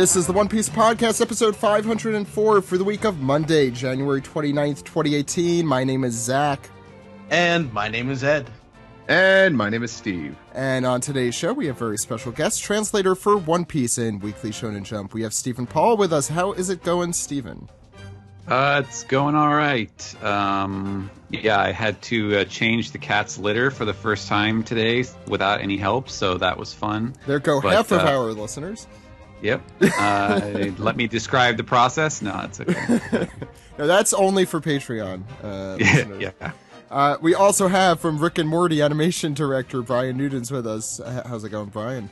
This is the One Piece Podcast, episode 504 for the week of Monday, January 29th, 2018. My name is Zach. And my name is Ed. And my name is Steve. And on today's show, we have a very special guest, translator for One Piece and Weekly Shonen Jump. We have Stephen Paul with us. How is it going, Stephen? It's going all right. I had to change the cat's litter for the first time today without any help, so that was fun. There go half of our listeners. Yep. Let me describe the process. No, it's okay. No, that's only for Patreon listeners. Yeah. We also have from Rick and Morty animation director Brian Newton's with us. How's it going, Brian?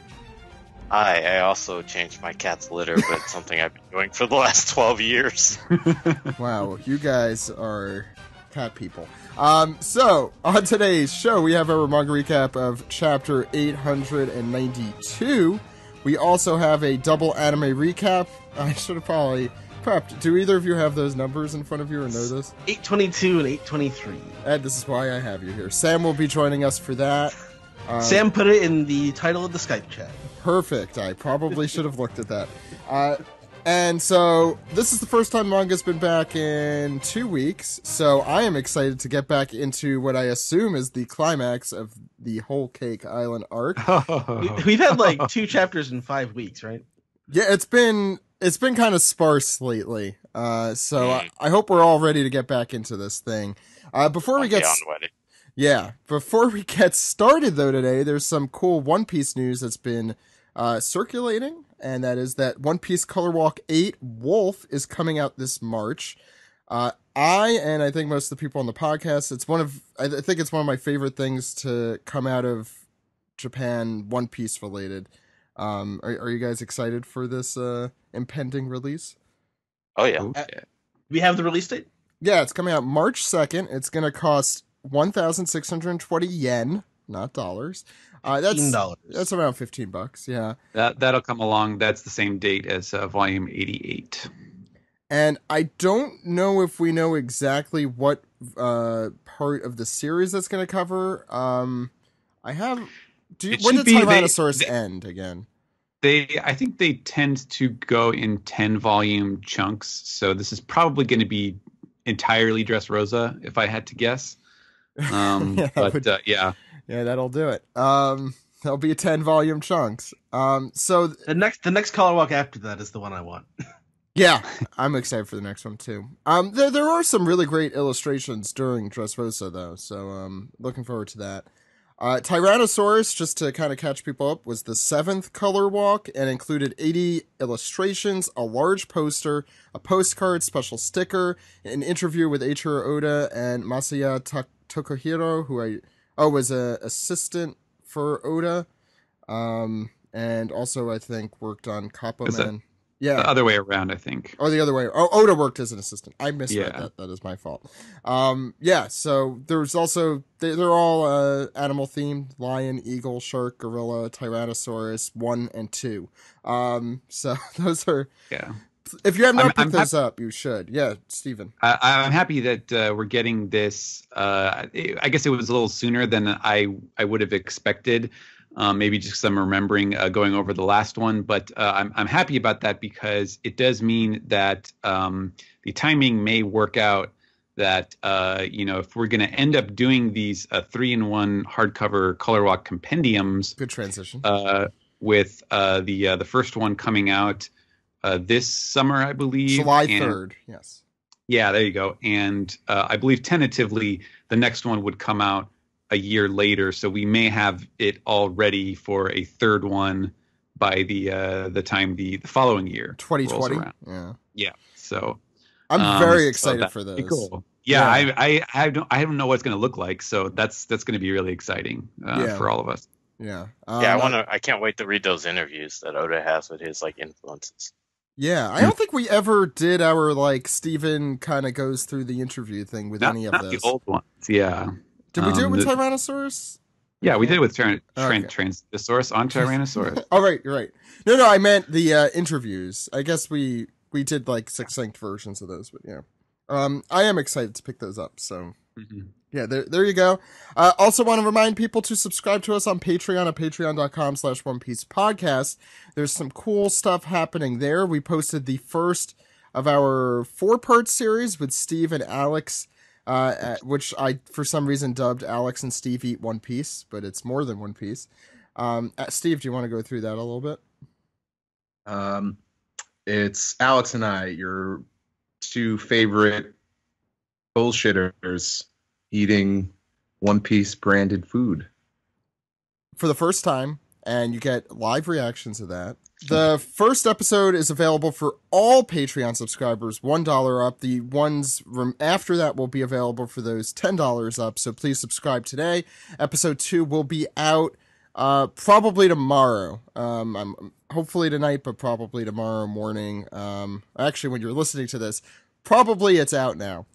Hi, I also changed my cat's litter, but it's something I've been doing for the last 12 years. Wow, you guys are cat people. So, on today's show, we have our manga recap of chapter 892. We also have a double anime recap. I should have probably prepped. Do either of you have those numbers in front of you or know this? 822 and 823. Ed, this is why I have you here. Sam will be joining us for that. Sam put it in the title of the Skype chat. Perfect. I probably should have looked at that. And so, this is the first time manga's been back in 2 weeks, so I am excited to get back into what I assume is the climax of the Whole Cake Island arc. We've had like 2 chapters in 5 weeks, right? Yeah, it's been kind of sparse lately, so I hope we're all ready to get back into this thing. Before we get started, though, today, there's some cool One Piece news that's been circulating, and that is that One Piece Color Walk 8 Wolf is coming out this March. I think most of the people on the podcast, I think it's one of my favorite things to come out of Japan One Piece related. Are you guys excited for this impending release? Oh, yeah. We have the release date? Yeah, it's coming out March 2nd. It's going to cost 1,620 yen, not dollars. That's $15. That's around $15, yeah. That'll come along. That's the same date as volume 88. And I don't know if we know exactly what part of the series that's going to cover. When did Tyrannosaurus end again? I think they tend to go in 10-volume chunks, so this is probably going to be entirely Dressrosa, if I had to guess. Yeah, that'll do it. There'll be 10-volume chunks. So the next color walk after that is the one I want. Yeah, I'm excited for the next one too. There are some really great illustrations during Dressrosa though, so looking forward to that. Tyrannosaurus, just to kind of catch people up, was the 7th color walk and included 80 illustrations, a large poster, a postcard, special sticker, an interview with Eiichiro Oda and Masaya Tokuhiro, who was an assistant for Oda, and also I think worked on Kappa Man. Yeah, the other way around, I think. Oh, the other way. Oh, Oda worked as an assistant. I misread that. That is my fault. So there's also they're all animal themed: lion, eagle, shark, gorilla, Tyrannosaurus 1 and 2. So those are. Yeah. If you have not picked those up, you should. Yeah, Stephen. I'm happy that we're getting this. I guess it was a little sooner than I would have expected. Maybe just some remembering going over the last one, but I'm happy about that because it does mean that the timing may work out. That if we're going to end up doing these 3-in-1 hardcover color walk compendiums, good transition. With the first one coming out this summer, I believe, July 3rd. Yes. Yeah, there you go. And I believe tentatively the next one would come out a year later, so we may have it all ready for a third one by the time the following year 2020 rolls around. Yeah. So I'm very excited for those. Cool. Yeah. I don't know what it's going to look like, so that's going to be really exciting for all of us. Yeah. I can't wait to read those interviews that Oda has with his influences. Yeah, I don't think we ever did our Steven kind of goes through the interview thing with any of those. The old ones. Yeah. Did we do it with Tyrannosaurus? Yeah, we did it with Tyrannosaurus on Tyrannosaurus. Oh, right, you're right. No, I meant the interviews. I guess we did succinct versions of those, but yeah. I am excited to pick those up, so Yeah, there you go. Also want to remind people to subscribe to us on Patreon at patreon.com/One Piece Podcast. There's some cool stuff happening there. We posted the first of our 4-part series with Steve and Alex, which I, for some reason, dubbed Alex and Steve Eat One Piece, but it's more than One Piece. Steve, do you want to go through that a little bit? It's Alex and I, your two favorite bullshitters, eating One Piece branded food for the first time, and you get live reactions to that. The first episode is available for all Patreon subscribers, $1 up. The ones after that will be available for those $10 up, so please subscribe today. Episode 2 will be out probably tomorrow. Hopefully tonight, but probably tomorrow morning. Actually, when you're listening to this, probably it's out now.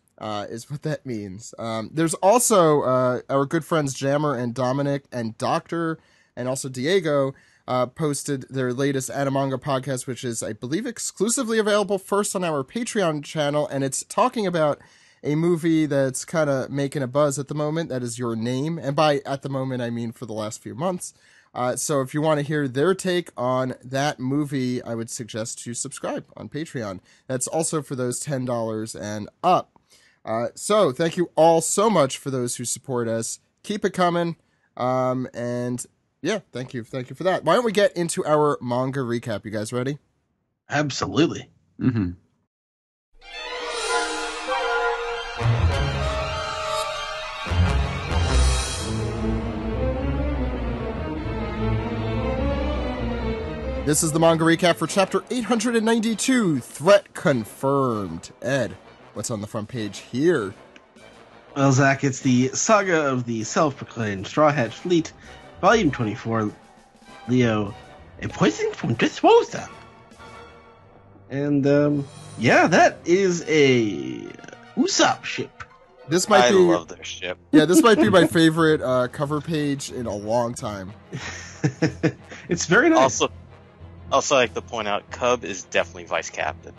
Is what that means. There's also our good friends Jammer and Dominic and Doctor and also Diego posted their latest Manga podcast, which is, I believe, exclusively available first on our Patreon channel, and it's talking about a movie that's kind of making a buzz at the moment. That is Your Name, and by at the moment I mean for the last few months. So if you want to hear their take on that movie, I would suggest to subscribe on Patreon. That's also for those $10 and up. So thank you all so much for those who support us. Keep it coming. And yeah, thank you for that. Why don't we get into our manga recap? You guys ready? Absolutely. Mm-hmm. This is the manga recap for chapter 892, Threat Confirmed. Ed, what's on the front page here? Well, Zach, it's the Saga of the Self-Proclaimed Straw Hat Fleet, Volume 24, Leo, a poison from Dressrosa. And, yeah, that is a Usopp ship. This might I be, love their ship. Yeah, this might be my favorite cover page in a long time. It's very nice. Also, I like to point out, Cub is definitely vice captain.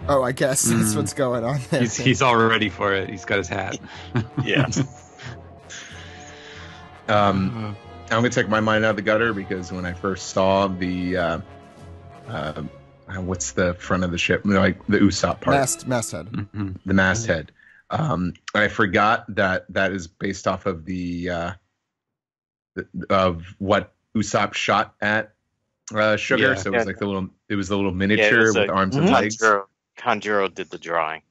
Oh, I guess that's what's going on there. He's all ready for it. He's got his hat. Yeah. I'm gonna take my mind out of the gutter because when I first saw the what's the front of the ship, like the Usopp part, masthead, the masthead, I forgot that is based off of the of what Usopp shot at Sugar. Yeah. So it was like the little miniature with arms and legs. Kanjuro did the drawing.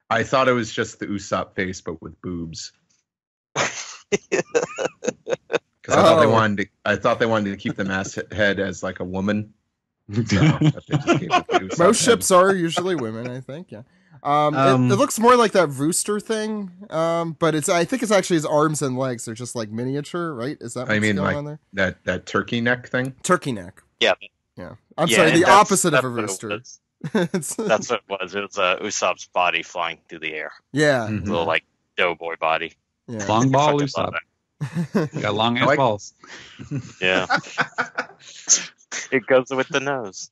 I thought it was just the Usopp face, but with boobs. Because I thought they wanted to keep the masthead as like a woman. So, most ships are usually women, I think. Yeah. It looks more like that rooster thing, but I think it's actually his arms and legs. They're just like miniature, right? Is that what's going on there? That turkey neck thing? Turkey neck. Yeah. Yeah. I'm sorry, the opposite of a rooster. That's what it was. It was Usopp's body flying through the air. Yeah. Little like doughboy body. Yeah. Long ball Usopp. Got long ass balls. Yeah. It goes with the nose.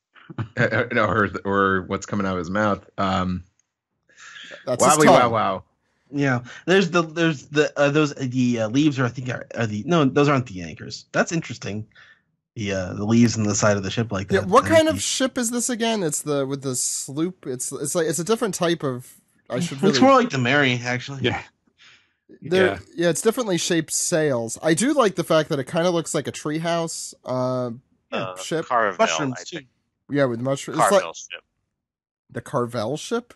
No, or what's coming out of his mouth. That's his tongue. Wow. Yeah, there's the leaves are those aren't the anchors. That's interesting. The leaves on the side of the ship like that. Yeah, what kind of ship is this again? It's with the sloop. It's a different type of. It's more like the Mary, actually. Yeah. Yeah, it's differently shaped sails. I do like the fact that it kind of looks like a treehouse ship. Carvel, Mushrooms too. Yeah, with mushrooms. Carvel ship. The Carvel ship?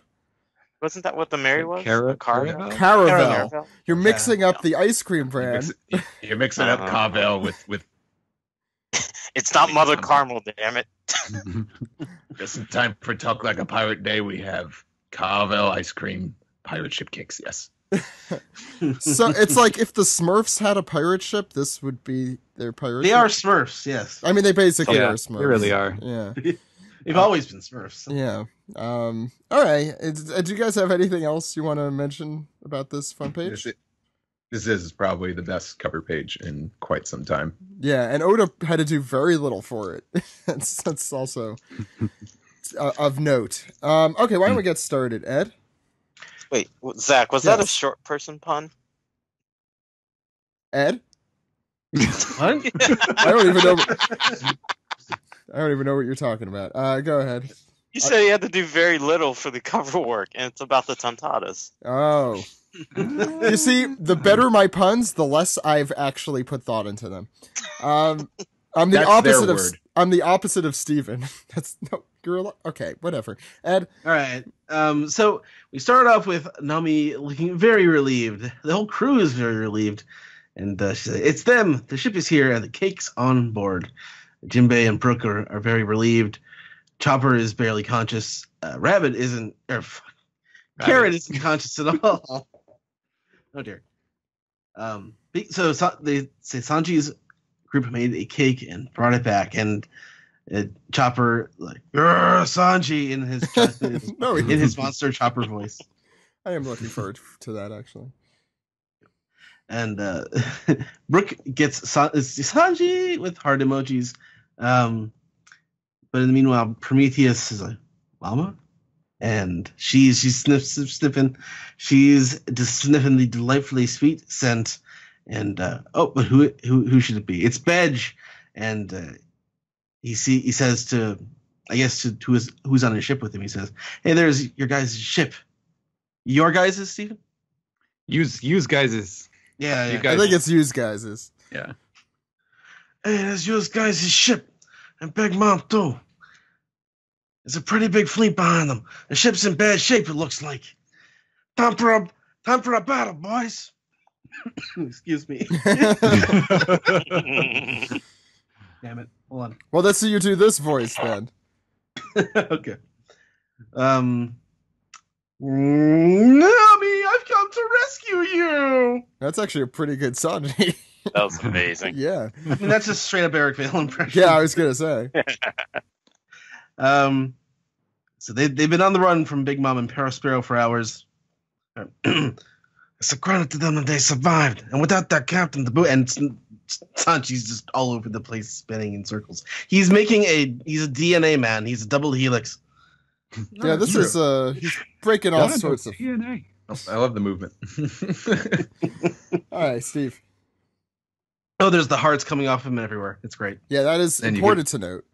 Wasn't that what the Mary was? Caravel? Caravel. You're mixing up the ice cream brand. You're mixing up Carvel with. It's not Mother Carmel, damn it. Just in time for Talk Like a Pirate Day, we have Carvel ice cream pirate ship kicks. Yes. So it's like if the Smurfs had a pirate ship, this would be their pirate ship. They are Smurfs, yes. I mean, they basically are Smurfs. They really are. Yeah. They've always been Smurfs. Yeah. All right. Do you guys have anything else you want to mention about this front page? This is probably the best cover page in quite some time. Yeah, and Oda had to do very little for it. that's also of note. Okay, why don't we get started, Ed? Wait, Zach, was that a Yes. short person pun? Ed, What? I don't even know. I don't even know what you're talking about. Go ahead. You said he had to do very little for the cover work, and it's about the Tontadas. Oh, you see, the better my puns, the less I've actually put thought into them. I'm the That's opposite their of word. I'm the opposite of Steven. That's no gorilla. Okay, whatever. Ed, All right. So we start off with Nami looking very relieved. The whole crew is very relieved. And she said, "It's them. The ship is here, and the cake's on board." Jinbei and Brooke are very relieved. Chopper is barely conscious. Rabbit isn't. Carrot isn't conscious at all. Oh dear. So they say Sanji's group made a cake and brought it back, and Chopper like Sanji in his No, in his monster Chopper voice. I am looking forward to that actually. And Brooke gets Sanji with heart emojis. But in the meanwhile, Prometheus is like, "Mama?" And she's sniffing. She's just sniffing the delightfully sweet scent. And but who should it be? It's Bedge. And he says to, I guess to who's on his ship with him. He says, "Hey, there's your guys' ship. Your guys' Stephen? Use guys' Yeah, You yeah. I guys- think it's yous guys'. yeah. Hey, there's your guys' ship. And Big Mom, too. There's a pretty big fleet behind them. The ship's in bad shape, it looks like. Time for a battle, boys." Excuse me. Damn it. Hold on. Well, let's see you do this voice then. Okay. Nami, I've come to rescue you. That's actually a pretty good Sanji. That was amazing. Yeah. I mean, that's just straight up Eric Vale impression. Yeah, I was gonna say. So they've been on the run from Big Mom and Perospero for hours. It's a credit to them that they survived. And without that captain, and Sanji's just all over the place spinning in circles. He's a DNA man. He's a double helix. Yeah, this is he's breaking all sorts of. TNA. I love the movement. All right, Steve. Oh, there's the hearts coming off him everywhere. It's great. Yeah, that is And you important to note.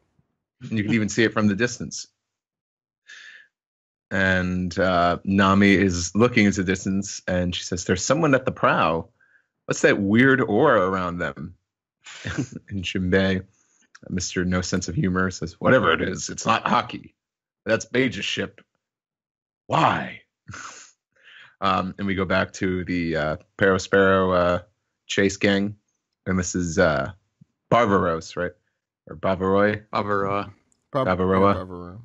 You can even see it from the distance. And Nami is looking into the distance, and she says, "There's someone at the prow. What's that weird aura around them?" And Jinbei, Mr. No Sense of Humor, says, "Whatever it is, it's not hockey. That's Beige's ship. Why?" And we go back to the Perospero chase gang, and this is Barbaros, right? Or Bavaroy? Bavaroa. Bavaroa.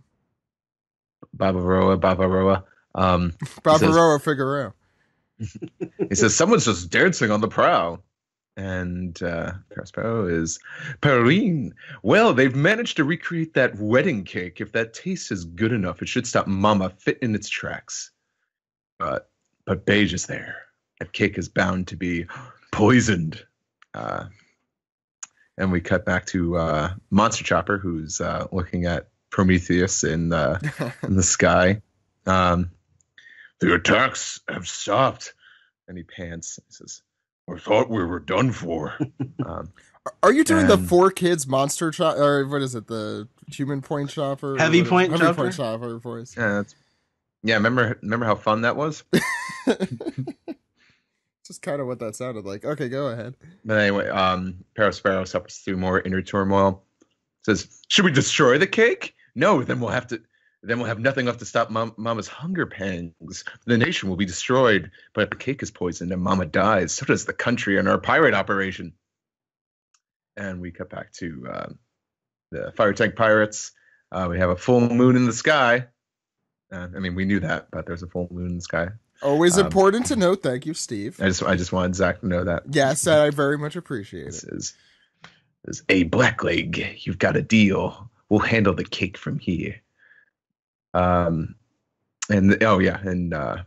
Bavaroa. Bavaroa. Bavaroa Figueroa. He says, "Someone's just dancing on the prow." And Perospero is, "Perrine, well, they've managed to recreate that wedding cake. If that taste is good enough, it should stop Mama fit in its tracks. But Beige is there. That cake is bound to be poisoned." And we cut back to Monster Chopper, who's looking at Prometheus in the sky. "The attacks have stopped." And he pants. He says, "I thought we were done for." Are you doing the And- 4Kids monster chop, or what is it, the human point chopper? Heavy point Heavy chopper? point chopper voice. Yeah, remember how fun that was? Just kind of what that sounded like. Okay, go ahead. But anyway, Perospero suffers through more inner turmoil. Says, "Should we destroy the cake? No, then we'll have nothing left to stop Mama's hunger pangs. The nation will be destroyed. But if the cake is poisoned and Mama dies, so does the country and our pirate operation." And we cut back to the fire tank pirates. We have a full moon in the sky. I mean, we knew that, but there's a full moon in the sky. Always important to note. Thank you, Steve. I just wanted Zach to know that. Yes, I very much appreciate This it. is a Blackleg. You've got a deal. We'll handle the cake from here. And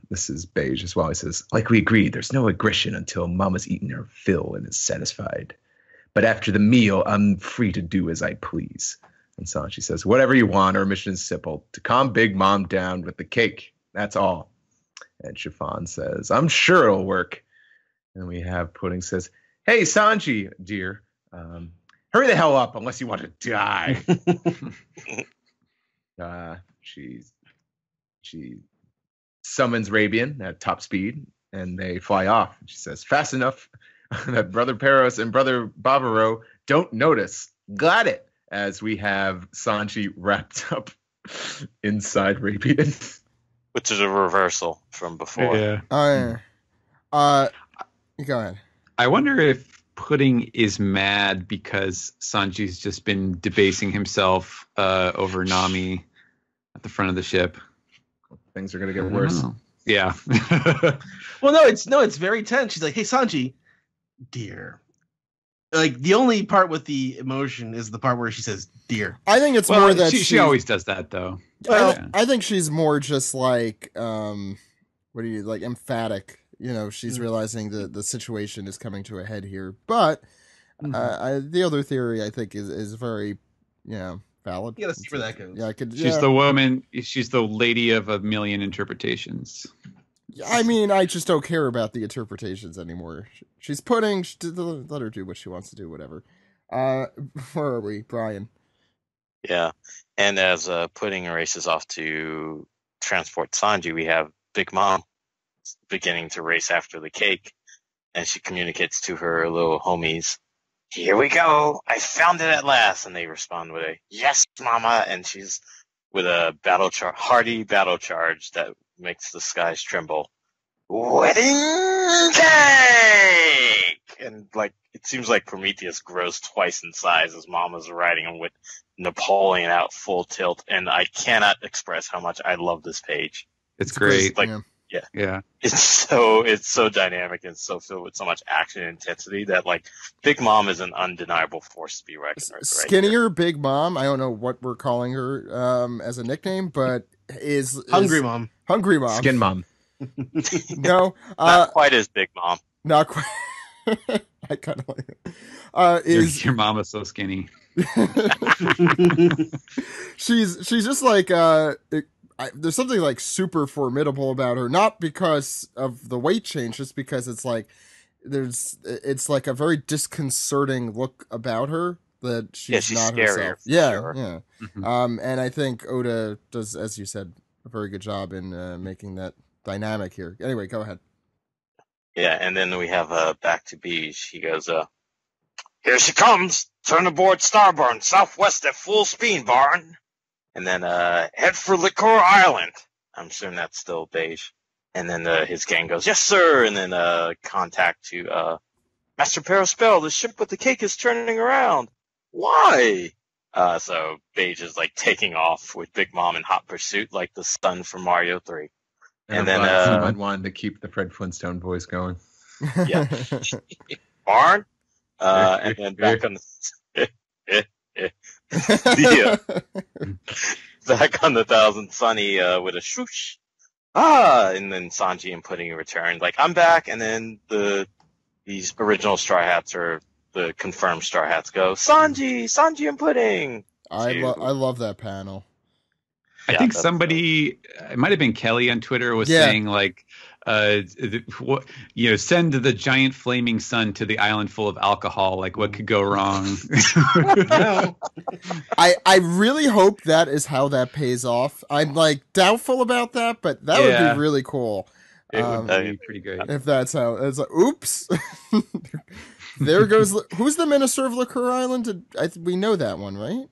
this is Beige as well. He says, "Like we agreed, there's no aggression until Mama's eaten her fill and is satisfied. But after the meal, I'm free to do as I please." And Sanji says, "Whatever you want. Our mission is simple: to calm Big Mom down with the cake. That's all." And Chiffon says, I'm sure it'll work. And we have Pudding says, hey, Sanji, dear, hurry the hell up unless you want to die. She summons Rabian at top speed, and they fly off. She says, fast enough that Brother Peros and Brother Bavaro don't notice. Got it. As we have Sanji wrapped up inside Rabian. Which is a reversal from before. Yeah. Go ahead. I wonder if Pudding is mad because Sanji's just been debasing himself over Nami at the front of the ship. Things are going to get worse. Yeah. Well, it's very tense. She's like, hey, Sanji, dear. Like, the only part with the emotion is the part where she says, dear. I think it's more that she always does that, though. I think she's more just like, emphatic. You know, she's realizing the situation is coming to a head here. But the other theory, I think, is very, valid. You gotta see where that goes. Yeah, She's the woman. She's the lady of a million interpretations. I mean, I just don't care about the interpretations anymore. She's Pudding. Let her do what she wants to do, whatever. Where are we, Brian? Yeah, and as Pudding races off to transport Sanji, we have Big Mom beginning to race after the cake, and she communicates to her little homies, here we go, I found it at last, and they respond with a, yes, mama, and she's with a hearty battle charge that makes the skies tremble. Wedding cake! And, it seems like Prometheus grows twice in size as Mama's riding him with Napoleon out full tilt, and I cannot express how much I love this page. It's great. Yeah. It's so dynamic and so filled with so much action and intensity that Big Mom is an undeniable force to be reckoned with. Skinnier Big Mom. I don't know what we're calling her as a nickname, but is Hungry Mom. Hungry Mom. Skin Mom. No, not quite as Big Mom. Not quite. I kind of like it. Your mama's so skinny. She's just like there's something super formidable about her, not because of the weight change, just because it's a very disconcerting look about her that she's not scarier, herself. Yeah, sure. yeah. Mm-hmm. And I think Oda does, as you said, a very good job in making that dynamic here. Anyway, go ahead. Yeah, and then we have back to Beige. He goes, here she comes! Turn aboard starboard, southwest at full speed, Barn! And then head for Liquor Island. I'm assuming that's still Beige. And then his gang goes, yes, sir! And then contact to Master Paraspell, the ship with the cake is turning around. Why? So Beige is taking off with Big Mom in hot pursuit like the sun from Mario 3. And then someone wanted to keep the Fred Flintstone voice going. Yeah. Barn. And then back on back on the Thousand Sunny with a swoosh. And then Sanji and Pudding return. I'm back, and then these original Straw Hats or the confirmed Straw Hats go, Sanji and Pudding. I love that panel. I think somebody, it might have been Kelly on Twitter, was saying send the giant flaming sun to the island full of alcohol. What could go wrong? I really hope that is how that pays off. I'm doubtful about that, but that would be really cool. It would be pretty good if that's how it's. Oops, there goes. Who's the minister of Liquor Island? We know that one, right?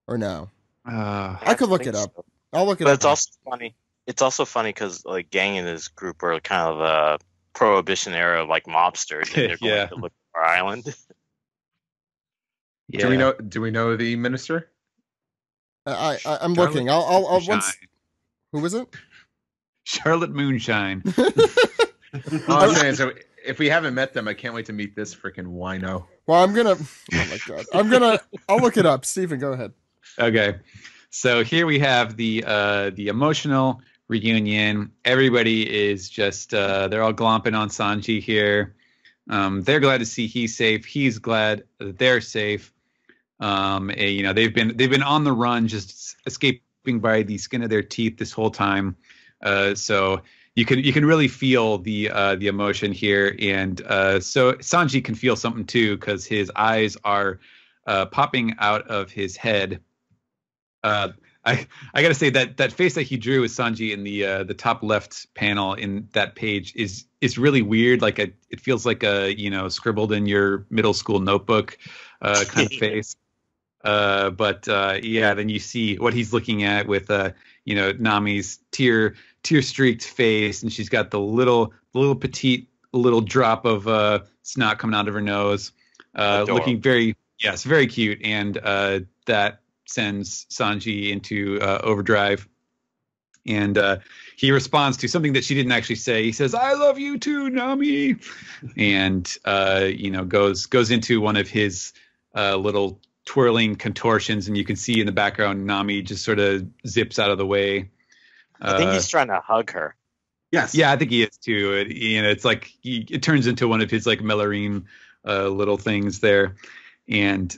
Or no? I could look it up. So. I'll look it up. But up. It's also funny. It's also funny because Gang and his group are kind of a Prohibition era mobsters. And they're going to Liquor Island. Yeah. Do we know the minister? I'm looking. I'll once. Who was it? Charlotte Moonshine. I'm saying, so if we haven't met them, I can't wait to meet this freaking wino. Well, I'm gonna. Oh my god! I'll look it up. Stephen, go ahead. Okay, so here we have the emotional reunion. Everybody is just they're all glomping on Sanji here. They're glad to see he's safe. He's glad that they're safe. They've been on the run, just escaping by the skin of their teeth this whole time. So you can really feel the emotion here, and so Sanji can feel something too because his eyes are popping out of his head. Uh, I gotta say that face that he drew with Sanji in the top left panel in that page is really weird. Like it feels like a scribbled in your middle school notebook kind of face. But then you see what he's looking at with Nami's tear streaked face, and she's got the little petite little drop of snot coming out of her nose, looking very cute, and that sends Sanji into overdrive, and he responds to something that she didn't actually say. He says, "I love you too, Nami," and goes into one of his little twirling contortions, and you can see in the background Nami just sort of zips out of the way. I think he's trying to hug her. Yes. Yeah, I think he is too. It's like it turns into one of his like Mellarine little things there, and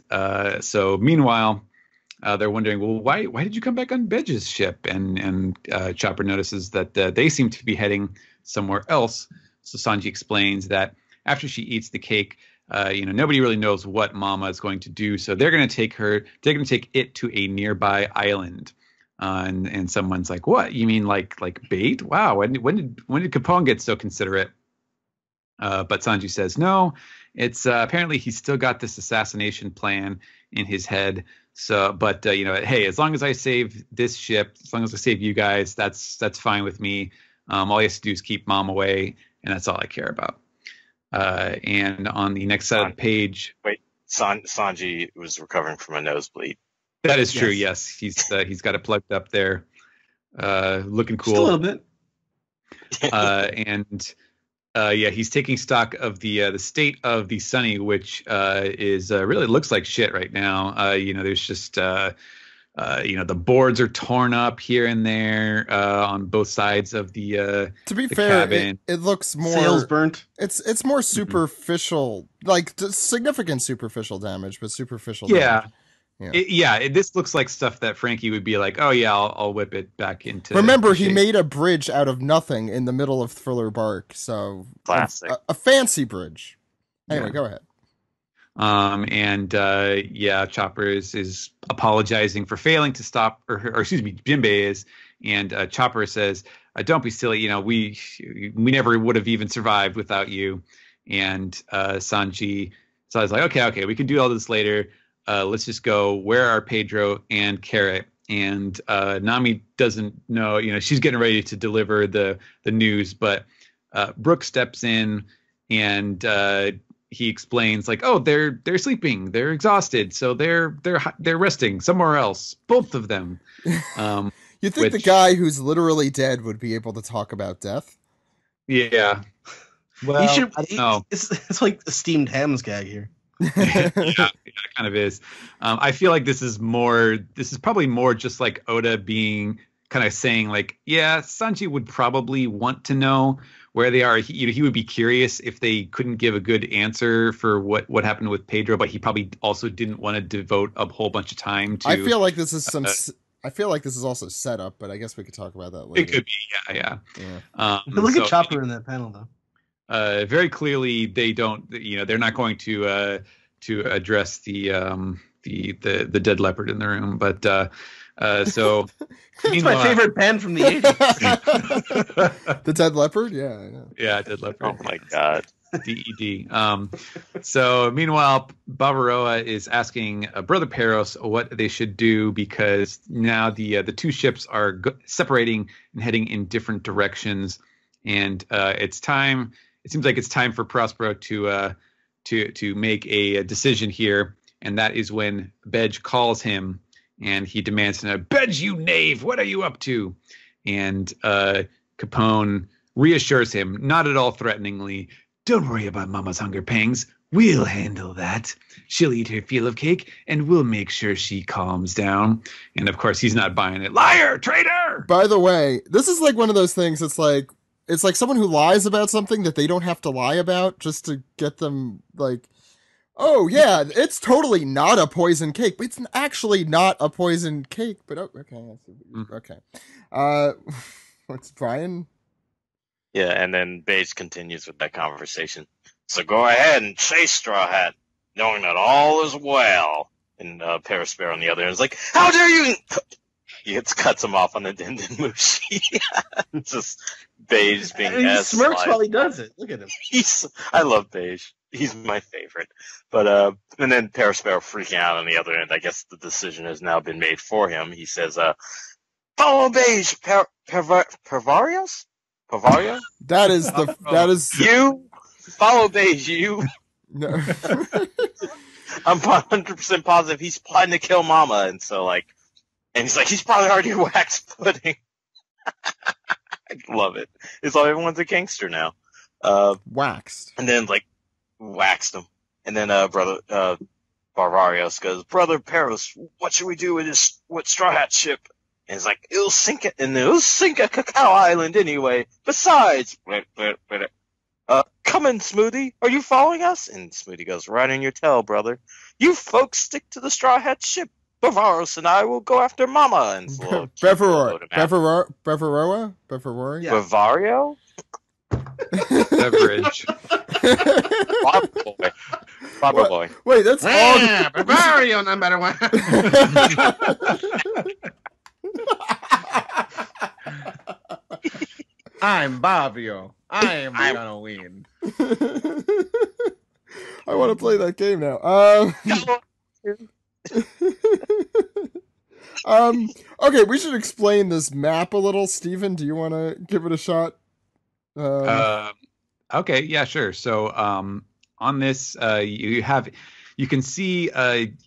so meanwhile. They're wondering, well, why did you come back on Bedge's ship? And Chopper notices that they seem to be heading somewhere else. So Sanji explains that after she eats the cake, nobody really knows what Mama is going to do. So they're going to take it to a nearby island. And someone's like, what? You mean like bait? Wow. When did Capone get so considerate? But Sanji says, no, it's apparently he's still got this assassination plan in his head. So, but hey, as long as I save this ship, as long as I save you guys, that's fine with me. All he has to do is keep Mom away, and that's all I care about. And on the next side of the page, wait, Sanji was recovering from a nosebleed. That is true. Yes, he's got it plugged up there, looking cool. Just a little bit. And he's taking stock of the state of the Sunny, which is really looks like shit right now. There's just the boards are torn up here and there on both sides of the to be the fair, cabin. it looks more sails burnt. It's more superficial, like significant superficial damage, but superficial. Yeah. Damage. This looks like stuff that Frankie would be like, oh yeah, I'll whip it back into. Remember, he made a bridge out of nothing in the middle of Thriller Bark, so classic, a fancy bridge. Anyway, go ahead. Chopper is apologizing for failing to stop, or excuse me, Jinbei is, and Chopper says, "Don't be silly. We never would have even survived without you." And Sanji's like, okay, we can do all this later. Let's just go. Where are Pedro and Carrot? And Nami doesn't know. She's getting ready to deliver the news, but Brooke steps in and he explains like, "Oh, they're sleeping. They're exhausted, so they're resting somewhere else. Both of them." You think the guy who's literally dead would be able to talk about death? Yeah. Well, it's like a steamed hams gag here. It kind of is. I feel like this is probably more just like Oda being kind of saying like, yeah, Sanji would probably want to know where they are. He would be curious if they couldn't give a good answer for what happened with Pedro, but he probably also didn't want to devote a whole bunch of time to. I feel like this is I feel like this is also set up, but I guess we could talk about that later. It could be, yeah. Look at Chopper in that panel though. Very clearly, they don't. They're not going to address the dead leopard in the room. But so it's my favorite pen from the 80s. The dead leopard, yeah, I know. Yeah, dead leopard. Oh my god. DED. So meanwhile, Barbaroa is asking Brother Peros what they should do because now the two ships are separating and heading in different directions, and it's time. It seems like it's time for Prospero to make a decision here, and that is when Bedge calls him and he demands to know, "Bedge, you knave, what are you up to?" And Capone reassures him, not at all threateningly, "Don't worry about Mama's hunger pangs. We'll handle that. She'll eat her fill of cake, and we'll make sure she calms down." And of course, he's not buying it. "Liar, traitor!" By the way, this is like one of those things. It's like someone who lies about something that they don't have to lie about just to get them like, "Oh yeah, it's totally not a poison cake, but it's actually not a poison cake." But okay. What's Brian? Yeah, and then Beige continues with that conversation. So go ahead and chase Straw Hat, knowing that all is well. And Perisparrow on the other end is like, how dare you! He cuts him off on the Dendemushi. It's just Beige being And he smirks while he does it. Look at him. I love Beige. He's my favorite. But and then Perisparrow freaking out on the other end. I guess the decision has now been made for him. He says, follow Beige, Pervarios? Pervario? That is You follow Beige, you. No. I'm 100% positive he's plotting to kill Mama, and so and he's like, he's probably already waxed pudding. I love it. It's like everyone's a gangster now. Waxed. And then waxed him. And then brother Barvarios goes, Brother Peros, what should we do with Straw Hat ship? And he's like, it'll sink a Cacao Island anyway. Besides, come in, Smoothie. Are you following us? And Smoothie goes, right in your tail, brother. You folks stick to the Straw Hat ship. Bavaros and I will go after Mama. And Bevaroa? Yeah. Bavario? Beverage. Baba boy. Wait, that's all. Bavario, no matter what. I'm Bavio. I'm gonna win. I want to play that game now. Okay, we should explain this map a little. Steven, do you want to give it a shot? Okay, yeah, sure. So on this, you can see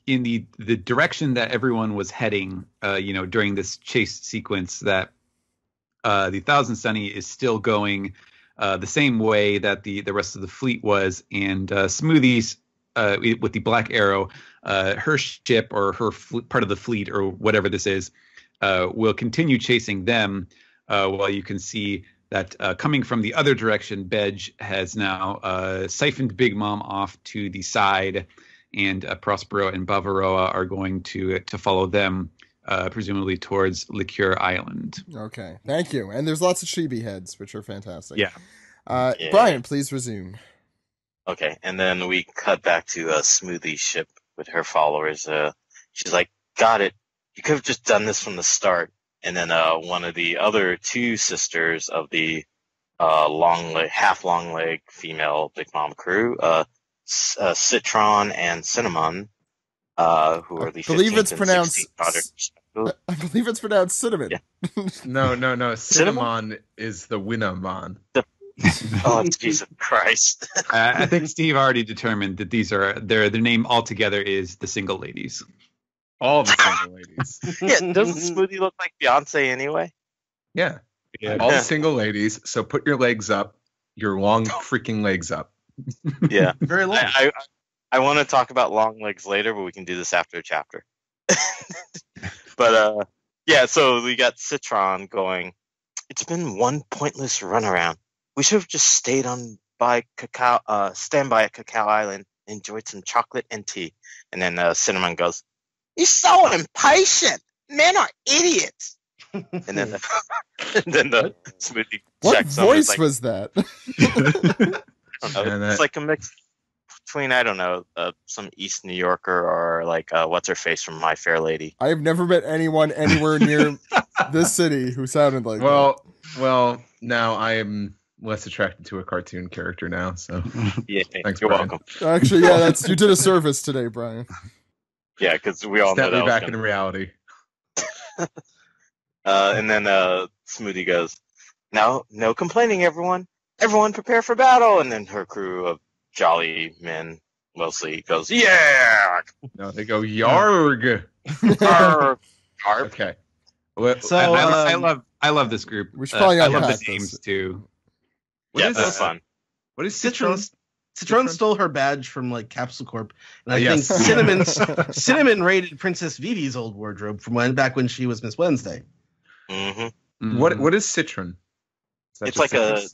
in the direction that everyone was heading, during this chase sequence, that the Thousand Sunny is still going the same way that the rest of the fleet was, and Smoothies with the Black Arrow, her ship or her part of the fleet or whatever this is, will continue chasing them, while you can see that coming from the other direction, Bedge has now siphoned Big Mom off to the side, and Prospero and Bavaroa are going to follow them, presumably towards Liqueur Island. Okay, thank you. And there's lots of chibi heads, which are fantastic. Yeah. Yeah. Brian, please resume. Okay, and then we cut back to Smoothie's ship with her followers. She's like, got it. You could have just done this from the start. And then one of the other two sisters of the half long leg female Big Mom crew, Citron and Cinnamon, who are the 15th and 16th daughters. I believe it's pronounced cinnamon. Yeah. No. Cinnamon is the Winamon. Oh, Jesus Christ. I think Steve already determined that these are their name altogether is the Single Ladies. All the single ladies. Yeah, doesn't Smoothie look like Beyonce anyway? Yeah. All the single ladies. So put your legs up, your long freaking legs up. Yeah. Very long. I want to talk about long legs later, but we can do this after a chapter. But yeah, so we got Citron going, it's been one pointless runaround. We should have just stayed standby at Cacao Island and enjoyed some chocolate and tea. And then Cinnamon goes, you're so impatient. Men are idiots. And then the Smoothie What checks voice was that? It's like a mix between, I don't know, some East New Yorker or what's her face from My Fair Lady. I have never met anyone anywhere near this city who sounded like that. Well, now I am less attracted to a cartoon character now. So Yeah, thanks, you're Brian. welcome. Actually, yeah, you did a service today, Brian. Yeah, because we all know Step that me back was in reality. And then Smoothie goes, no complaining, everyone. Everyone prepare for battle. And then her crew of jolly men mostly goes, yeah. No, they go Yarg. Arr. Arr. Okay. Well, So, I love this group. We should probably I love unpack the names this. too. what Yeah, is that's fun. What is Citron stole her badge from Capsule Corp, and I Yes. think Cinnamon raided Princess Vivi's old wardrobe from back when she was Miss Wednesday. Mm-hmm. What is citron? Is that It's just like citrus? a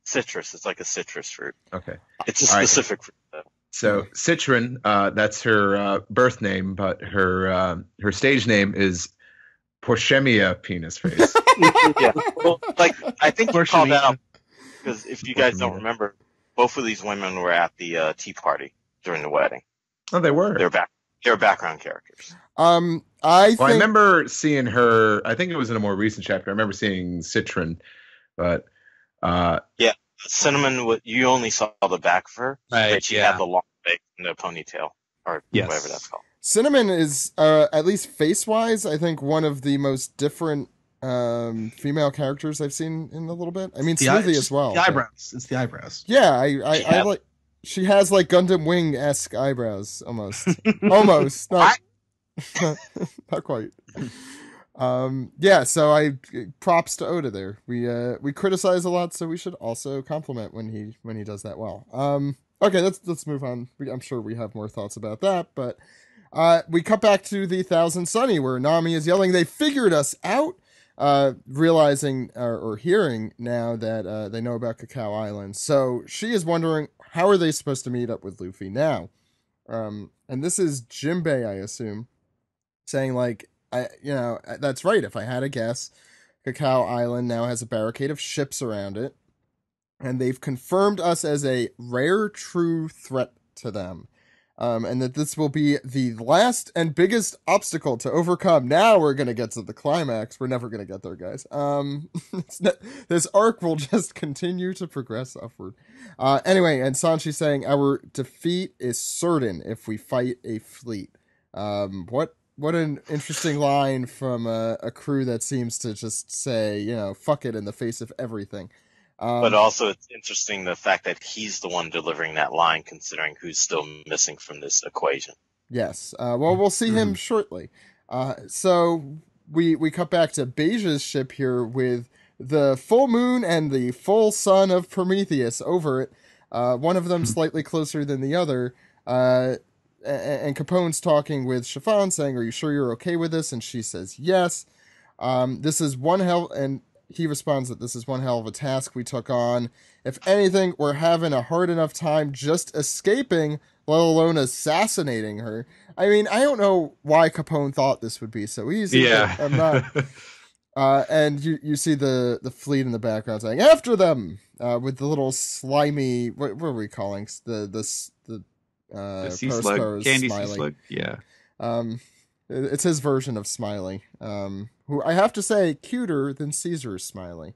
citrus. It's like a citrus fruit. Okay. It's a All right. specific fruit, though. So Citron, that's her birth name, but her stage name is Porchemia Penis Face. Yeah. Well, I think you called that out. Because if you guys don't remember, both of these women were at the tea party during the wedding. Oh, they were. They're background characters. I remember seeing her. I think it was in a more recent chapter. I remember seeing Citron, but yeah, Cinnamon. You only saw the back of her, right? But she had the long face and the ponytail, or whatever that's called. Cinnamon is, at least face-wise, I think one of the most different female characters I've seen in a little bit. I mean, Smoothie as well. The eyebrows. It's the eybrows. Yeah, I like. She has like Gundam Wing-esque eyebrows, almost. Almost, not quite. Yeah, so props to Oda there. We criticize a lot, so we should also compliment when he does that well. Okay, let's move on. I'm sure we have more thoughts about that, but we cut back to the Thousand Sunny, where Nami is yelling, "They figured us out!" Realizing or hearing now that they know about Cacao Island. So she is wondering, how are they supposed to meet up with Luffy now? And this is Jinbei, I assume, saying like, that's right. If I had a guess, Cacao Island now has a barricade of ships around it, and they've confirmed us as a rare true threat to them. And that this will be the last and biggest obstacle to overcome. Now we're going to get to the climax. We're never going to get there, guys. This arc will just continue to progress upward. Anyway, and Sanchi's saying, our defeat is certain if we fight a fleet. What an interesting line from a crew that seems to just say, fuck it in the face of everything. But also, it's interesting the fact that he's the one delivering that line, considering who's still missing from this equation. Yes. Well, we'll see him shortly. So we cut back to Beija's ship here with the full moon and the full sun of Prometheus over it. One of them slightly closer than the other. And Capone's talking with Chiffon, saying, "Are you sure you're okay with this?" And she says, "Yes." This is one hell, and he responds that this is one hell of a task we took on. If anything, we're having a hard enough time just escaping, let alone assassinating her. I mean, I don't know why Capone thought this would be so easy. Yeah. I'm not. And you see the fleet in the background saying, "After them!" With the little slimy, what are we calling? The sea slug, candy sea slug. Yeah. It's his version of Smiley, who I have to say cuter than Caesar's Smiley.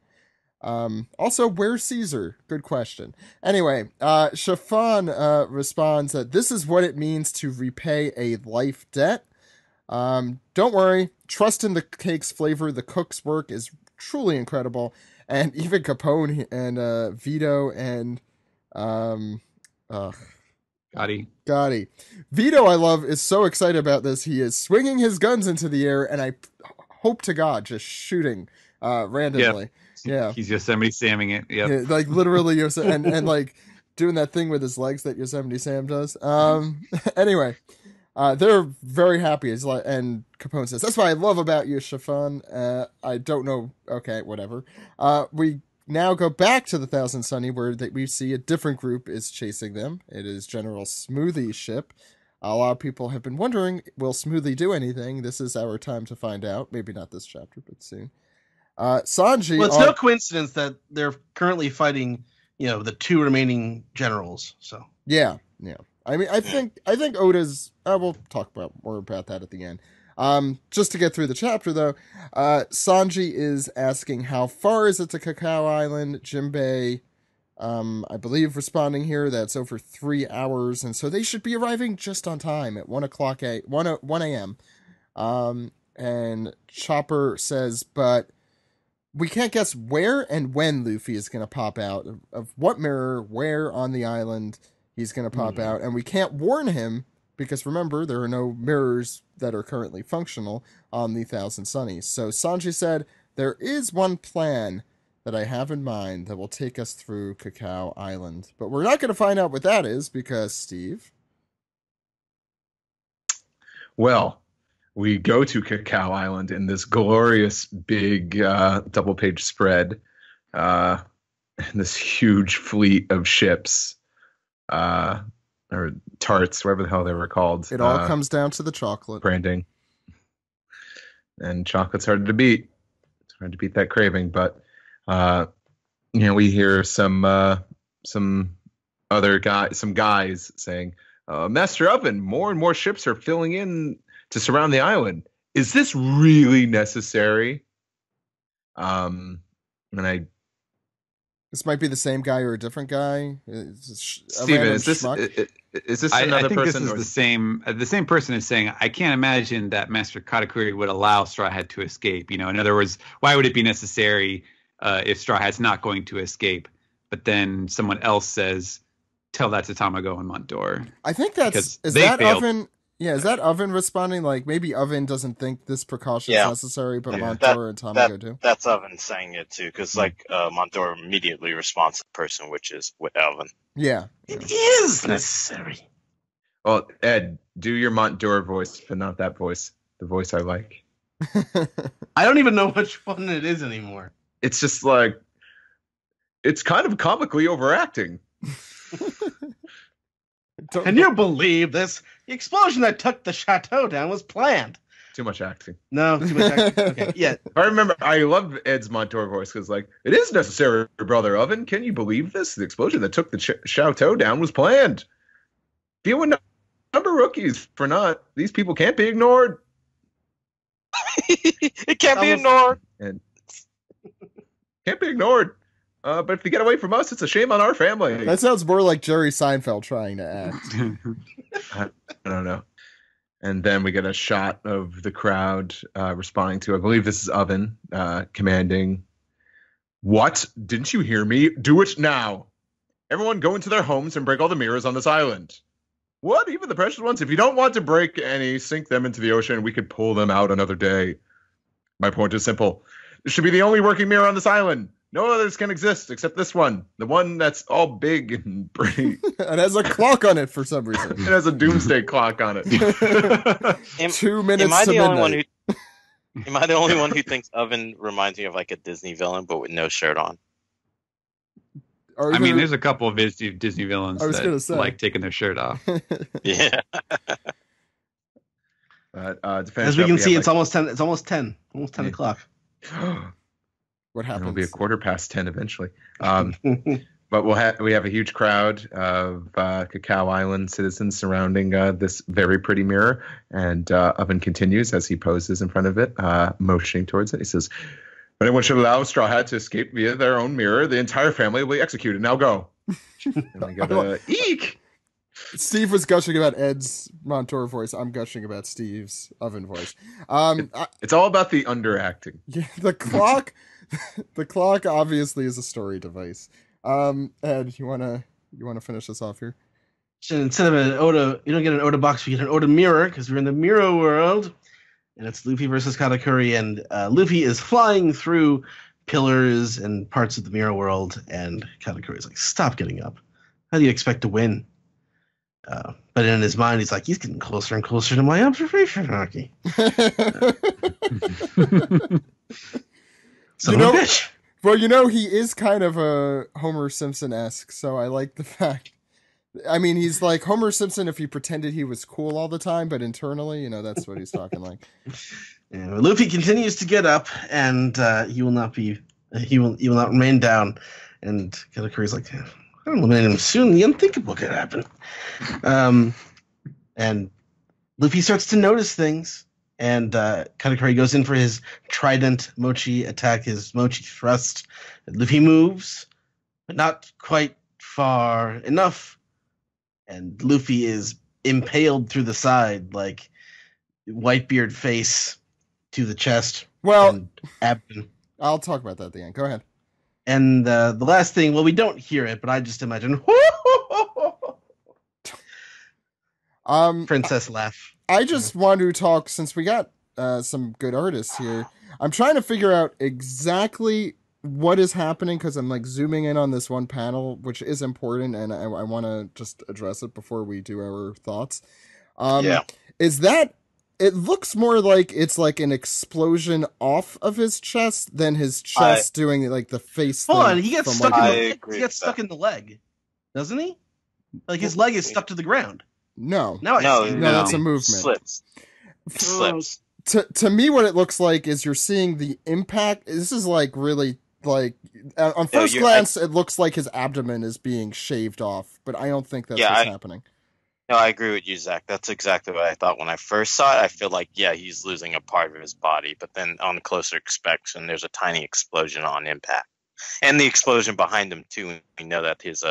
Also, where's Caesar? Good question. Anyway, Chiffon responds that this is what it means to repay a life debt. Don't worry, trust in the cake's flavor. The cook's work is truly incredible, and even Capone and Vito and Gotti. Vito, I love, is so excited about this. He is swinging his guns into the air, and I hope to God just shooting randomly. Yeah, he's Yosemite Samming it. Yeah, like literally, and like doing that thing with his legs that Yosemite Sam does. Anyway, they're very happy. It's like, and Capone says, "That's what I love about you, Chiffon." I don't know. Okay, whatever. We now go back to the Thousand Sunny, where we see a different group is chasing them. It is General Smoothie's ship. A lot of people have been wondering, will Smoothie do anything? This is our time to find out. Maybe not this chapter, but soon. Sanji. Well, it's no coincidence that they're currently fighting, the two remaining generals. So yeah. I mean, I think Oda's. We'll talk more about that at the end. Just to get through the chapter, though, Sanji is asking how far is it to Cacao Island. Jinbei, I believe, responding here that's over 3 hours, and so they should be arriving just on time at 1 a.m. And Chopper says, but we can't guess where and when Luffy is going to pop out, of what mirror, where on the island he's going to pop out, and we can't warn him because, remember, there are no mirrors that are currently functional on the Thousand Sunnies. So Sanji said, there is one plan that I have in mind that will take us through Cacao Island. But we're not going to find out what that is because, Steve? Well, we go to Cacao Island in this glorious big double-page spread. This huge fleet of ships. Or tarts, whatever the hell they were called. It all comes down to the chocolate. Branding. And chocolate's hard to beat. It's hard to beat that craving. But we hear some guys saying, Master Oven, more and more ships are filling in to surround the island. Is this really necessary? And I This might be the same guy or a different guy. Steven, is this another I think person? this is the same. The same person is saying, I can't imagine that Master Katakuri would allow Straw Hat to escape. In other words, why would it be necessary if Straw Hat's not going to escape? But then someone else says, tell that to Tamago and Montour. I think is that failed. Oven? Yeah, is that Oven responding? Like maybe Oven doesn't think this precaution is necessary, but Montour and Tamago do. That's Oven saying it too, because Montour immediately responds to the person, which is with Oven. Yeah, it is necessary. Well, Ed, do your Montour voice, but not that voice. The voice I like. I don't even know which one it is anymore. It's just like it's kind of comically overacting. Can you believe this? The explosion that took the chateau down was planned. Too much acting. No, too much acting. Okay, yeah. I remember, I loved Ed's Montour voice because, like, it is necessary, Brother Oven. Can you believe this? The explosion that took the chateau down was planned. Few number rookies for not. These people can't be ignored. It can't be ignored. And can't be ignored. But if they get away from us, it's a shame on our family. That sounds more like Jerry Seinfeld trying to act. I don't know. And then we get a shot of the crowd responding to, I believe this is Oven, commanding, "What? Didn't you hear me? Do it now. Everyone go into their homes and break all the mirrors on this island." "What? Even the precious ones? If you don't want to break any, sink them into the ocean. We could pull them out another day. My point is simple. This should be the only working mirror on this island. No others can exist except this one. The one that's all big and pretty. It has a clock on it for some reason. It has a doomsday clock on it." 2 minutes to midnight. Am I the only one who thinks Oven reminds me of like a Disney villain, but with no shirt on? I mean, there's a couple of Disney villains that like taking their shirt off. Yeah. As we can see, it's almost 10. It's almost 10. Almost 10 o'clock. What happens? It'll be 10:15 eventually. But we have a huge crowd of Cacao Island citizens surrounding this very pretty mirror, and Oven continues as he poses in front of it, motioning towards it. He says, "If anyone should allow Straw Hat to escape via their own mirror, the entire family will be executed. Now go." And we got a eek. Steve was gushing about Ed's Montour voice. I'm gushing about Steve's Oven voice. It's all about the underacting. Yeah, the clock. The clock obviously is a story device. Ed, you wanna finish this off here? So instead of an Oda, you don't get an Oda box, you get an Oda mirror because we're in the mirror world, and it's Luffy versus Katakuri, and Luffy is flying through pillars and parts of the mirror world, and Katakuri is like, "Stop getting up. How do you expect to win?" But in his mind, he's like, "He's getting closer and closer to my observation hockey." He is kind of a Homer Simpson-esque, so I like the fact. I mean, he's like Homer Simpson if he pretended he was cool all the time, but internally, that's what he's talking like. Yeah, Luffy continues to get up, and he will not remain down. And Katakuri's like, "I'm eliminating him soon. The unthinkable could happen." And Luffy starts to notice things. And Katakuri goes in for his trident Mochi attack, his Mochi thrust. And Luffy moves, but not quite far enough. And Luffy is impaled through the side, like Whitebeard face to the chest. Well, abdomen. I'll talk about that at the end. Go ahead. And the last thing, well, we don't hear it, but I just imagine princess laugh. I just want to talk, since we got some good artists here, I'm trying to figure out exactly what is happening, because I'm like zooming in on this one panel, which is important, and I want to just address it before we do our thoughts. Is that, it looks more like it's like an explosion off of his chest than his chest doing like the face thing. Hold on, he gets stuck, like, he gets stuck in the leg, doesn't he? Like his leg is stuck to the ground. No, that's a movement. Slips. To me, what it looks like is you're seeing the impact. This is like really like on first glance, it looks like his abdomen is being shaved off, but I don't think that's what's happening. No, I agree with you, Zach. That's exactly what I thought when I first saw it. I feel like, yeah, he's losing a part of his body, but then on closer inspection, there's a tiny explosion on impact, and the explosion behind him too. We know that his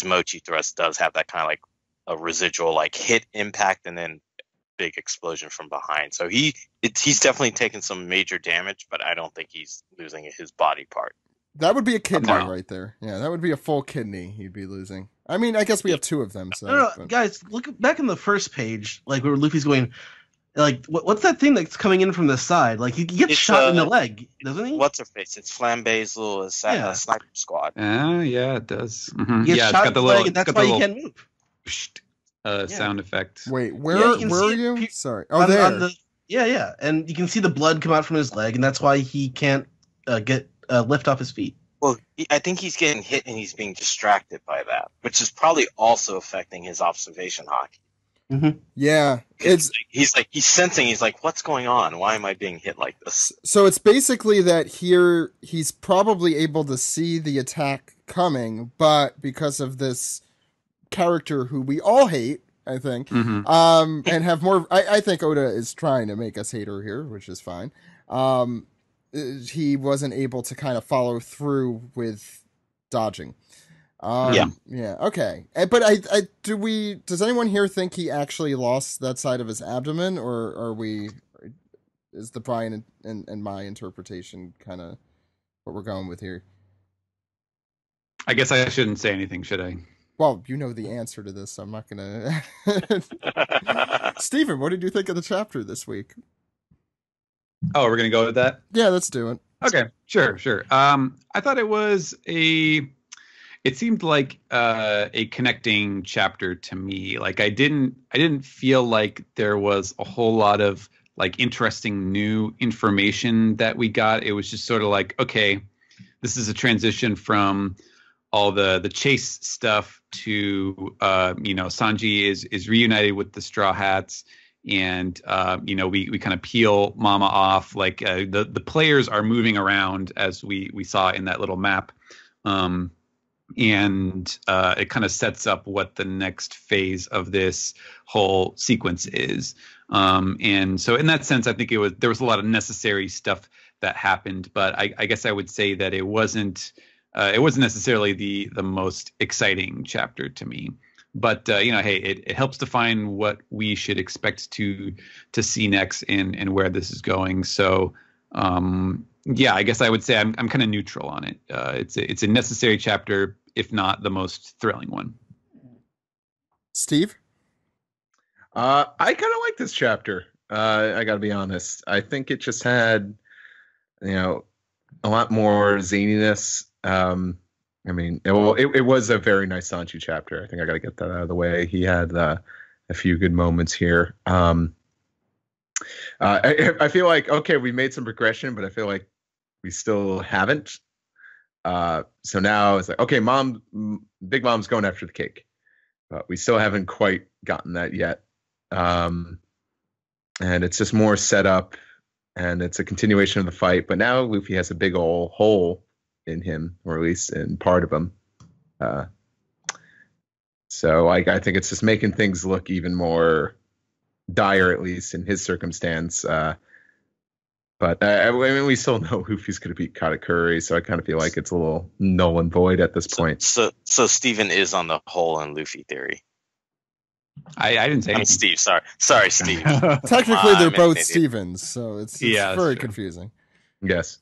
mochi thrust does have that kind of like a residual like hit impact, and then big explosion from behind. So he's definitely taken some major damage, but I don't think he's losing his body part. That would be a kidney right there. Yeah, that would be a full kidney he'd be losing. I mean, I guess we have two of them. So, no, guys, look back in the first page, like where Luffy's going. Like, what's that thing that's coming in from the side? Like, he gets shot in the leg, doesn't he? What's her face? It's Flambe's little sniper squad. Yeah, it does. Mm-hmm. He gets shot in the leg, and that's why he can't move. Sound effect. Wait, where are you? Sorry. Oh, there. Yeah, and you can see the blood come out from his leg, and that's why he can't get lift off his feet. Well, I think he's getting hit and he's being distracted by that, which is probably also affecting his observation hockey. Mm-hmm. Yeah, he's sensing. He's like, "What's going on? Why am I being hit like this?" So it's basically that here he's probably able to see the attack coming, but because of this character who we all hate, I think, and have more. I think Oda is trying to make us hate her here, which is fine. He wasn't able to kind of follow through with dodging. Yeah. Okay. But does anyone here think he actually lost that side of his abdomen, or is the Brian and my interpretation kind of what we're going with here? I guess I shouldn't say anything, should I? Well, you know the answer to this, so I'm not gonna. Steven, what did you think of the chapter this week? Oh, we're gonna go with that? Yeah, let's do it. Okay, sure. I thought it seemed like a connecting chapter to me. Like I didn't feel like there was a whole lot of like interesting new information that we got. It was just sort of like, okay, this is a transition from all the chase stuff to Sanji is reunited with the Straw Hats. And we kind of peel Mama off. Like the players are moving around as we saw in that little map, and it kind of sets up what the next phase of this whole sequence is. And so in that sense, I think there was a lot of necessary stuff that happened, but I guess I would say that it wasn't necessarily the most exciting chapter to me. But hey, it helps define what we should expect to see next and where this is going. So I guess I would say I'm kind of neutral on it. It's a necessary chapter, if not the most thrilling one. Steve, I kind of like this chapter. I got to be honest. I think it just had a lot more zaniness. I mean, it was a very nice Sanji chapter. I think I got to get that out of the way. He had a few good moments here. I feel like, okay, we made some progression, but I feel like we still haven't. So now it's like, okay, Big Mom's going after the cake, but we still haven't quite gotten that yet. And it's just more set up, and it's a continuation of the fight. But now Luffy has a big old hole in him, or at least in part of him. So I think it's just making things look even more dire, at least in his circumstance. But I mean, we still know Luffy's going to beat Katakuri, so I kind of feel like it's a little null and void at this point. So Steven is on the hole in Luffy theory. I didn't say anything. I'm Steve. Sorry, Steve. Technically, they're both Stevens, so it's very confusing. Yes.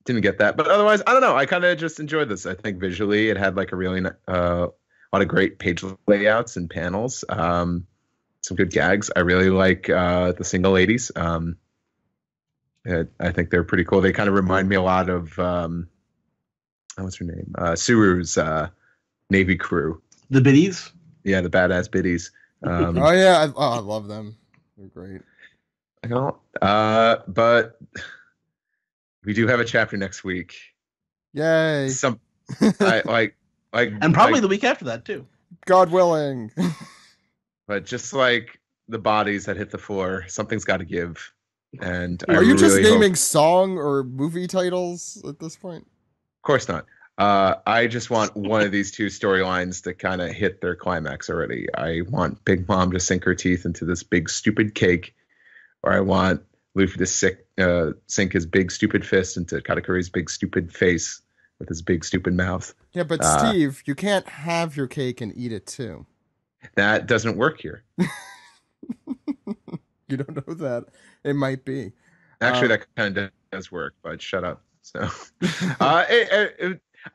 Didn't get that, but otherwise, I don't know. I kind of just enjoyed this. I think visually, it had like a really a lot of great page layouts and panels. Some good gags. I really like the single ladies. I think they're pretty cool. They kind of remind me a lot of what's her name? Suru's Navy crew. The biddies? Yeah, the badass biddies. Oh yeah, I love them. They're great. But we do have a chapter next week. Yay! And probably the week after that too. God willing. But just like the bodies that hit the floor, something's got to give. And Are you just really hope, naming song or movie titles at this point? of course not. I just want one of these two storylines to kind of hit their climax already. I want Big Mom to sink her teeth into this big stupid cake, or I want Luffy to sink his big stupid fist into Katakuri's big stupid face with his big stupid mouth. Yeah, but Steve, you can't have your cake and eat it too. That doesn't work here. You don't know that. It might be. Actually, that kind of does work, but shut up. So,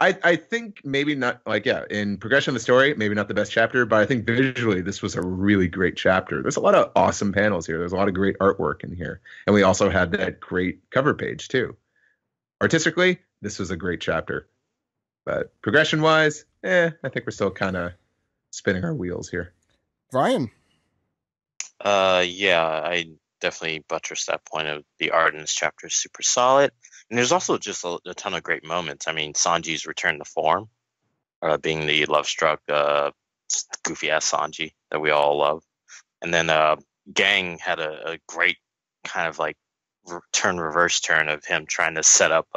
I think maybe not, like, yeah, in progression of the story, maybe not the best chapter, but I think visually this was a really great chapter. There's a lot of awesome panels here. There's a lot of great artwork in here. And we also had that great cover page, too. Artistically, this was a great chapter. But progression-wise, I think we're still kind of spinning our wheels here. Ryan? Yeah, I definitely buttress that point of the art in this chapter is super solid. And there's also just a ton of great moments. I mean, Sanji's return to form, being the love-struck, goofy-ass Sanji that we all love. And then Gang had a great kind of like reverse turn of him trying to set up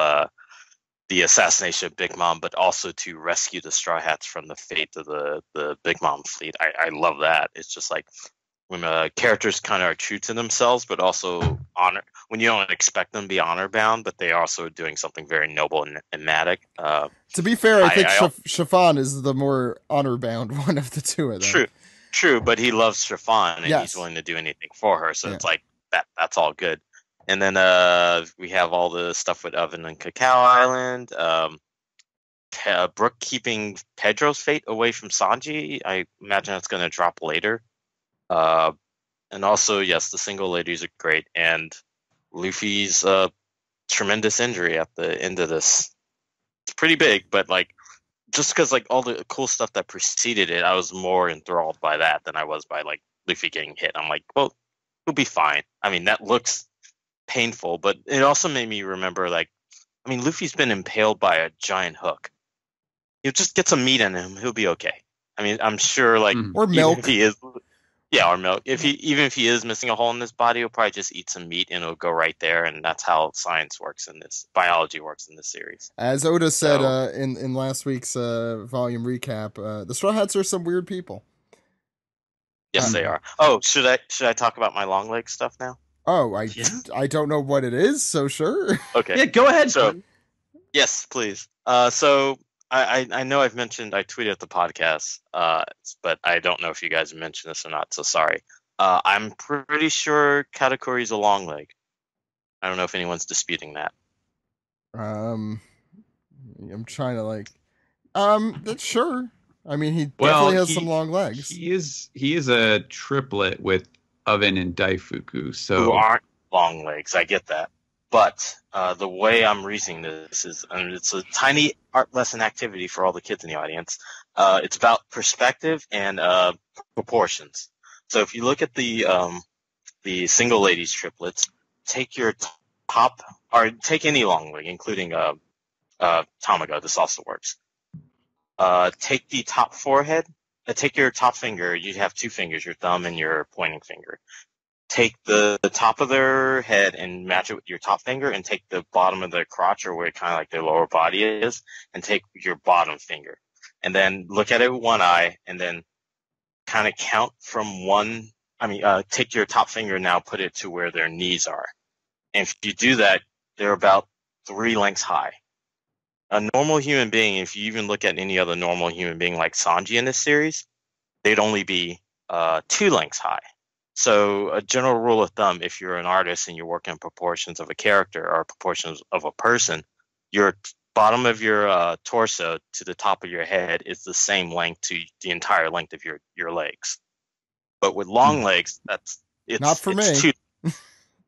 the assassination of Big Mom, but also to rescue the Straw Hats from the fate of the Big Mom fleet. I love that. It's just like when characters kind of are true to themselves, but also when you don't expect them to be honor bound, but they are also doing something very noble and matic. To be fair, I think Chiffon is the more honor bound one of the two of them. True, but he loves Chiffon and Yes. he's willing to do anything for her. So it's like that's all good. And then we have all the stuff with Oven and Cacao Island. Brooke keeping Pedro's fate away from Sanji. I imagine that's going to drop later. And also, yes, the single ladies are great. And Luffy's tremendous injury at the end of this. It's pretty big, but like just because like all the cool stuff that preceded it, I was more enthralled by that than I was by like Luffy getting hit. I'm like, well, he'll be fine. I mean, that looks painful, but it also made me remember, like, I mean, Luffy's been impaled by a giant hook. He'll just get some meat in him, he'll be okay. I mean, I'm sure, like, or milk. If he is, or milk. Even if he is missing a hole in his body, he'll probably just eat some meat and it'll go right there. And that's how biology works in this series. As Oda said in last week's volume recap, the Straw Hats are some weird people. Yes, they are. Oh, should I talk about my long leg stuff now? Oh, I don't know what it is, so sure. Okay. Yeah, go ahead. So, yes, please. So I know I tweeted at the podcast, but I don't know if you guys mentioned this or not, so sorry. I'm pretty sure Katakuri's a long leg. I don't know if anyone's disputing that. I'm trying to that's sure. I mean, he definitely has some long legs. He is a triplet with Oven and Daifuku, so who aren't long legs. I get that, but the way I'm reasoning this is, and it's a tiny art lesson activity for all the kids in the audience. It's about perspective and proportions. So if you look at the single ladies triplets, take your top, or take any long leg, including Tamago. This also works. Take the top forehead. Take your top finger. You have two fingers, your thumb and your pointing finger. Take the top of their head and match it with your top finger, and take the bottom of their crotch, or where kind of like their lower body is, and take your bottom finger. And then look at it with one eye, and then kind of count from one. Take your top finger now, put it to where their knees are. And if you do that, they're about 3 lengths high. A normal human being, if you even look at any other normal human being like Sanji in this series, they'd only be 2 lengths high. So a general rule of thumb, if you're an artist and you're working in proportions of a character or proportions of a person, your bottom of your torso to the top of your head is the same length to the entire length of your legs. But with long legs, it's not for me.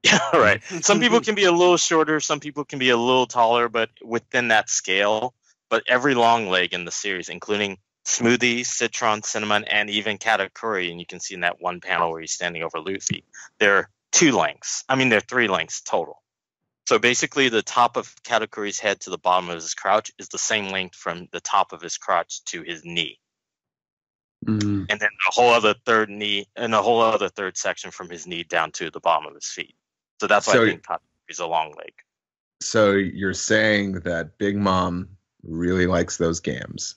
Yeah, right. Some people can be a little shorter, some people can be a little taller, but within that scale. But every long leg in the series, including Smoothie, Citron, Cinnamon, and even Katakuri, and you can see in that one panel where he's standing over Luffy, they're 2 lengths. They're 3 lengths total. So basically, the top of Katakuri's head to the bottom of his crouch is the same length from the top of his crotch to his knee. Mm. And then a whole other third knee, and a whole other third section from his knee down to the bottom of his feet. So that's why So- I think Tatsuri's a long leg. So you're saying that Big Mom really likes those games.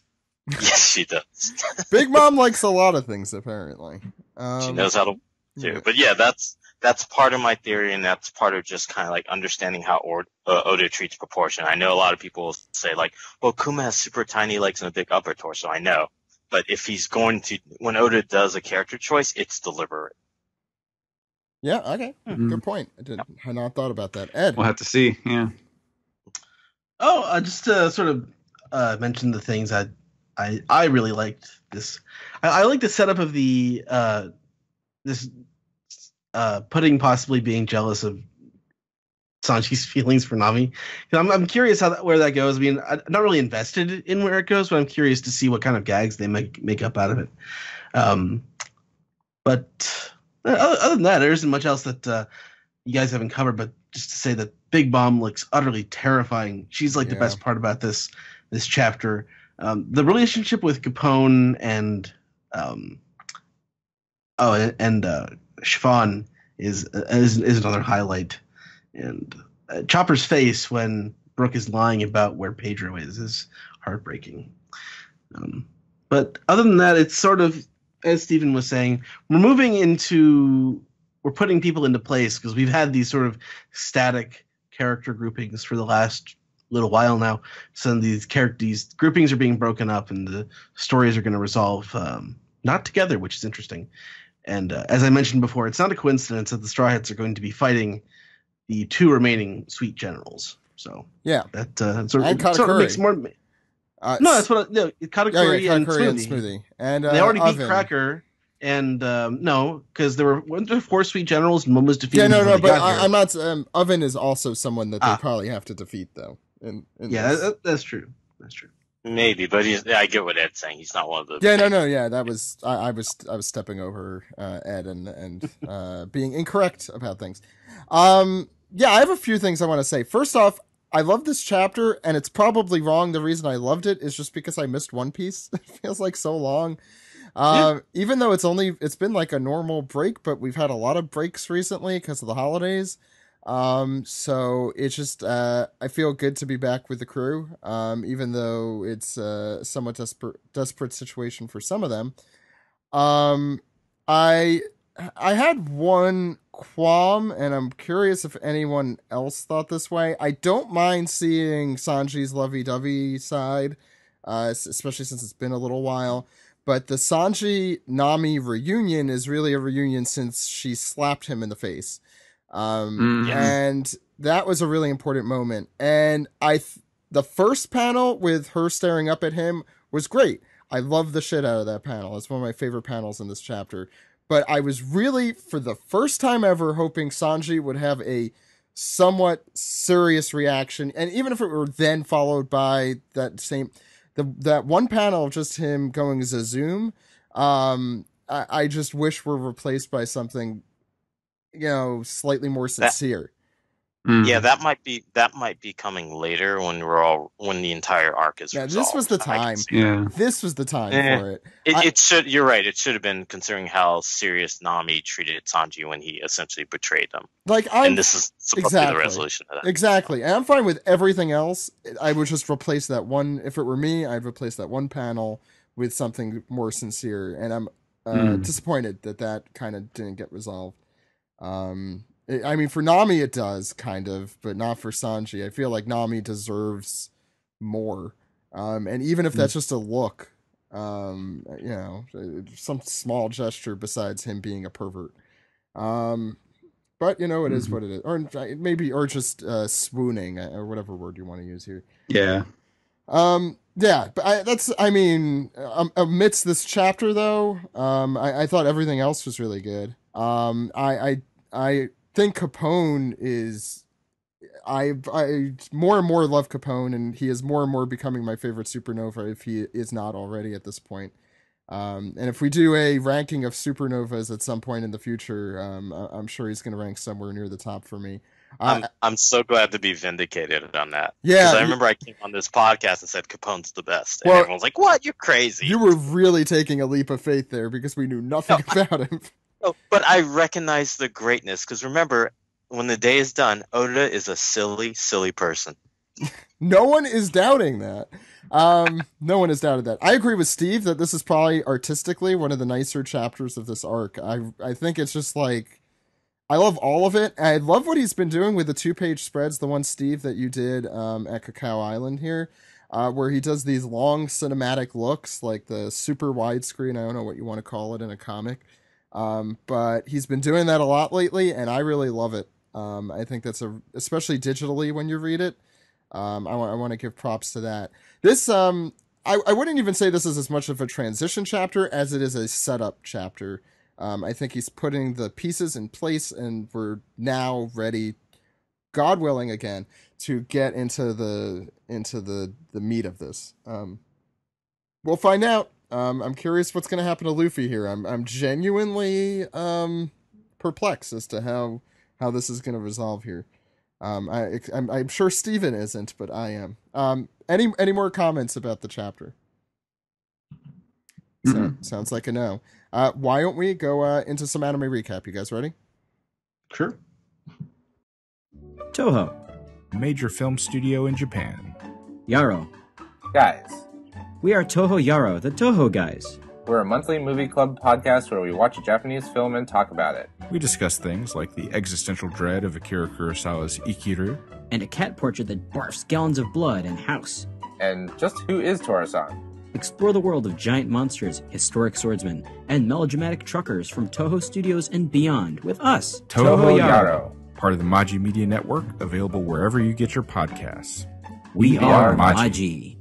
Yes, she does. Big Mom likes a lot of things, apparently. She knows how to do. But yeah, that's part of my theory, and that's part of just kind of like understanding how Oda treats proportion. I know a lot of people say like, well, Kuma has super tiny legs and a big upper torso. I know. But if he's going to, when Oda does a character choice, it's deliberate. Yeah, okay. Good point. Had not thought about that. Ed. We'll have to see. Yeah. Oh, just to sort of mention the things I really liked this. I like the setup of the this Pudding possibly being jealous of Sanji's feelings for Nami. I'm curious where that goes. I mean, I'm not really invested in where it goes, but I'm curious to see what kind of gags they make up out of it. But other than that, there isn't much else that you guys haven't covered. But just to say that Big Mom looks utterly terrifying. She's like the best part about this chapter. The relationship with Capone and Chiffon is another highlight. And Chopper's face when Brooke is lying about where Pedro is heartbreaking. But other than that, it's sort of, as Stephen was saying, we're putting people into place because we've had these sort of static character groupings for the last little while now. So these groupings are being broken up, and the stories are going to resolve not together, which is interesting. And as I mentioned before, it's not a coincidence that the Straw Hats are going to be fighting the two remaining Sweet Generals. So yeah, that sort of makes more. No, that's what Katakuri and Smoothie. And they already beat Oven. Cracker. And no, because weren't there 4 Sweet Generals and one was defeated. Yeah, no, but I'm not. Oven is also someone that they probably have to defeat, though. That's true. That's true. Maybe, but I get what Ed's saying. He's not one of the. Yeah, no, yeah. That was I was stepping over Ed and being incorrect about things. Yeah, I have a few things I want to say. First off, I love this chapter, and it's probably wrong. The reason I loved it is just because I missed One Piece. It feels like so long. Even though it's been like a normal break, but we've had a lot of breaks recently because of the holidays. So it's just, I feel good to be back with the crew. Even though it's a somewhat desperate situation for some of them. I had one qualm, and I'm curious if anyone else thought this way. I don't mind seeing Sanji's lovey-dovey side, especially since it's been a little while. But the Sanji-Nami reunion is really a reunion since she slapped him in the face. And that was a really important moment. And the first panel with her staring up at him was great. I love the shit out of that panel. It's one of my favorite panels in this chapter. But I was really, for the first time ever, hoping Sanji would have a somewhat serious reaction. And even if it were then followed by that one panel of just him going Zazoom, I just wish were replaced by something, slightly more sincere. Yeah, that might be coming later when the entire arc is resolved. This was the time. This was the time for it. It should. You're right. It should have been, considering how serious Nami treated Sanji when he essentially betrayed them. And this is supposed to be the resolution of that. Exactly. And I'm fine with everything else. I would just replace that one. If it were me, I'd replace that one panel with something more sincere. And I'm disappointed that kind of didn't get resolved. I mean, for Nami it does, kind of, but not for Sanji. I feel like Nami deserves more. And even if that's just a look, some small gesture besides him being a pervert. But, it is what it is. Or just swooning, or whatever word you want to use here. Yeah. Yeah, but amidst this chapter, though, I thought everything else was really good. I think Capone is, I more and more love Capone, and he is more and more becoming my favorite supernova, if he is not already at this point. And if we do a ranking of supernovas at some point in the future, I'm sure he's going to rank somewhere near the top for me. I'm so glad to be vindicated on that. Yeah, because I remember I came on this podcast and said Capone's the best, and everyone's like, "What? You're crazy." You were really taking a leap of faith there because we knew nothing about him. No, but I recognize the greatness, because remember, when the day is done, Oda is a silly, silly person. No one is doubting that. No one has doubted that. I agree with Steve that this is probably artistically one of the nicer chapters of this arc. I think it's just like, I love all of it. I love what he's been doing with the 2-page spreads. The one, Steve, that you did at Cacao Island here, where he does these long cinematic looks, like the super widescreen. I don't know what you want to call it in a comic. But he's been doing that a lot lately, and I really love it. I think that's especially digitally when you read it. I want to give props to that. This, I wouldn't even say this is as much of a transition chapter as it is a setup chapter. I think he's putting the pieces in place, and we're now ready, God willing, again, to get into the meat of this. We'll find out. I'm curious what's going to happen to Luffy here. I'm genuinely perplexed as to how this is going to resolve here. I'm sure Steven isn't, but I am. Any more comments about the chapter? Sounds like a no. Why don't we go into some anime recap? You guys ready? Sure. Toho. Major film studio in Japan. Yaro. Guys, We are Toho Yaro, the Toho guys. we're a monthly movie club podcast where we watch a Japanese film and talk about it. We discuss things like the existential dread of Akira Kurosawa's Ikiru, And a cat portrait that barfs gallons of blood and house. And just who is Tora-san? Explore the world of giant monsters, historic swordsmen, and melodramatic truckers from Toho Studios and beyond with us, Toho Yaro. part of the Maji Media Network, available wherever you get your podcasts. We are are Maji.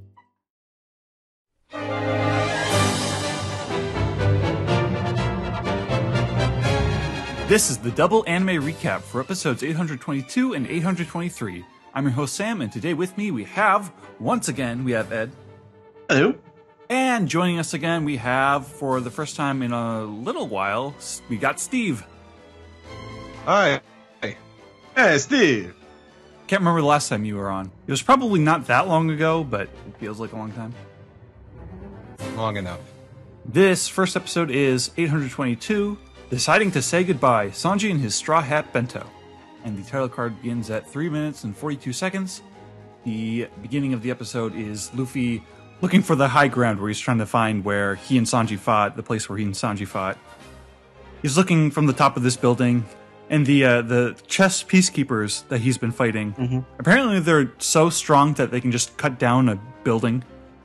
This is the double anime recap for episodes 822 and 823. I'm your host Sam, and today with me we have, once again, we have Ed. Hello. And joining us again, we have, for the first time in a little while, we got Steve. Hi. Hey, Steve. Can't remember the last time you were on. It was probably not that long ago, but it feels like a long time. Long enough. This first episode is 822, Deciding to Say Goodbye, Sanji and His Straw Hat Bento. And the title card begins at 3 minutes and 42 seconds. The beginning of the episode is Luffy looking for the high ground where he's trying to find where he and Sanji fought, the place where he and Sanji fought. He's looking from the top of this building, and the chess peacekeepers that he's been fighting, apparently they're so strong that they can just cut down a building.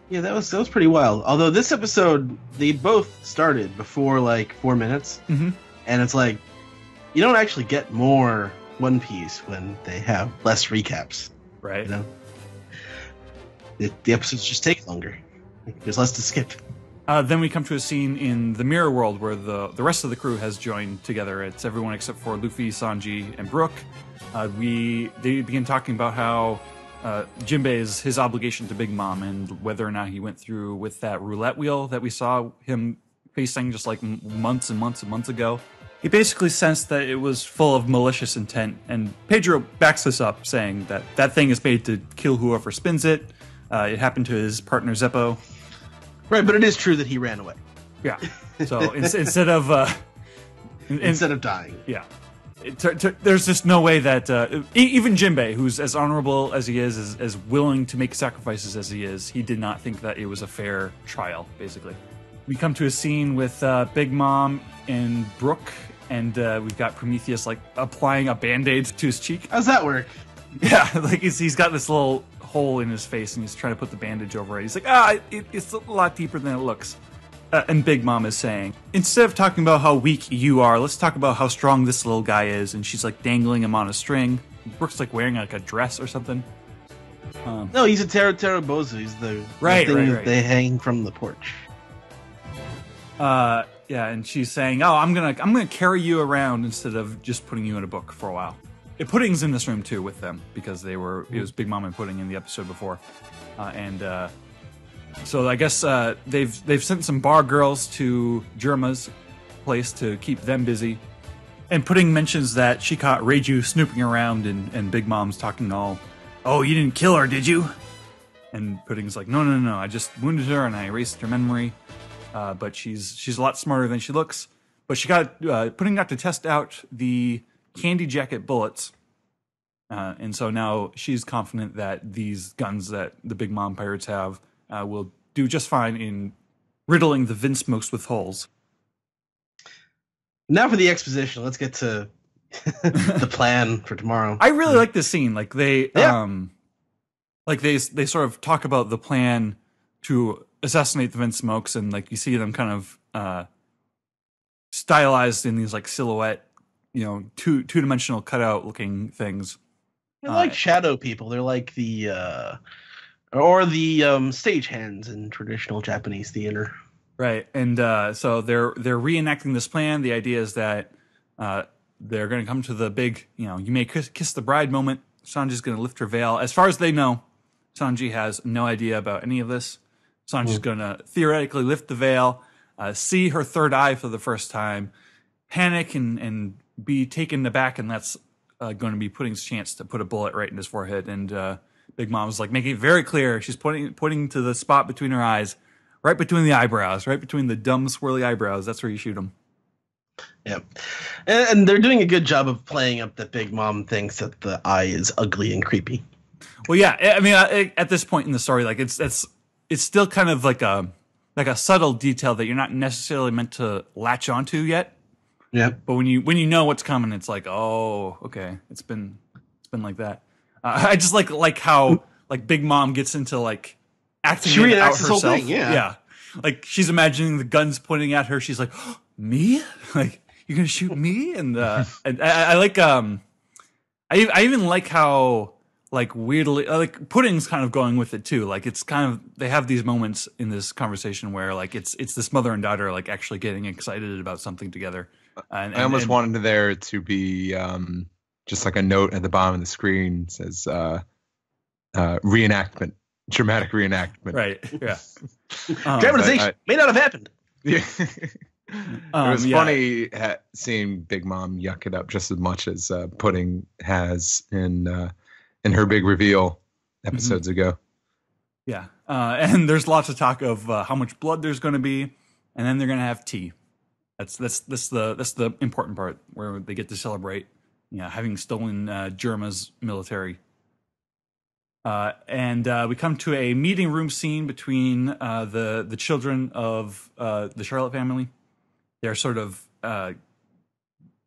Yeah, that was pretty wild. Although this episode, they both started before like 4 minutes, and it's like you don't actually get more One Piece when they have less recaps. Right. You know, the episodes just take longer. There's less to skip. Then we come to a scene in the Mirror World where the rest of the crew has joined together. It's everyone except for Luffy, Sanji, and Brook. They begin talking about how Jinbei's his obligation to Big Mom and whether or not he went through with that roulette wheel that we saw him facing just like months and months and months ago. He basically sensed that it was full of malicious intent, and Pedro backs this up, saying that that thing is made to kill whoever spins it. It happened to his partner Zeppo. Right, but it is true that he ran away Yeah. So instead of instead of dying. yeah, there's just no way that even Jinbei, who's as honorable as he is, as willing to make sacrifices as he is, he did not think that it was a fair trial. Basically, we come to a scene with Big Mom and Brook, and we've got Prometheus like applying a band-aid to his cheek. How's that work? Yeah, like he's got this little hole in his face, and he's trying to put the bandage over it. He's like, it's a lot deeper than it looks. And Big Mom is saying, instead of talking about how weak you are, let's talk about how strong this little guy is. And she's like dangling him on a string. Brooke's like wearing like a dress or something. No, he's a Terabozu. He's the Right, thing right, that right. they hang from the porch. Yeah, and she's saying, "Oh, I'm gonna carry you around instead of just putting you in a book for a while." Pudding's in this room too with them because it was Big Mom and Pudding in the episode before, so I guess they've sent some bar girls to Jerma's place to keep them busy. And Pudding mentions that she caught Reiju snooping around, and Big Mom's talking all, "Oh, you didn't kill her, did you?" And Pudding's like, No, I just wounded her and I erased her memory. But she's a lot smarter than she looks. But she got Pudding got to test out the candy jacket bullets. And so now she's confident that these guns that the Big Mom pirates have will do just fine in riddling the Vinsmokes with holes. Now for the exposition. Let's get to the plan for tomorrow. I really like this scene. Like they sort of talk about the plan to assassinate the Vinsmokes, and like you see them kind of stylized in these like silhouette, two-dimensional cutout looking things. They're like shadow people. They're like the stagehands in traditional Japanese theater. Right, and so they're reenacting this plan. The idea is that they're going to come to the big, you may kiss the bride moment. Sanji's going to lift her veil. As far as they know, Sanji has no idea about any of this. Sanji's going to theoretically lift the veil, see her third eye for the first time, panic and be taken aback, and that's going to be Pudding's chance to put a bullet right in his forehead. And Big Mom's like making it very clear. She's pointing to the spot between her eyes, right between the eyebrows, right between the dumb swirly eyebrows. That's where you shoot them. Yeah, and they're doing a good job of playing up that Big Mom thinks that the eye is ugly and creepy. Well, yeah, I mean, at this point in the story, like it's still kind of like a subtle detail that you're not necessarily meant to latch onto yet. Yeah, but when you know what's coming, it's like, oh, okay, it's been like that. I just like how like Big Mom gets into like acting she it out reenacts this whole herself. thing, yeah, like she's imagining the guns pointing at her. She's like, oh, me? Like, you're gonna shoot me? And I like I even like how like weirdly like Pudding's kind of going with it too. Like it's kind of, they have these moments in this conversation where like it's this mother and daughter like actually getting excited about something together. And I almost wanted there to be just like a note at the bottom of the screen says reenactment, dramatic reenactment. Right. Yeah. Dramatization may not have happened. Yeah. It was funny seeing Big Mom yuck it up just as much as Pudding has in her big reveal episodes ago. Yeah, and there's lots of talk of how much blood there's going to be, and then they're going to have tea. That's the important part where they get to celebrate, having stolen Germa's military. And we come to a meeting room scene between the children of the Charlotte family. They're sort of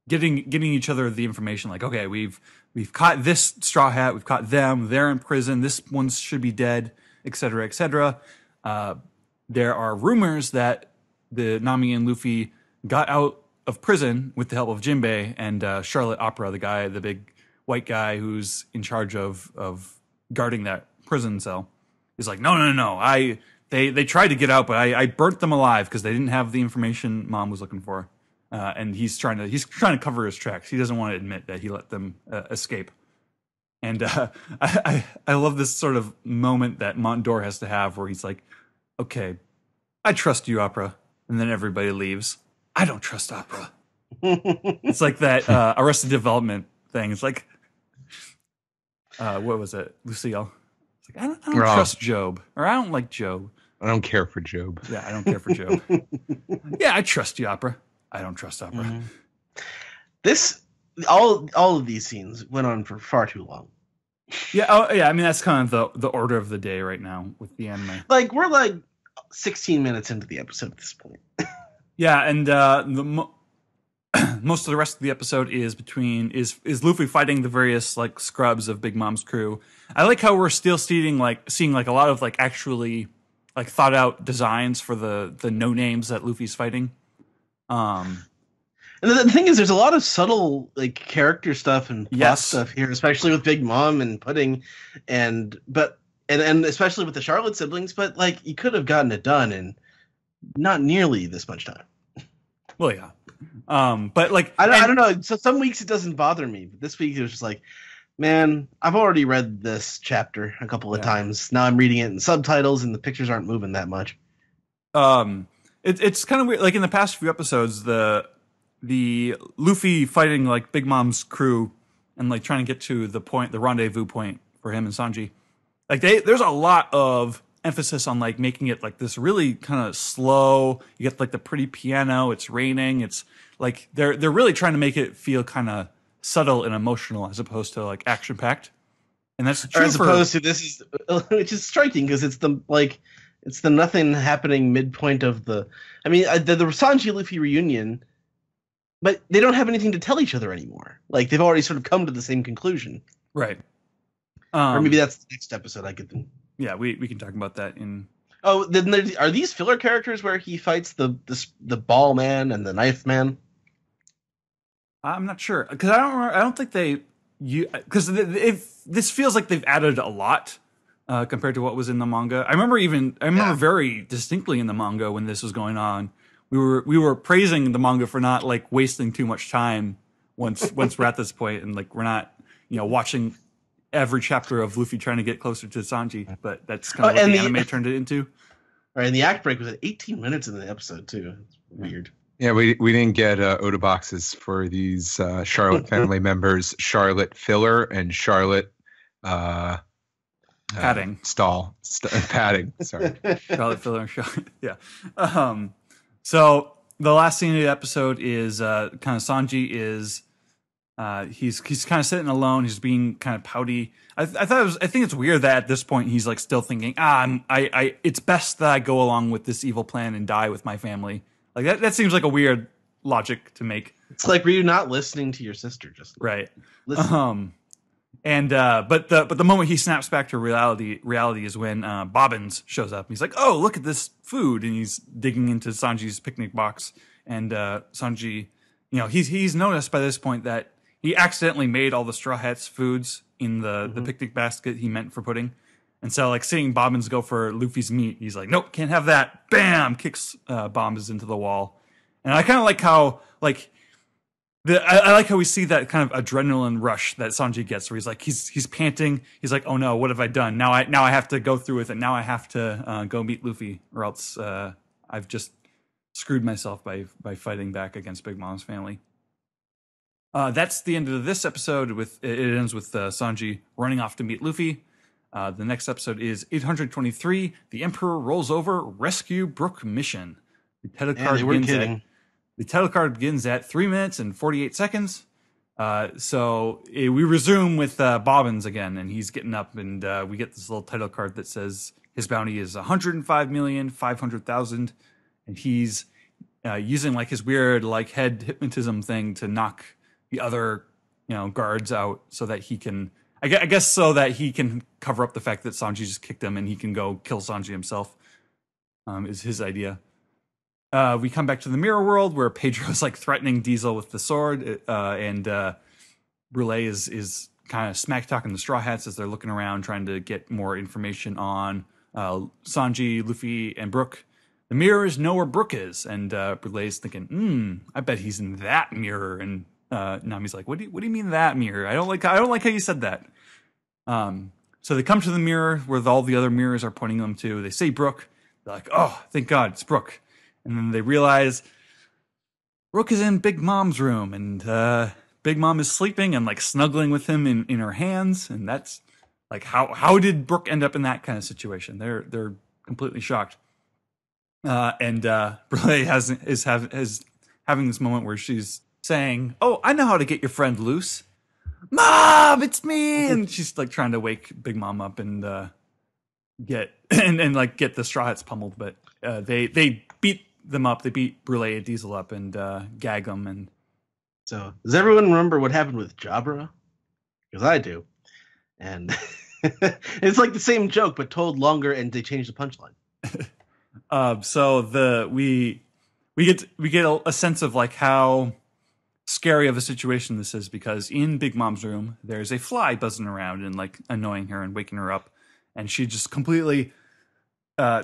getting each other the information. Like, okay, we've caught this Straw Hat, we've caught them. They're in prison. This one should be dead, etc., etc. There are rumors that the Nami and Luffy got out of prison with the help of Jinbei and Charlotte Opera, the big white guy who's in charge of guarding that prison cell. He's like, no. They tried to get out, but I burnt them alive because they didn't have the information Mom was looking for. And he's trying to cover his tracks. He doesn't want to admit that he let them escape. And I love this sort of moment that Montdor has to have where he's like, okay, I trust you, Opera. And then everybody leaves. I don't trust Opera. It's like that Arrested Development thing. It's like, what was it? Lucille. It's like, I don't trust Job. Or I don't like Job. I don't care for Job. Yeah, I don't care for Job. Yeah, I trust you, Opera. I don't trust Opera. Mm-hmm. This all of these scenes went on for far too long. Yeah, I mean that's kind of the order of the day right now with the anime. Like we're like 16 minutes into the episode at this point. Yeah, and most of the rest of the episode is Luffy fighting the various like scrubs of Big Mom's crew. I like how we're still seeing like a lot of like actually like thought out designs for the no names that Luffy's fighting. And the thing is, there's a lot of subtle like character stuff and plot stuff here, especially with Big Mom and Pudding, and especially with the Charlotte siblings. But like, you could have gotten it done in not nearly this much time. Well, yeah. But like, I don't know. So some weeks it doesn't bother me, but this week it was just like, man, I've already read this chapter a couple of times. Now I'm reading it in subtitles, and the pictures aren't moving that much. It's kind of weird. Like in the past few episodes, the Luffy fighting like Big Mom's crew and like trying to get to the rendezvous point for him and Sanji. Like there's a lot of emphasis on like making it like this really kind of slow. You get like the pretty piano. It's raining. It's like they're really trying to make it feel kind of subtle and emotional as opposed to like action packed. And that's true or as opposed to this is, which is striking because it's the nothing happening midpoint of the. I mean, the Sanji Luffy reunion, but they don't have anything to tell each other anymore. Like they've already sort of come to the same conclusion, right? Or maybe that's the next episode. I get them. Yeah, we can talk about that in. Oh, then are these filler characters where he fights the ball man and the knife man? I'm not sure because I don't think because this feels like they've added a lot compared to what was in the manga. I remember very distinctly in the manga when this was going on. We were praising the manga for not like wasting too much time once we're at this point, and like we're not watching every chapter of Luffy trying to get closer to Sanji, but that's kind of what the anime turned it into. Right, and the act break was at 18 minutes in the episode too. It's weird. Yeah, we didn't get Oda boxes for these Charlotte family members. Charlotte filler and Charlotte padding. Padding. Sorry, Charlotte filler and Charlotte. Yeah. So the last scene of the episode is kind of Sanji is. He's kind of sitting alone. He's being kind of pouty. I think it's weird that at this point he's like still thinking, it's best that I go along with this evil plan and die with my family. Like that seems like a weird logic to make. It's like, were you not listening to your sister just now? Right? Listen. But the moment he snaps back to reality is when Bobbins shows up. He's like, oh, look at this food, and he's digging into Sanji's picnic box, and Sanji, he's noticed by this point that he accidentally made all the Straw Hats foods in the picnic basket he meant for pudding. And so, like, seeing Bobbins go for Luffy's meat, he's like, nope, can't have that. Bam! Kicks Bobbins into the wall. And I kind of like how, like, I like how we see that kind of adrenaline rush that Sanji gets, where he's like, he's panting. He's like, oh no, what have I done? Now I have to go through with it. Now I have to go meet Luffy, or else I've just screwed myself by fighting back against Big Mom's family. That's the end of this episode. It ends with Sanji running off to meet Luffy. The next episode is 823. The Emperor rolls over. Rescue Brook mission. The title card begins at 3 minutes and 48 seconds. So we resume with Bobbins again, and he's getting up, and we get this little title card that says his bounty is 105,500,000, and he's using like his weird like head hypnotism thing to knock the other guards out so that he can I guess so that he can cover up the fact that Sanji just kicked him and he can go kill Sanji himself. Is his idea. We come back to the mirror world where Pedro's like threatening Diesel with the sword, and Brule is kind of smack talking the Straw Hats as they're looking around trying to get more information on Sanji, Luffy, and Brook. The mirror is know where Brook is, and Brule's thinking, I bet he's in that mirror. And Nami's like, what do you mean that mirror? I don't like how you said that. So they come to the mirror where all the other mirrors are pointing them to. They say Brook. They're like, oh, thank God, it's Brook. And then they realize Brook is in Big Mom's room, and Big Mom is sleeping and like snuggling with him in her hands. And that's like, how did Brook end up in that kind of situation? They're completely shocked. And Brule is having this moment where she's saying, "Oh, I know how to get your friend loose, Mom. It's me." And she's like trying to wake Big Mom up and get the Straw Hats pummeled, but they beat them up. They beat Brule and Diesel up and gag them. And so, does everyone remember what happened with Jabra? Because I do, and it's like the same joke but told longer, and they changed the punchline. So we get a sense of like how scary of a situation this is, because in Big Mom's room there's a fly buzzing around and like annoying her and waking her up, and she just completely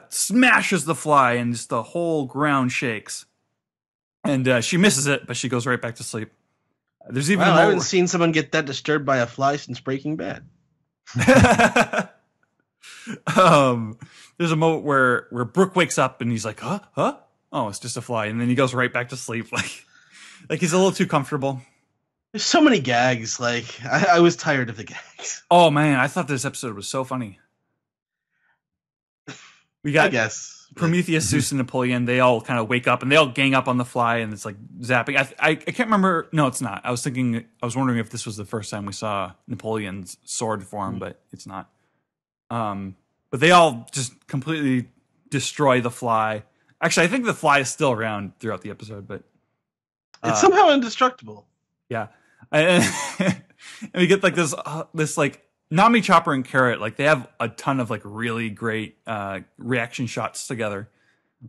smashes the fly and just the whole ground shakes, and she misses it, but she goes right back to sleep. There's even I haven't seen someone get that disturbed by a fly since Breaking Bad. There's a moment where Brook wakes up and he's like, huh? Oh, it's just a fly. And then he goes right back to sleep. Like he's a little too comfortable. There's so many gags. Like I was tired of the gags. Oh man, I thought this episode was so funny. we got I guess. Prometheus, Zeus, and Napoleon. They all kind of wake up and they all gang up on the fly, and it's like zapping. I can't remember. No, it's not. I was wondering if this was the first time we saw Napoleon's sword form, but it's not. But they all just completely destroy the fly. Actually, I think the fly is still around throughout the episode, but it's somehow indestructible. yeah. And we get like this like Nami, Chopper, and Carrot, like they have a ton of like really great reaction shots together.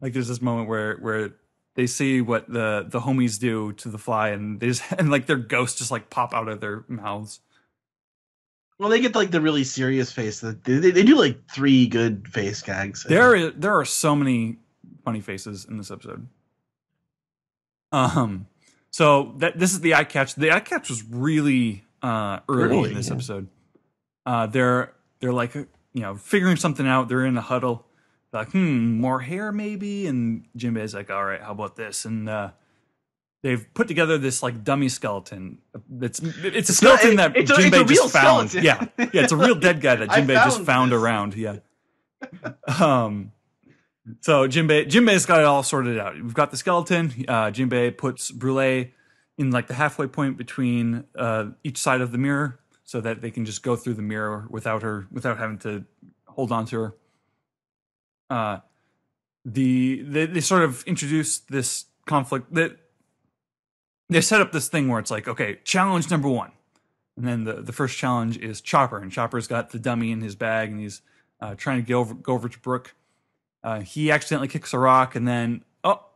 Like there's this moment where they see what the homies do to the fly, and and like their ghosts just like pop out of their mouths. Well, they get like the really serious face. They do like 3 good face gags. There are so many funny faces in this episode. So this is the eye catch. The eye catch was really early in this episode. They're like figuring something out. They're in a huddle. They're like, more hair maybe. And Jinbei's like, all right, how about this? And they've put together this like dummy skeleton. It's a skeleton that Jinbei just found. Skeleton. Yeah, it's a real dead guy that Jinbei just found around. Yeah. So Jinbei's got it all sorted out. We've got the skeleton. Jinbei puts Brûlé in like the halfway point between each side of the mirror, so that they can just go through the mirror without having to hold on to her. They sort of introduce this conflict that they set up this thing where it's like, okay, challenge number 1. And then the first challenge is Chopper, and Chopper's got the dummy in his bag, and he's trying to go over to Brooke. He accidentally kicks a rock, and then,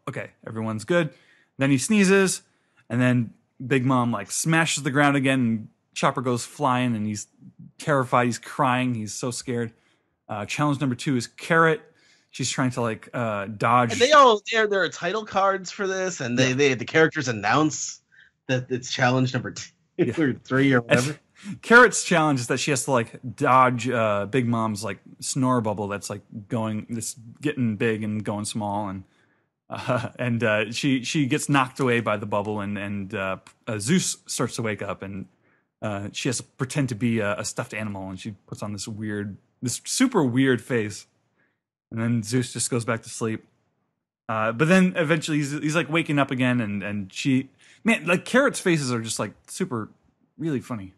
okay, everyone's good. Then he sneezes, and then Big Mom like smashes the ground again, and Chopper goes flying, and he's terrified. He's crying. He's so scared. Challenge number 2 is Carrot. She's trying to like dodge. And there are title cards for this, and the characters announce that it's challenge number 2 or 3 or whatever. Carrot's challenge is that she has to like dodge Big Mom's like snore bubble that's like getting big and going small, and she gets knocked away by the bubble, and Zeus starts to wake up, and she has to pretend to be a stuffed animal, and she puts on this super weird face, and then Zeus just goes back to sleep. But then eventually he's like waking up again, and like Carrot's faces are just like super really funny.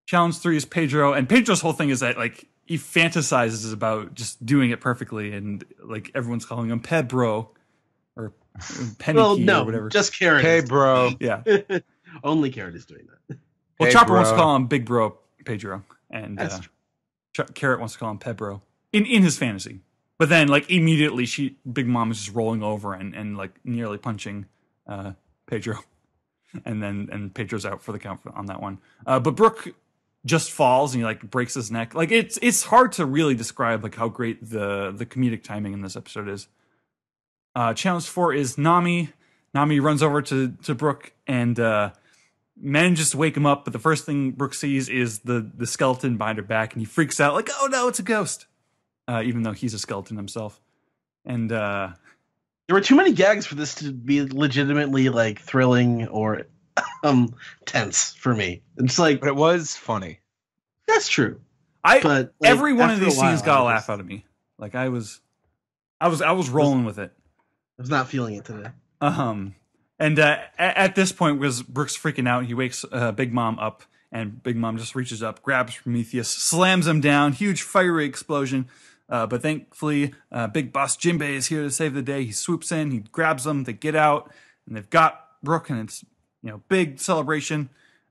Challenge 3 is Pedro, and Pedro's whole thing is that like he fantasizes about just doing it perfectly, and like everyone's calling him Pedro or Penny or whatever. Just Carrot. Hey, bro. Yeah. Only Carrot is doing that. Well, Hey, Chopper bro. wants to call him Big Bro Pedro, and Carrot wants to call him Pedro in his fantasy. But then like immediately Big Mom is just rolling over and like nearly punching Pedro. And Pedro's out for the count on that one. But Brooke just falls and he like breaks his neck. Like it's hard to really describe like how great the comedic timing in this episode is. Challenge 4 is Nami. Nami runs over to Brooke and manages to wake him up. But the first thing Brooke sees is the skeleton behind her back, and he freaks out like, oh no, it's a ghost. Even though he's a skeleton himself. And there were too many gags for this to be legitimately like thrilling or tense for me. It's like, But it was funny. that's true. But like, every one of after a these while, scenes got a I laugh out of me. Like I was rolling with it. I was not feeling it today. And at this point, was Brooks freaking out. He wakes Big Mom up, and Big Mom just reaches up, grabs Prometheus, slams him down. Huge fiery explosion. But thankfully, Big Boss Jinbei is here to save the day. He swoops in, he grabs them, they get out, and they've got Brooke, and it's big celebration.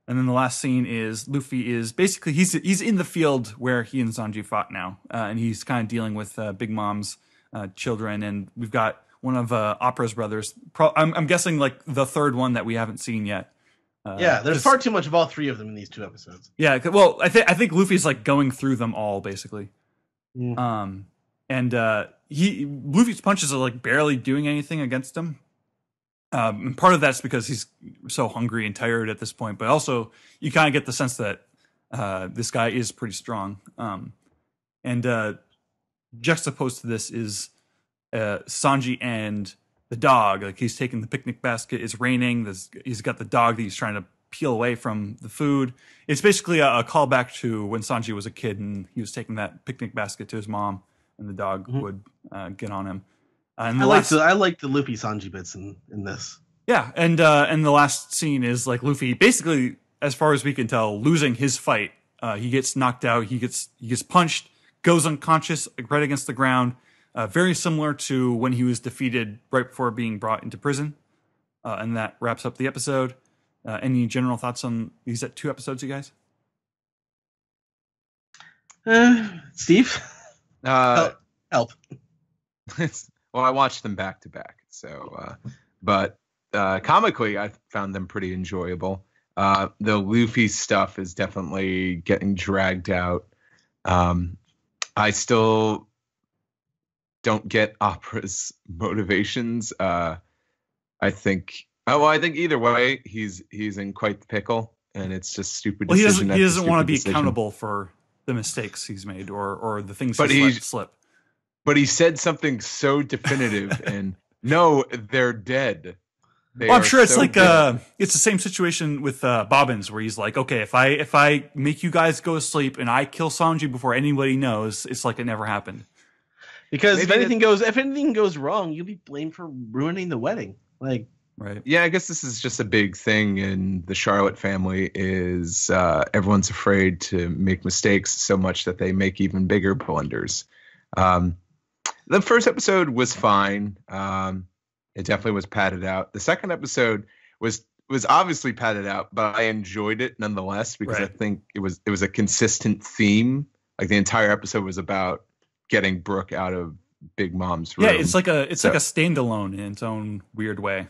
And then the last scene is Luffy is basically he's in the field where he and Sanji fought now, and he's kind of dealing with Big Mom's children, and we've got one of Opera's brothers. I'm guessing like the third one that we haven't seen yet. There's far too much of all 3 of them in these 2 episodes. Yeah, well, I think Luffy's like going through them all basically. Mm. And Luffy's punches are like barely doing anything against him. And part of that's because he's so hungry and tired at this point, but also you kind of get the sense that this guy is pretty strong. And juxtaposed to this is Sanji and the dog. Like he's taking the picnic basket. It's raining. He's got the dog that he's trying to peel away from the food. It's basically a callback to when Sanji was a kid and he was taking that picnic basket to his mom, and the dog would get on him. And I like the Luffy Sanji bits in this. Yeah, and the last scene is like Luffy basically, as far as we can tell, losing his fight. He gets knocked out. He gets punched, goes unconscious right against the ground. Very similar to when he was defeated right before being brought into prison. And that wraps up the episode. Any general thoughts on these 2 episodes, you guys? Steve? Help. Well, I watched them back to back. So, but comically, I found them pretty enjoyable. The Luffy stuff is definitely getting dragged out. I still don't get Opera's motivations. I think either way, he's in quite the pickle, and it's just stupid. Well, he doesn't want to be accountable for the mistakes he's made or the things he's let slip. But he said something so definitive, and no, they're dead. I'm sure it's like it's the same situation with Bobbins, where he's like, okay, if I make you guys go to sleep and I kill Sanji before anybody knows, it's like it never happened. Because if anything goes wrong, you'll be blamed for ruining the wedding. Like, right? Yeah, I guess this is just a big thing in the Charlotte family. Is everyone's afraid to make mistakes so much that they make even bigger blunders. The first episode was fine. It definitely was padded out. The second episode was obviously padded out, but I enjoyed it nonetheless because I think it was a consistent theme. Like the entire episode was about getting Brooke out of Big Mom's room. Yeah, it's like a standalone in its own weird way.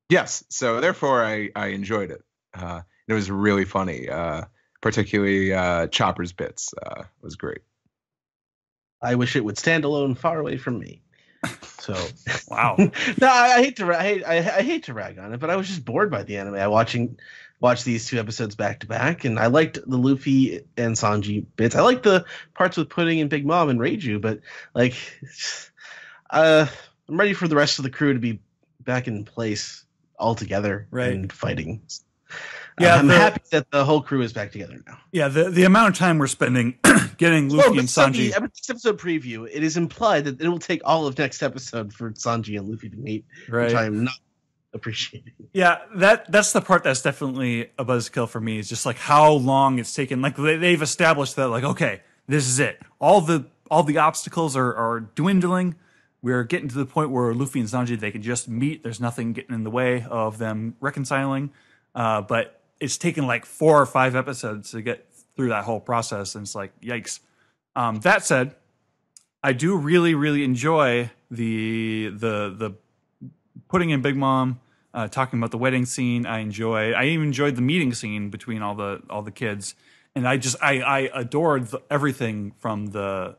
Yes, so therefore I enjoyed it. It was really funny, particularly Chopper's bits was great. I wish it would stand alone far away from me. So wow. No, I hate to rag on it, but I was just bored by the anime. I watched these 2 episodes back to back, and I liked the Luffy and Sanji bits. I liked the parts with Pudding and Big Mom and Reiju, but like, I'm ready for the rest of the crew to be back in place all together and fighting. Yeah, I'm happy that the whole crew is back together now. Yeah, the amount of time we're spending getting Luffy and Sanji. Next episode preview, it is implied that it will take all of next episode for Sanji and Luffy to meet, which I am not appreciating. Yeah, that's the part that's definitely a buzzkill for me. Is just like how long it's taken. Like they've established that, like, okay, this is it. All the obstacles are dwindling. We're getting to the point where Luffy and Sanji, they can just meet. There's nothing getting in the way of them reconciling. But it's taken like 4 or 5 episodes to get through that whole process, and it's like, yikes. That said, I do really, really enjoy the Pudding in Big Mom talking about the wedding scene. I even enjoyed the meeting scene between all the kids, and I adored everything from the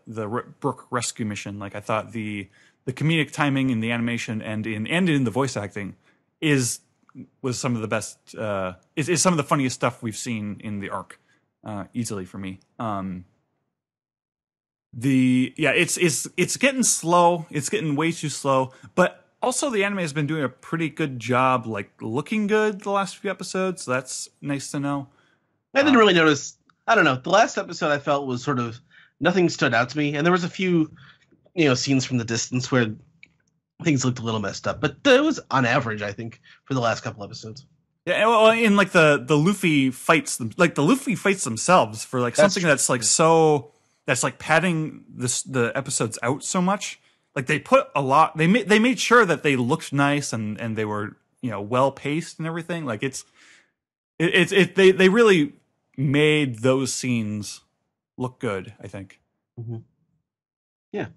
Brooke rescue mission. Like I thought the comedic timing in the animation and in the voice acting was some of the best. Is some of the funniest stuff we've seen in the arc, easily for me. It's getting slow. It's getting way too slow. But also, the anime has been doing a pretty good job, like looking good the last few episodes. So that's nice to know. I didn't really notice. I don't know. The last episode I felt was sort of nothing stood out to me, and there was a few, scenes from the distance where things looked a little messed up, but it was on average, I think, for the last couple episodes. Yeah, well, in like the Luffy fights, the Luffy fights themselves for like something that's like that's like padding the episodes out so much. Like they put a lot. They made sure that they looked nice and they were well paced and everything. Like they really made those scenes look good, I think. Mm-hmm. Yeah.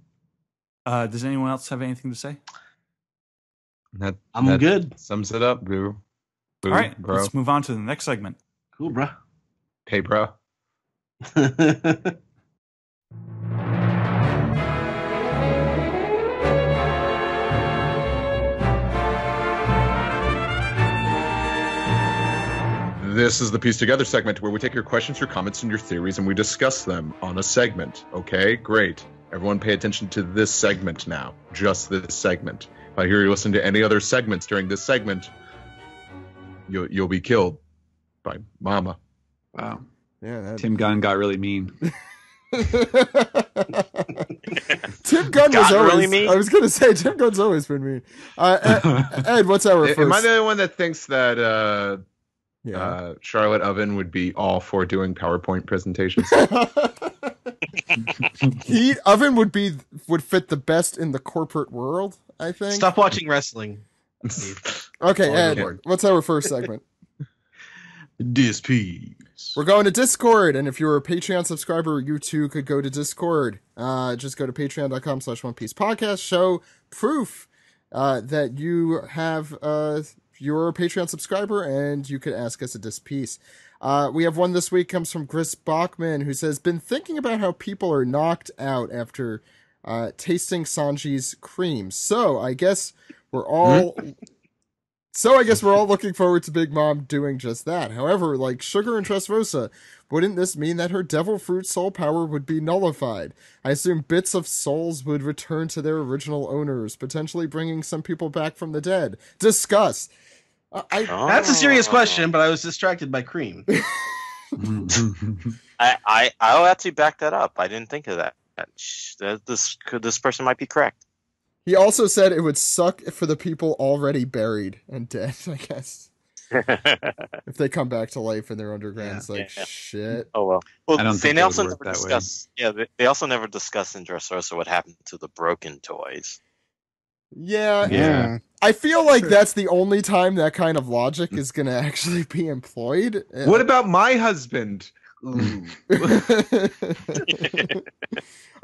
Does anyone else have anything to say? I'm good. Sums it up, boo. All right, bro. Let's move on to the next segment. Cool, bro. Hey, bro. This is the Piece Together segment where we take your questions, your comments, and your theories, and we discuss them on a segment. Okay, great. Everyone pay attention to this segment now. Just this segment. If I hear you listen to any other segments during this segment, you'll be killed by Mama. Wow. Yeah, Tim Gunn got really mean. Tim Gunn was Got always. really mean? I was gonna say Tim Gunn's always been mean. Ed, what's our first? Am I the only one that thinks that Charlotte Oven would be all for doing PowerPoint presentations? Oven would fit the best in the corporate world, I think. Stop watching wrestling. Okay, All Ed, aboard. what's our first segment? DSPs. We're going to Discord, and if you're a Patreon subscriber, you too could go to Discord. Just go to patreon.com/OnePiecePodcast. Show proof that you have you're a Patreon subscriber, and you could ask us a disc piece. We have one this week, comes from Chris Bachman, who says, been thinking about how people are knocked out after tasting Sanji's cream. So I guess we're all looking forward to Big Mom doing just that. However, like Sugar and Dressrosa, wouldn't this mean that her devil fruit soul power would be nullified? I assume bits of souls would return to their original owners, potentially bringing some people back from the dead. Discuss. That's a serious question, but I was distracted by cream. I'll actually back that up. I didn't think of that. This person might be correct. He also said it would suck for the people already buried and dead, I guess. If they come back to life and they're underground, it's like, shit. Oh, well. Well, I don't think they it also would work never that way. discuss. Yeah, they also never discuss in Dressrosa what happened to the broken toys. Yeah. I feel like that's the only time that kind of logic is going to actually be employed. What about my husband? I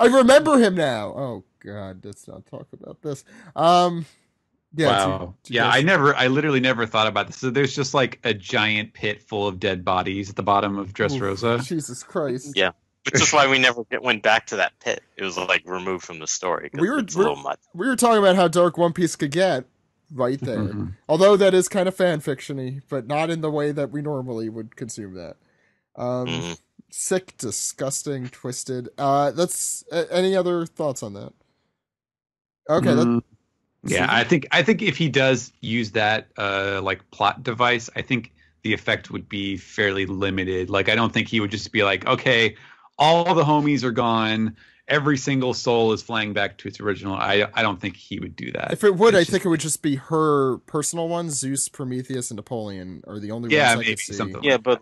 remember him now. Oh God, let's not talk about this. Yeah. Wow. I literally never thought about this. So there's just like a giant pit full of dead bodies at the bottom of Dressrosa. Jesus Christ. Yeah. Which is why we never went back to that pit. It was like removed from the story. It's a little much. We were talking about how dark One Piece could get right there. Although that is kind of fan fiction-y, but not in the way that we normally would consume that. Sick, disgusting, twisted. That's any other thoughts on that? Okay. Yeah, I think if he does use that like plot device, I think the effect would be fairly limited. Like, I don't think he would just be like, okay, all the homies are gone, every single soul is flying back to its original. I don't think he would do that. If it would, I think it would just be her personal ones. Zeus, Prometheus, and Napoleon are the only ones I maybe could see. something. Yeah, but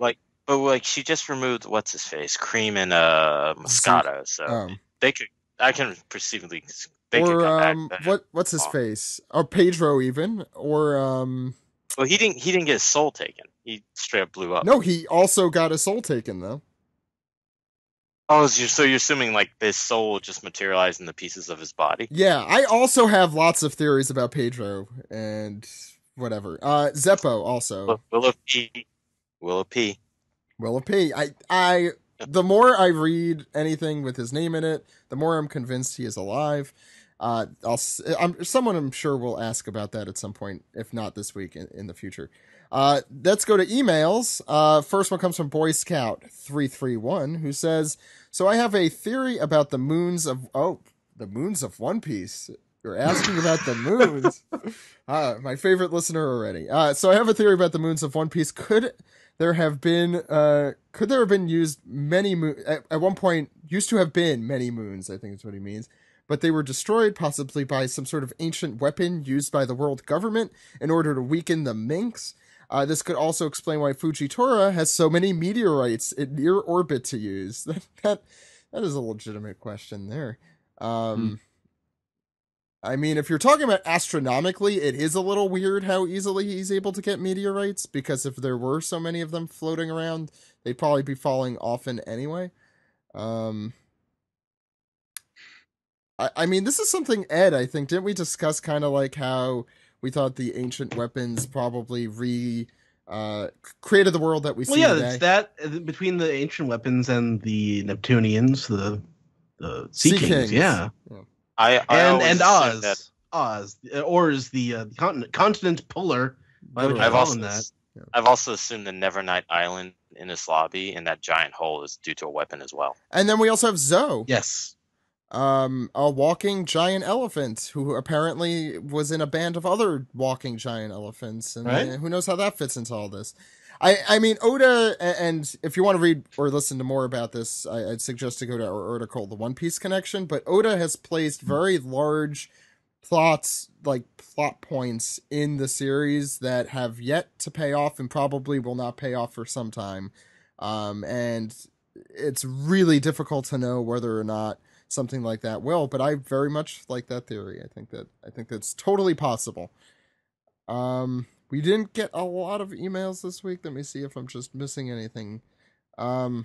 she just removed what's his face, Cream and Moscato, so they could. I can perceivably. They could come back. What's his face? Or Pedro even, or Well, he didn't get his soul taken. He straight up blew up. No, he also got his soul taken though. Oh, so you're assuming like this soul just materialized in the pieces of his body? Yeah, I also have lots of theories about Pedro and whatever. Zeppo also. Willow P. Willow P. I the more I read anything with his name in it, the more I'm convinced he is alive. Someone I'm sure will ask about that at some point, if not this week, in the future. Let's go to emails. First one comes from Boy Scout 331, who says, "So I have a theory about the moons of One Piece. You're asking about the moons. My favorite listener already. So I have a theory about the moons of One Piece. Could there have been used many moons at one point? Used to have been many moons. I think is what he means." But they were destroyed, possibly by some sort of ancient weapon used by the world government in order to weaken the Minks. This could also explain why Fujitora has so many meteorites in near orbit to use. That is a legitimate question there. I mean, if you're talking about astronomically, it is a little weird how easily he's able to get meteorites, because if there were so many of them floating around, they'd probably be falling often anyway. I mean, this is something, Ed, I think, didn't we discuss kind of like how we thought the ancient weapons probably created the world that we see today? It's that between the ancient weapons and the Neptunians, the Sea Kings, yeah. And Oz. Oz, or is the continent puller. Why would you call him that? I've also assumed the Nevernight Island in this lobby and that giant hole is due to a weapon as well. And then we also have Zoe. Yes. A walking giant elephant who apparently was in a band of other walking giant elephants, and who knows how that fits into all this. I mean, Oda, and if you want to read or listen to more about this, I'd suggest to go to our article, The One Piece Connection. But Oda has placed very large plot points in the series that have yet to pay off and probably will not pay off for some time. And it's really difficult to know whether or not something like that will, but I very much like that theory. I think that's totally possible. We didn't get a lot of emails this week. Let me see if I'm just missing anything. I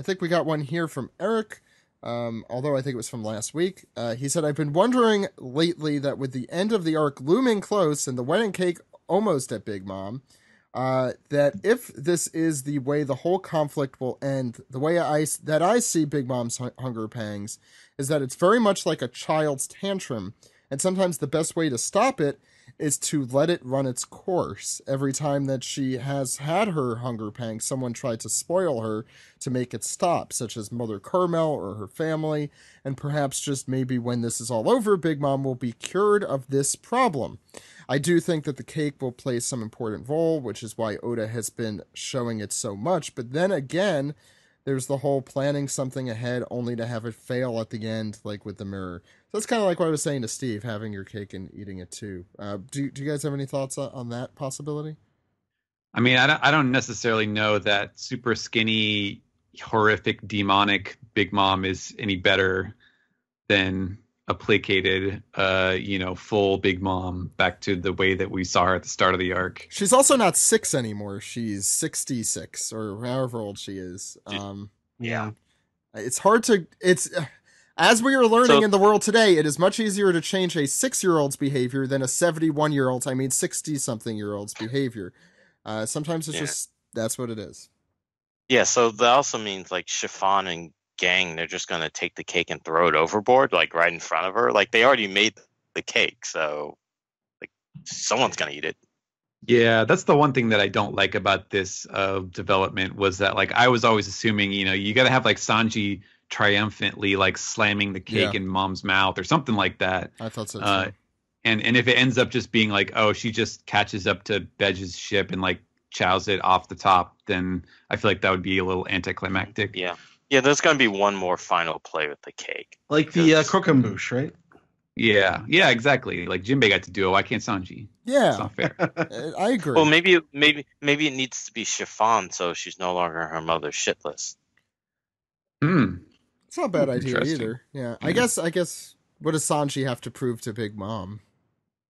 think we got one here from Eric, although I think it was from last week. He said, I've been wondering lately that with the end of the arc looming close and the wedding cake almost at Big Mom, that if this is the way the whole conflict will end, the way I see Big Mom's hunger pangs is that it's very much like a child's tantrum, and sometimes the best way to stop it is to let it run its course. Every time that she has had her hunger pangs, someone tried to spoil her to make it stop, such as Mother Carmel or her family, and perhaps just maybe when this is all over, Big Mom will be cured of this problem. I do think that the cake will play some important role, which is why Oda has been showing it so much, but then again, there's the whole planning something ahead only to have it fail at the end, like with the mirror. So that's kind of like what I was saying to Steve, having your cake and eating it too. Do you guys have any thoughts on that possibility? I mean, I don't necessarily know that super skinny, horrific, demonic Big Mom is any better than a placated, full Big Mom back to the way that we saw her at the start of the arc. She's also not 6 anymore. She's 66 or however old she is. Yeah. It's hard to... As we are learning in the world today, it is much easier to change a 6-year-old's behavior than a 71-year-old's, 60-something-year-old's behavior. Sometimes it's just, that's what it is. Yeah, so that also means like Chiffon and gang, they're just going to take the cake and throw it overboard, like right in front of her. Like they already made the cake, so like someone's going to eat it. Yeah, that's the one thing that I don't like about this development was that like I was always assuming, you got to have like Sanji triumphantly like slamming the cake in Mom's mouth or something like that. I thought so too. And if it ends up just being like, oh, she just catches up to Bedge's ship and like chows it off the top, then I feel like that would be a little anticlimactic. Yeah, there's going to be one more final play with the cake. Like the croquembouche, right? Yeah, exactly. Like Jinbei got to do it. Why can't Sanji? Yeah, it's not fair. I agree. Well, maybe it needs to be Chiffon, so she's no longer her mother's shitless. It's not a bad idea either. Yeah, I guess. What does Sanji have to prove to Big Mom?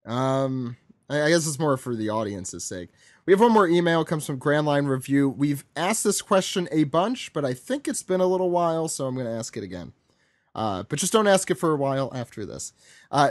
I guess it's more for the audience's sake. We have one more email. It comes from Grand Line Review. We've asked this question a bunch, but I think it's been a little while, so I'm going to ask it again. But just don't ask it for a while after this.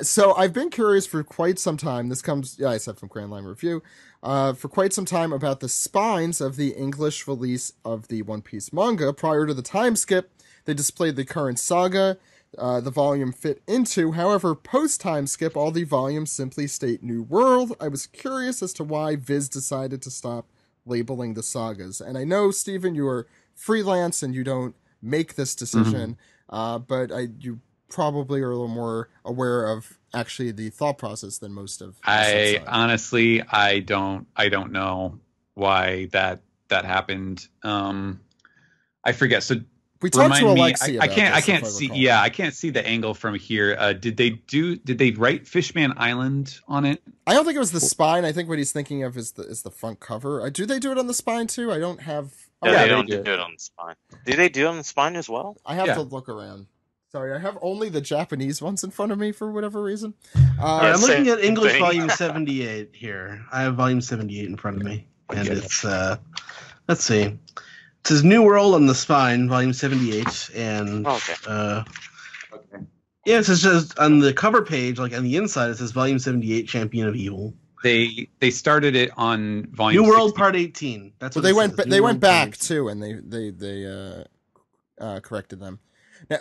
So I've been curious for quite some time. This comes, I said from Grand Line Review, for quite some time about the spines of the English release of the One Piece manga. Prior to the time skip, they displayed the current saga the volume fit into. However, post-time skip, all the volumes simply state New World. I was curious as to why Viz decided to stop labeling the sagas. And I know, Steven, you are freelance and you don't make this decision, but you probably are a little more aware of actually the thought process than most of us. Honestly, I don't know why that happened. I forget. So we talked to Alexi about I can't see. Yeah, I can't see the angle from here. Did they write Fishman Island on it? I don't think it was the spine. I think what he's thinking of is the front cover. Do they do it on the spine too? I don't have. They don't do it on the spine. Do they do it on the spine as well? I have to look around. Sorry, I have only the Japanese ones in front of me for whatever reason. I'm looking at English volume 78 here. I have volume 78 in front of me, and it's let's see. It says New World on the spine, volume 78, and it says just on the cover page, like on the inside, it says volume 78, Champion of Evil. They started it on volume New World 60. Part 18. That's what they went. They went back too, and they corrected them. Now,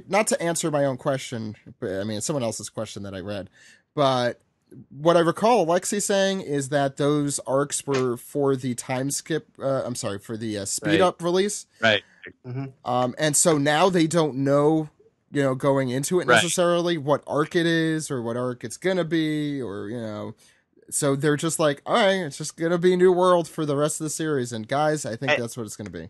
not to answer my own question, but I mean it's someone else's question that I read, but what I recall Alexi saying is that those arcs were for the time skip. For the speed up release, right? And so now they don't know, going into it necessarily what arc it is or what arc it's gonna be, or So they're just like, all right, it's just gonna be New World for the rest of the series. And guys, I think that's what it's gonna be.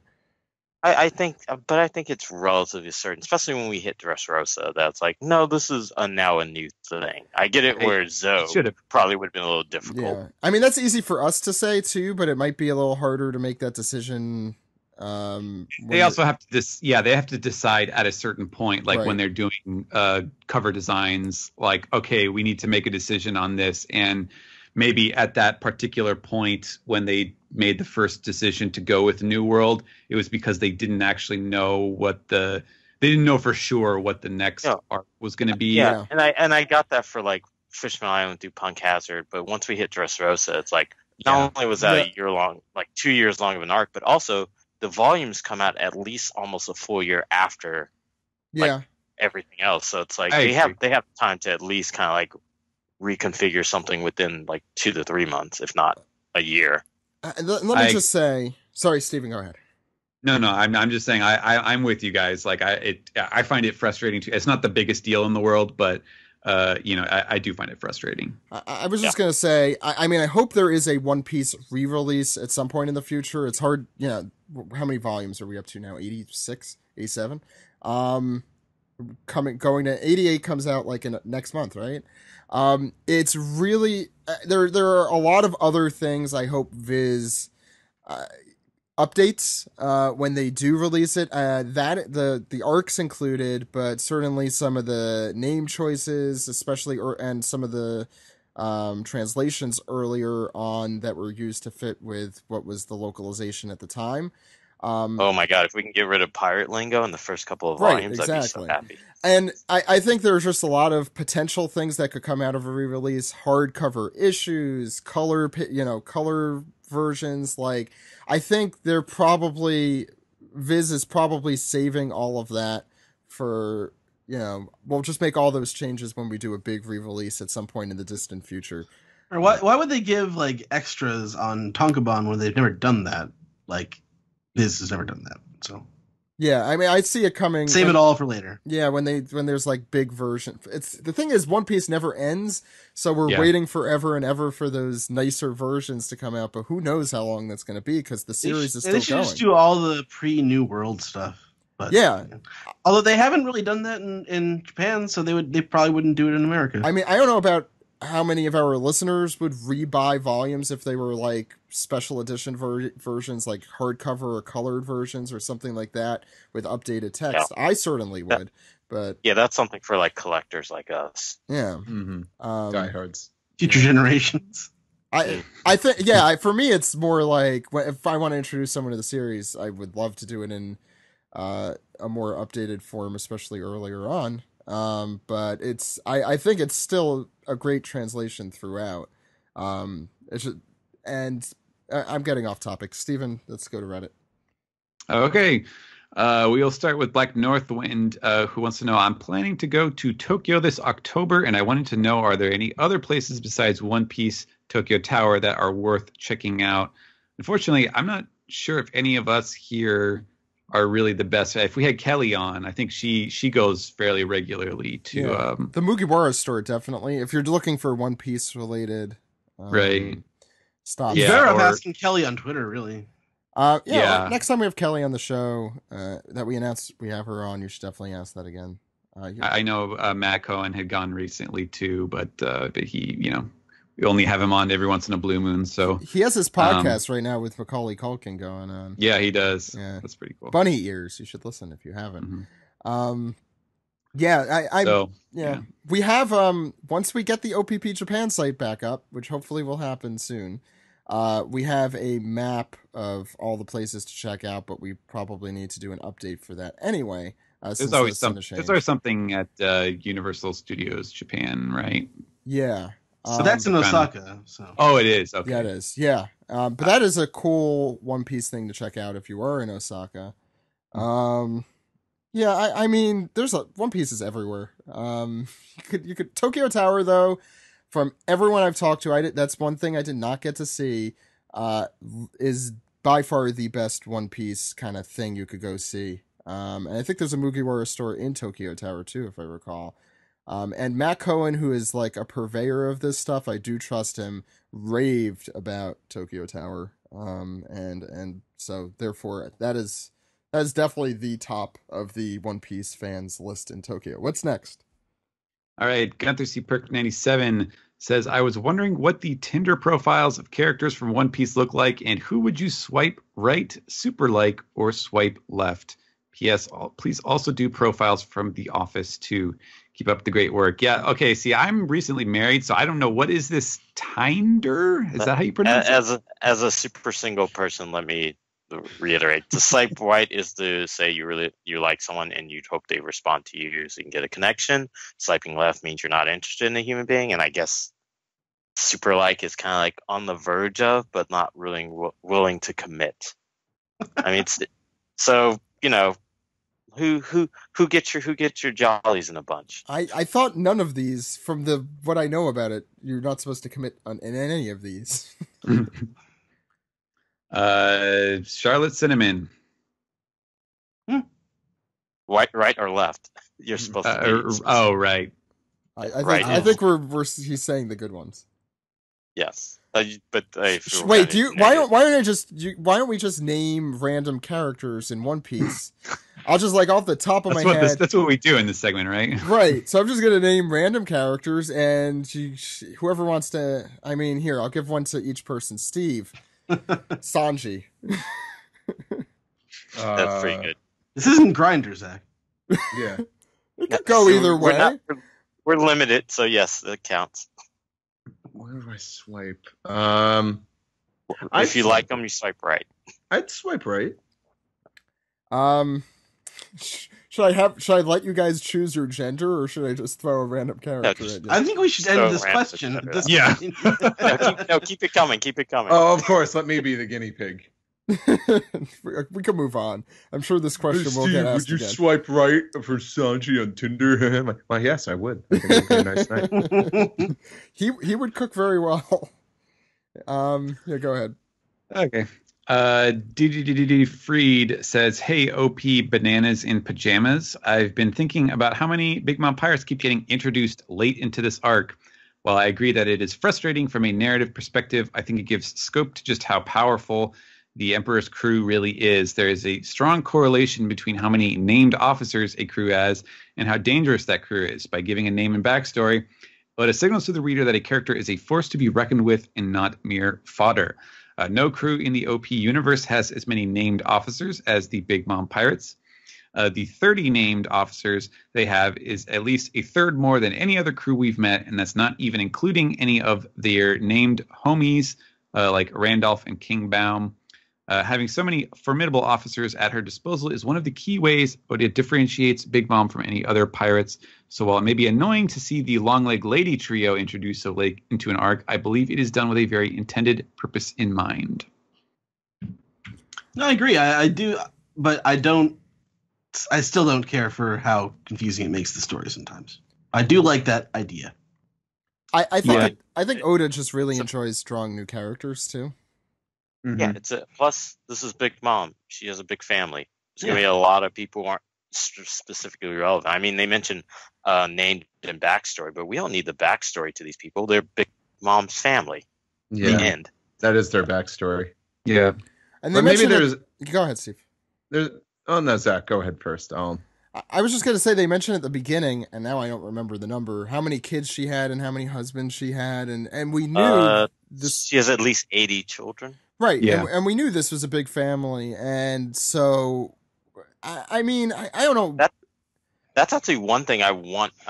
I think, but I think it's relatively certain, especially when we hit Dressrosa, that's like, no, this is now a new thing. I get it where Zoe probably would have been a little difficult. Yeah, I mean that's easy for us to say too, but it might be a little harder to make that decision. They also have to they have to decide at a certain point, like when they're doing cover designs, like, okay, we need to make a decision on this, and maybe at that particular point when they made the first decision to go with New World, it was because they didn't actually know they didn't know for sure what the next arc was going to be. Yeah, and I got that for like Fishman Island through Punk Hazard, but once we hit Dressrosa, it's like not only was that a year long, like 2 years long of an arc, but also the volumes come out at least almost a full year after everything else. So it's like they have time to at least kind of like reconfigure something within like 2 to 3 months, if not a year. Let me just say, sorry, Steven, go ahead. No, I'm just saying I'm with you guys. Like I find it frustrating too. It's not the biggest deal in the world, but I do find it frustrating. I was just gonna say, I mean, I hope there is a One Piece re-release at some point in the future. It's hard, how many volumes are we up to now? 86, 87? Going to 88 comes out like in next month, right? It's really there are a lot of other things I hope Viz updates when they do release it, that the arcs included, but certainly some of the name choices, especially and some of the translations earlier on that were used to fit with what was the localization at the time. Oh my god, if we can get rid of pirate lingo in the first couple of volumes, I'd be so happy. And I think there's just a lot of potential things that could come out of a re-release, hardcover issues, color versions. Like, I think they're probably, Viz is probably saving all of that for, we'll just make all those changes when we do a big re-release at some point in the distant future. Or why would they give like extras on Tonkabon when they've never done that? Like, Viz has never done that, so. Yeah, I mean, I see it coming. Save it all for later. Yeah, when there's like big version. It's the thing is, One Piece never ends, so we're waiting forever and ever for those nicer versions to come out. But who knows how long that's going to be, because the series is still going. They should just do all the pre-New World stuff. But, although they haven't really done that in Japan, so they probably wouldn't do it in America. I mean, I don't know about how many of our listeners would rebuy volumes if they were like special edition versions, like hardcover or colored versions or something like that with updated text. I certainly would, but that's something for like collectors like us. Yeah. Diehards. Future generations. I think, for me, it's more like if I want to introduce someone to the series, I would love to do it in a more updated form, especially earlier on. But I think it's still a great translation throughout. I'm getting off topic. Steven, let's go to Reddit. Okay. We'll start with Black Northwind, who wants to know, I'm planning to go to Tokyo this October, and I wanted to know, are there any other places besides One Piece Tokyo Tower that are worth checking out? Unfortunately, I'm not sure if any of us here are really the best. If we had Kelly on, I think she goes fairly regularly to the Mugiwara store, definitely. If you're looking for One Piece related, right? Stop. I'm asking Kelly on Twitter, really. Next time we have Kelly on the show, that we announced we have her on, you should definitely ask that again. I know Matt Cohen had gone recently too, but he, we only have him on every once in a blue moon. So he has his podcast right now with Macaulay Culkin going on. Yeah, he does. Yeah, that's pretty cool. Bunny Ears. You should listen if you haven't. Mm-hmm. We have once we get the OPP Japan site back up, which hopefully will happen soon. We have a map of all the places to check out, but we probably need to do an update for that anyway. There's always something at Universal Studios Japan, right? Yeah. So that's in Osaka. So. Oh, it is. Okay. Yeah, it is. Yeah. But that is a cool One Piece thing to check out if you are in Osaka. I mean, there's One Piece is everywhere. You could Tokyo Tower though. From everyone I've talked to, that's one thing I did not get to see. Is by far the best One Piece kind of thing you could go see. And I think there's a Mugiwara store in Tokyo Tower too, if I recall. And Matt Cohen, who is like a purveyor of this stuff, I do trust him, raved about Tokyo Tower. And so therefore that is definitely the top of the One Piece fans list in Tokyo. What's next? All right, Gunther C. Perk 97 says, I was wondering what the Tinder profiles of characters from One Piece look like, and who would you swipe right, super like, or swipe left? P.S. Please also do profiles from The Office too. Keep up the great work. Yeah, okay, see, I'm recently married, so I don't know. What is this Tinder? Is that how you pronounce it? As a super single person, let me reiterate. To swipe right is to say you like someone and you'd hope they respond to you so you can get a connection. Swiping left means you're not interested in a human being, and I guess super like is kind of like on the verge of, but not really willing to commit. I mean, so you know, who gets your jollies in a bunch? I thought none of these, from what I know about it, you're not supposed to commit in any of these. Charlotte Cinnamon. Right or left? You're supposed to. Right. I think he's saying the good ones. Yes, wait. Why don't we just name random characters in One Piece? I'll just off the top of my head. That's what we do in this segment, right? Right. So I'm just gonna name random characters, and whoever wants to. I mean, here I'll give one to each person. Steve. Sanji. That's pretty good. This isn't Grindr, Zach. Yeah. It could go either way. We're limited, so yes, it counts. Where do I swipe? If you like them, you swipe right. I'd swipe right. Should I let you guys choose your gender, or should I just throw a random character at you? I think we should end this question. Yeah. Keep it coming. Keep it coming. Oh, of course. Let me be the guinea pig. We can move on. I'm sure this question will get asked again. Would you again. swipe right for Sanji on Tinder? Well, yes, I would. I think it'd be a nice night. He would cook very well. Yeah, go ahead. Okay. DDDD Freed says, hey, OP bananas in pajamas. I've been thinking about how many Big Mom Pirates keep getting introduced late into this arc. While I agree that it is frustrating from a narrative perspective, I think it gives scope to just how powerful the Emperor's crew really is. There is a strong correlation between how many named officers a crew has and how dangerous that crew is. By giving a name and backstory, but it signals to the reader that a character is a force to be reckoned with and not mere fodder. No crew in the OP universe has as many named officers as the Big Mom Pirates. The 30 named officers they have is at least a third more than any other crew we've met, and that's not even including any of their named homies like Randolph and King Baum. Having so many formidable officers at her disposal is one of the key ways but it differentiates Big Mom from any other pirates. So while it may be annoying to see the long-legged lady trio introduced so late into an arc, I believe it is done with a very intended purpose in mind. No, I agree. I do, but I still don't care for how confusing it makes the story sometimes. I do like that idea. I think Oda just really enjoys drawing new characters too. Mm-hmm. Yeah, plus this is Big Mom. She has a big family. There's gonna be a lot of people who aren't specifically relevant. I mean, they mentioned named and backstory, but we don't need the backstory to these people. They're Big Mom's family. Yeah, the end. That is their backstory. Yeah, and but maybe there's. Go ahead, Steve. Oh no, Zach, go ahead first. I was just going to say they mentioned at the beginning, and now I don't remember the number, how many kids she had and how many husbands she had, and we knew this. She has at least 80 children. Right, yeah. And we knew this was a big family, and so, I mean, I don't know. That's actually one thing I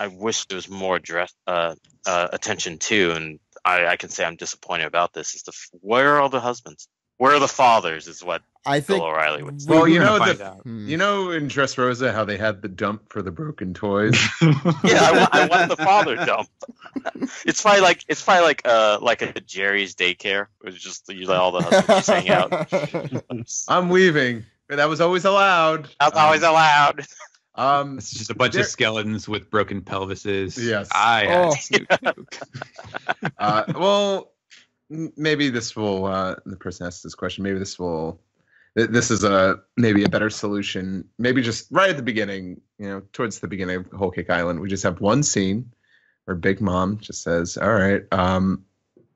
wish there was more attention to, and I can say I'm disappointed about this, is where are all the husbands? Where are the fathers is what I think Bill O'Reilly would say. Well, you know in Dressrosa how they had the dump for the broken toys? Yeah, I want the father dump. It's probably like a Jerry's daycare. It's just you let all the husbands just hang out. I'm leaving. That was always allowed. That's always allowed. It's just a bunch of skeletons with broken pelvises. Yes. I well, maybe this will. The person asked this question. Maybe this this is maybe a better solution. Maybe just right at the beginning, towards the beginning of Whole Cake Island, we just have one scene where Big Mom just says, "All right,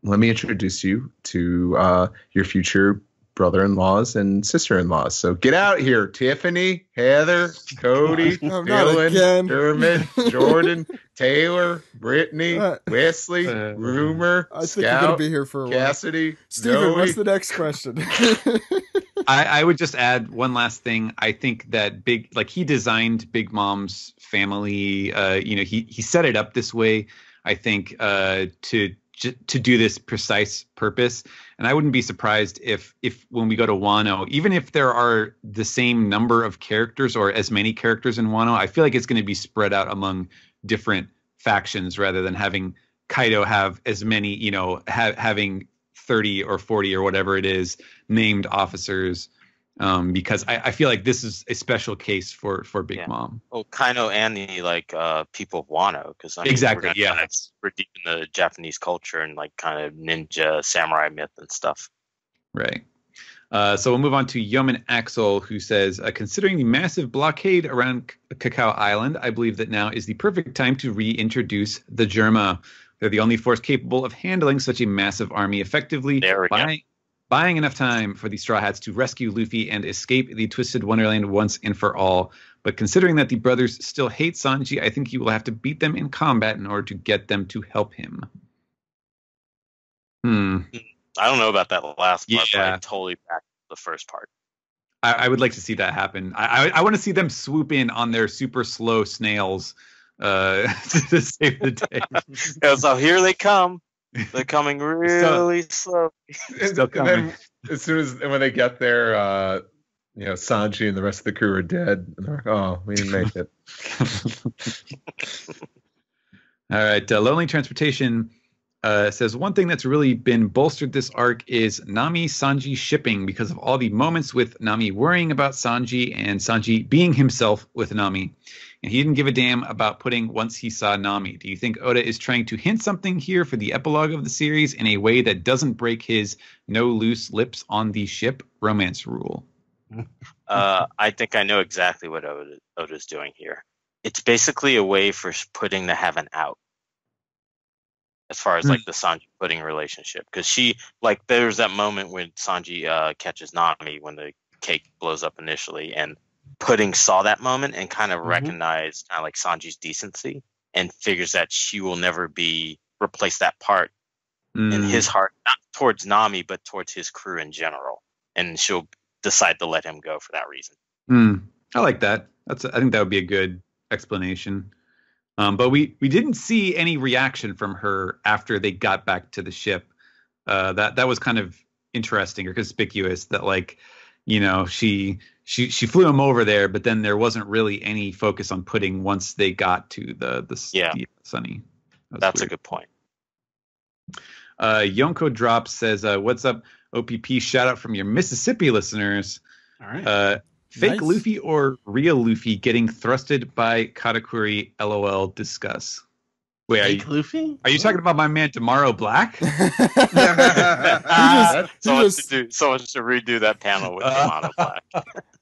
let me introduce you to your future brother-in-laws and sister-in-laws. So get out here, Tiffany, Heather, Cody, Dylan, Dermot, Jordan, Taylor, Brittany, Wesley, Rumor, I think Scout, you're gonna be here for a while. Cassidy, Steven, Zoe." what's the next question? I would just add one last thing. I think that he designed Big Mom's family. He set it up this way, I think, to do this precise purpose. And I wouldn't be surprised if when we go to Wano, even if there are the same number of characters or as many characters in Wano, I feel like it's going to be spread out among different factions rather than having Kaido have as many, having 30 or 40 or whatever it is named officers. Because I feel like this is a special case for Big Mom. Oh, Kaido and the people of Wano, because exactly, we're deep in the Japanese culture and kind of ninja samurai myth and stuff. Right. So we'll move on to Yeoman Axel, who says, considering the massive blockade around Cacao Island, I believe that now is the perfect time to reintroduce the Germa. They're the only force capable of handling such a massive army effectively. Buying enough time for the Straw Hats to rescue Luffy and escape the Twisted Wonderland once and for all. But considering that the brothers still hate Sanji, I think he will have to beat them in combat in order to get them to help him. I don't know about that last part, but I totally back the first part. I would like to see that happen. I want to see them swoop in on their super slow snails to save the day. So here they come. They're coming really slow. Still coming. And then, as soon as when they get there, Sanji and the rest of the crew are dead. And they're like, "Oh, we didn't make it." All right. Lonely Transportation says one thing that's really been bolstered this arc is Nami Sanji shipping because of all the moments with Nami worrying about Sanji and Sanji being himself with Nami. And he didn't give a damn about putting once he saw Nami. Do you think Oda is trying to hint something here for the epilogue of the series in a way that doesn't break his no loose lips on the ship romance rule? I think I know exactly what Oda's doing here. It's basically a way for pudding to have an out. As far as the Sanji pudding relationship. Because there's that moment when Sanji catches Nami when the cake blows up initially, and Pudding saw that moment and kind of recognized Sanji's decency and figures that she will never replace that part in his heart, not towards Nami, but towards his crew in general. And she'll decide to let him go for that reason. I like that. I think that would be a good explanation. But we didn't see any reaction from her after they got back to the ship. That was kind of interesting or conspicuous that she flew him over there, but then there wasn't really any focus on Pudding once they got to the Sunny. That's weird. A good point. Yonko Drop says, "What's up, OPP? Shout out from your Mississippi listeners. All right. Fake Luffy or real Luffy getting thrusted by Katakuri? LOL. Discuss." Wait, Luffy? Are you talking about my man Tomorrow Black? Someone should redo that panel with Tomorrow Black.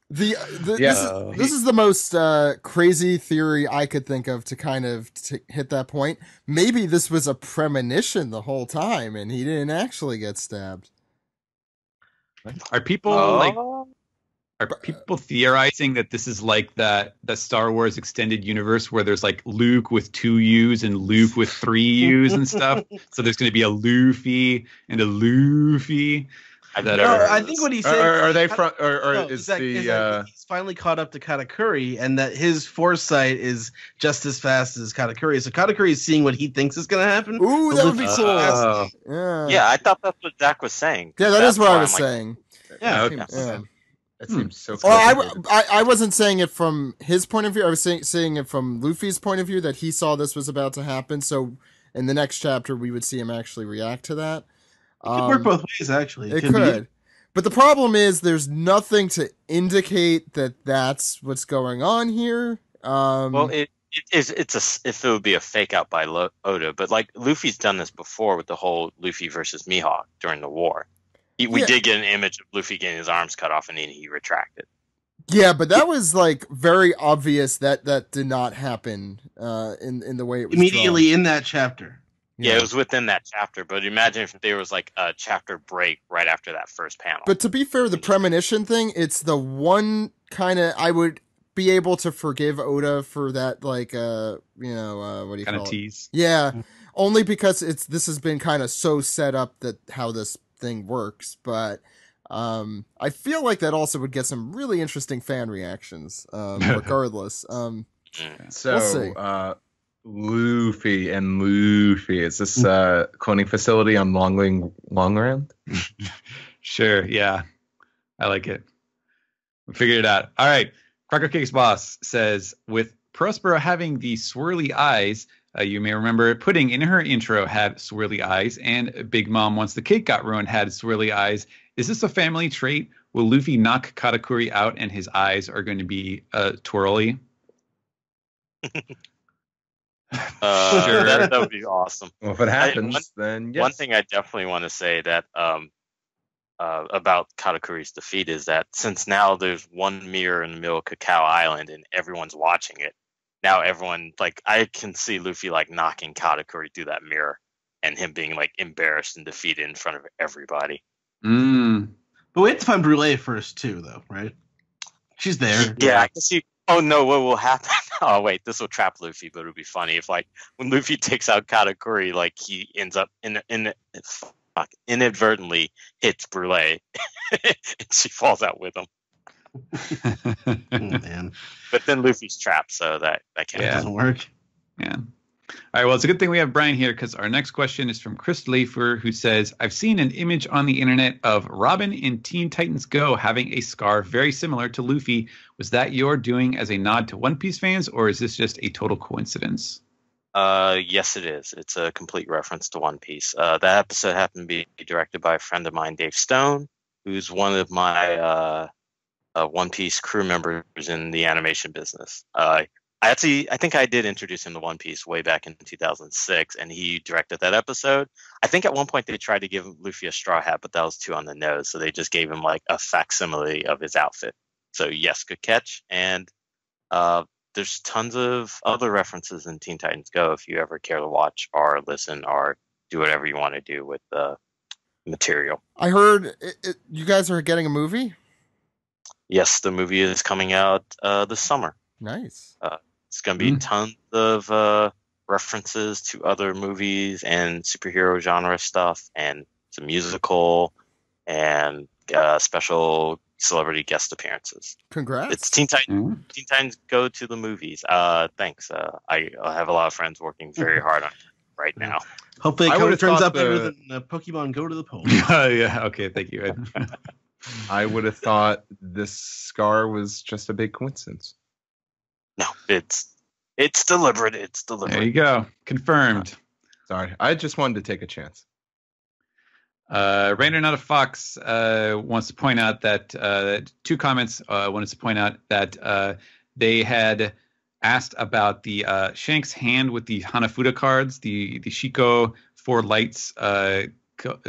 This is the most crazy theory I could think of to kind of hit that point. Maybe this was a premonition the whole time, and he didn't actually get stabbed. Are people Are people theorizing that this is like that Star Wars extended universe where there's Luke with 2 U's and Luke with 3 U's and stuff? So there's going to be a Luffy and a Luffy. I think what he said. Are they from? He's finally caught up to Katakuri, and that his foresight is just as fast as Katakuri. So Katakuri is seeing what he thinks is going to happen. Ooh, that would be cool. Yeah, I thought that's what Zach was saying. Yeah, that is what I was saying. Yeah. Okay. Yeah. That seems so. Well, I wasn't saying it from his point of view. I was saying it from Luffy's point of view that he saw this was about to happen. So in the next chapter, we would see him actually react to that. It could work both ways, actually. It could. But the problem is there's nothing to indicate that that's what's going on here. Well, if it would be a fake out by Oda, but Luffy's done this before with the whole Luffy versus Mihawk during the war. We did get an image of Luffy getting his arms cut off, and then he retracted. Yeah, but that was like very obvious that did not happen in the way it was immediately drawn. in that chapter. Yeah, it was within that chapter, but imagine if there was like a chapter break right after that first panel. But to be fair, the premonition thing, it's the one kind of I would be able to forgive Oda for that, like what do you call it? Tease. Yeah, only because this has been kind of so set up that how this thing works, but I feel like that also would get some really interesting fan reactions, regardless. So, we'll see. Luffy. Is this a cloning facility on Longrand? Sure, yeah. I like it. We figured it out. All right. Cracker Cake's boss says, with Prospero having the swirly eyes, you may remember Pudding in her intro had swirly eyes, and Big Mom, once the cake got ruined, had swirly eyes. Is this a family trait? Will Luffy knock Katakuri out and his eyes are going to be twirly? Sure, that would be awesome. Well, if it happens, then yes. One thing I definitely want to say that about Katakuri's defeat is that since now there's one mirror in the middle of Cacao Island and everyone's watching it, now everyone, like, I can see Luffy like knocking Katakuri through that mirror and him being like embarrassed and defeated in front of everybody. But we have to find Brûlée first too, though, right? She's there. Yeah, I can see. Oh no, what will happen? Oh wait, this will trap Luffy, but it'll be funny if like when Luffy takes out Katakuri, like he ends up inadvertently hits Brûlée and she falls out with him. Oh, man. But then Luffy's trapped, so that doesn't work. Yeah. All right, well, it's a good thing we have Brian here because our next question is from Chris Lafer, who says, I've seen an image on the internet of Robin in Teen Titans Go having a scarf very similar to Luffy. Was that your doing as a nod to One Piece fans, or is this just a total coincidence? Yes, it is. It's a complete reference to One Piece. That episode happened to be directed by a friend of mine, Dave Stone, who's one of my One Piece crew members in the animation business. I think I did introduce him to One Piece way back in 2006, and he directed that episode. I think at one point they tried to give Luffy a straw hat, but that was too on the nose, so they just gave him like a facsimile of his outfit. So yes, good catch. And there's tons of other references in Teen Titans Go if you ever care to watch or listen or do whatever you want to do with the material. I heard you guys are getting a movie? Yes, the movie is coming out this summer. Nice. It's going to be tons of references to other movies and superhero genre stuff, and it's a musical and special celebrity guest appearances. Congrats. It's Teen Titans. Teen Titans Go to the movies. Thanks. I have a lot of friends working very hard on it right now. Hopefully it turns out better than Pokemon Go to the Polls. Yeah, okay, thank you, Ed. I would have thought this scar was just a big coincidence. No, it's deliberate. It's deliberate. There you go. Confirmed. Sorry, I just wanted to take a chance. Rainer Not a Fox wants to point out that two comments. Wanted to point out that they had asked about the Shanks hand with the Hanafuda cards, the Shiko 4 lights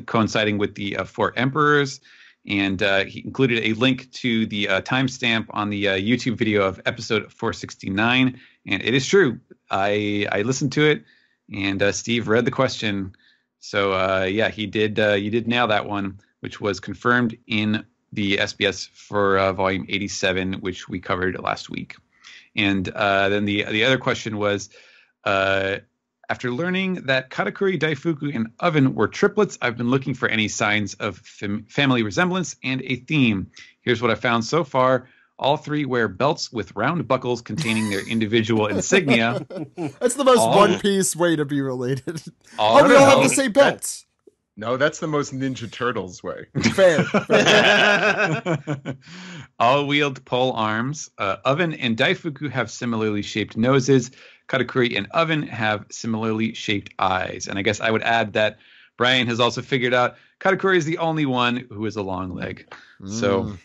coinciding with the 4 emperors. And he included a link to the timestamp on the YouTube video of episode 469. And it is true. I listened to it, and Steve read the question. So, yeah, you did nail that one, which was confirmed in the SBS for volume 87, which we covered last week. And then the other question was, after learning that Katakuri, Daifuku, and Oven were triplets, I've been looking for any signs of family resemblance and a theme. Here's what I found so far. All 3 wear belts with round buckles containing their individual insignia. That's the most One Piece way to be related. We all have the same belts. No, that's the most Ninja Turtles way. Fair. All wield pole arms. Oven and Daifuku have similarly shaped noses. Katakuri and Oven have similarly shaped eyes. And I guess I would add that Brian has also figured out Katakuri is the only one who is a long leg. So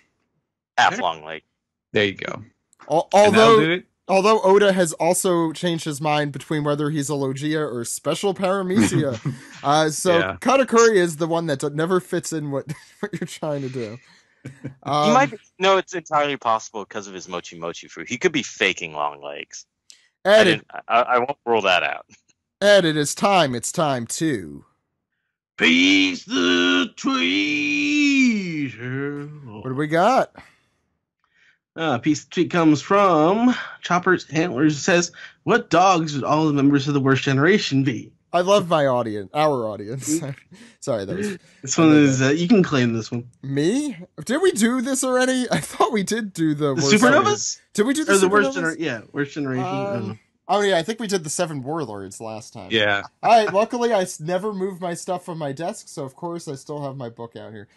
half long leg. There you go. Although Although Oda has also changed his mind between whether he's a Logia or special paramecia. So Yeah. Katakuri is the one that never fits in what you're trying to do. He might be, no, it's entirely possible because of his mochi mochi fruit. He could be faking long legs. Ed, I won't rule that out. Ed, it is time. It's time to... Peace the tweet. What do we got? Piece of tweet comes from Chopper's Antlers. It says, "What dogs would all the members of the worst generation be?" I love my audience, our audience. Sorry, that was... This one is, you can claim this one. Me? Did we do this already? I thought we did do the worst Supernovas? Did we do the Or the Supernovas? worst generation. Oh yeah, I think we did the 7 Warlords last time. Yeah. Luckily I never moved my stuff from my desk, so of course I still have my book out here.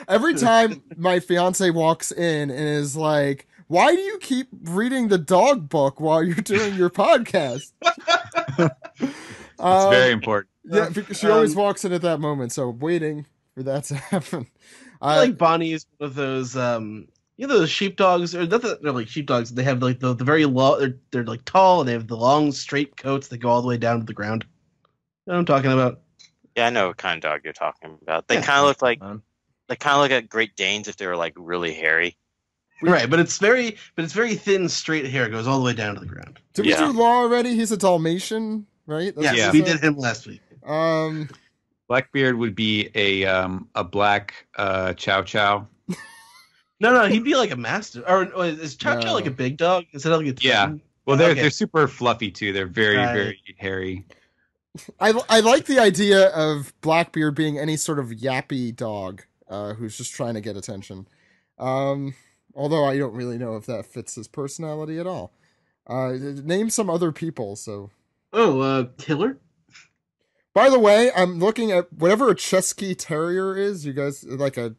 Every time my fiance walks in and is like, "Why do you keep reading the dog book while you're doing your podcast?" It's very important. Yeah, because she always walks in at that moment, so I'm waiting for that to happen. I like Bonnie is one of those, those sheepdogs, or not that they're like sheepdogs. They have like the very long. They're like tall, and they have the long straight coats that go all the way down to the ground. You know what I'm talking about? Yeah, I know what kind of dog you're talking about. They kind of look like at Great Danes if they were like really hairy. Right, but it's very thin, straight hair. It goes all the way down to the ground. Did we do Law already? He's a Dalmatian, right? Yes, we did him last week. Blackbeard would be a black Chow Chow. No, he'd be like a mastiff. Or is Chow Chow like a big dog instead of like a twin? Yeah. Well, they're super fluffy too. They're very hairy. I like the idea of Blackbeard being any sort of yappy dog who's just trying to get attention. Although I don't really know if that fits his personality at all. Name some other people. So. Killer. By the way, I'm looking at whatever a Chesky Terrier is. You guys like the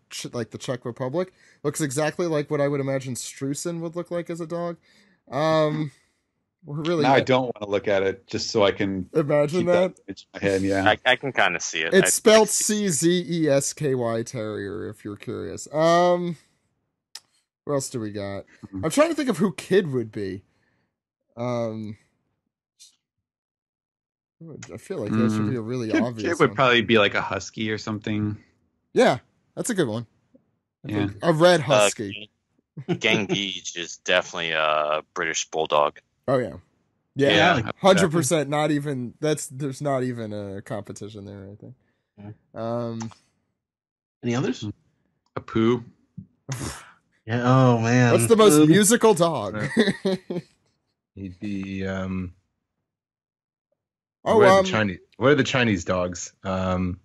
Czech Republic looks exactly like what I would imagine Streusen would look like as a dog. We're really. Now I don't want to look at it just so I can imagine that. In my head, yeah. I can kind of see it. It's spelled Czesky Terrier. If you're curious. What else do we got? I'm trying to think of who Kid would be. I feel like that should be a really obvious Kid would probably be like a husky or something. Yeah, that's a good one. Yeah. A red husky. Gang Beach is definitely a British bulldog. Oh yeah. Yeah, 100%. Not even there's not even a competition there, I think. Any others? A poo. Yeah. Oh man. What's the most musical dog? He'd be what are the Chinese dogs? The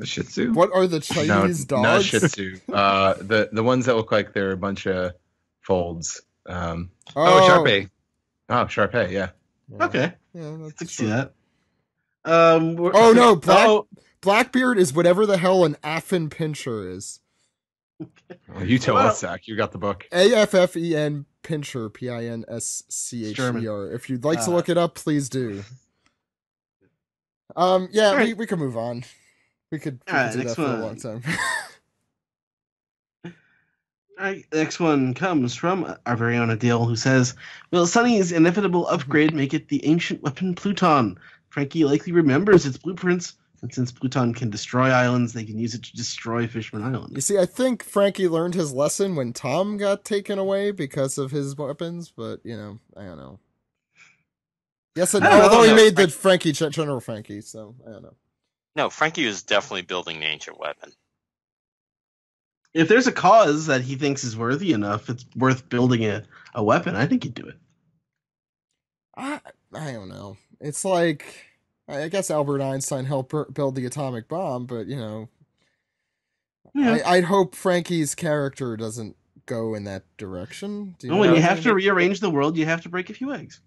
Shih Tzu. What are the Chinese dogs? Not Shih Tzu. The ones that look like they're a bunch of folds. Sharpei. Oh, Sharpei. Yeah. Okay. Yeah, I can see that. Blackbeard is whatever the hell an Affen Pinscher is. Well, you tell us, Zach. You got the book. AFFEN Pinscher, PINSCHER. If you'd like to look it up, please do. Right. we could move on. We could do that for a long time. All right, next one comes from our very own Adele, who says, "Will Sunny's inevitable upgrade make it the ancient weapon Pluton? Frankie likely remembers its blueprints, and since Pluton can destroy islands, they can use it to destroy Fishman Island." You see, I think Frankie learned his lesson when Tom got taken away because of his weapons, but, I don't know. Yes, although he made the Frankie, General Frankie, so I don't know. No, Frankie was definitely building the ancient weapon. If there's a cause that he thinks is worthy enough, it's worth building a weapon, I think he'd do it. I don't know. It's like, I guess Albert Einstein helped build the atomic bomb, but, I'd hope Frankie's character doesn't go in that direction. When you have to rearrange the world, you have to break a few eggs.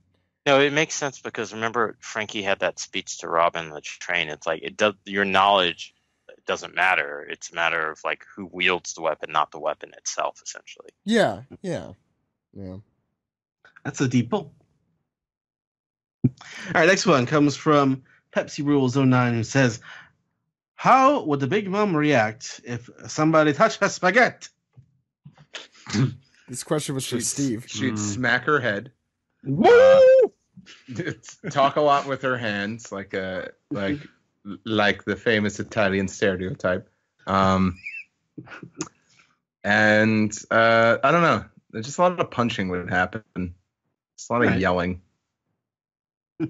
No, it makes sense because remember Frankie had that speech to Robin on the train. It's like your knowledge doesn't matter. It's a matter of like who wields the weapon, not the weapon itself, essentially. Yeah. That's a deep pull. All right, next one comes from Pepsi Rules 09, who says, "How would the Big Mom react if somebody touched her spaghetti?" This question was for Steve. She'd smack her head. Woo! Talk a lot with her hands, like the famous Italian stereotype. And I don't know. There's just a lot of punching would happen. Just a lot of yelling. All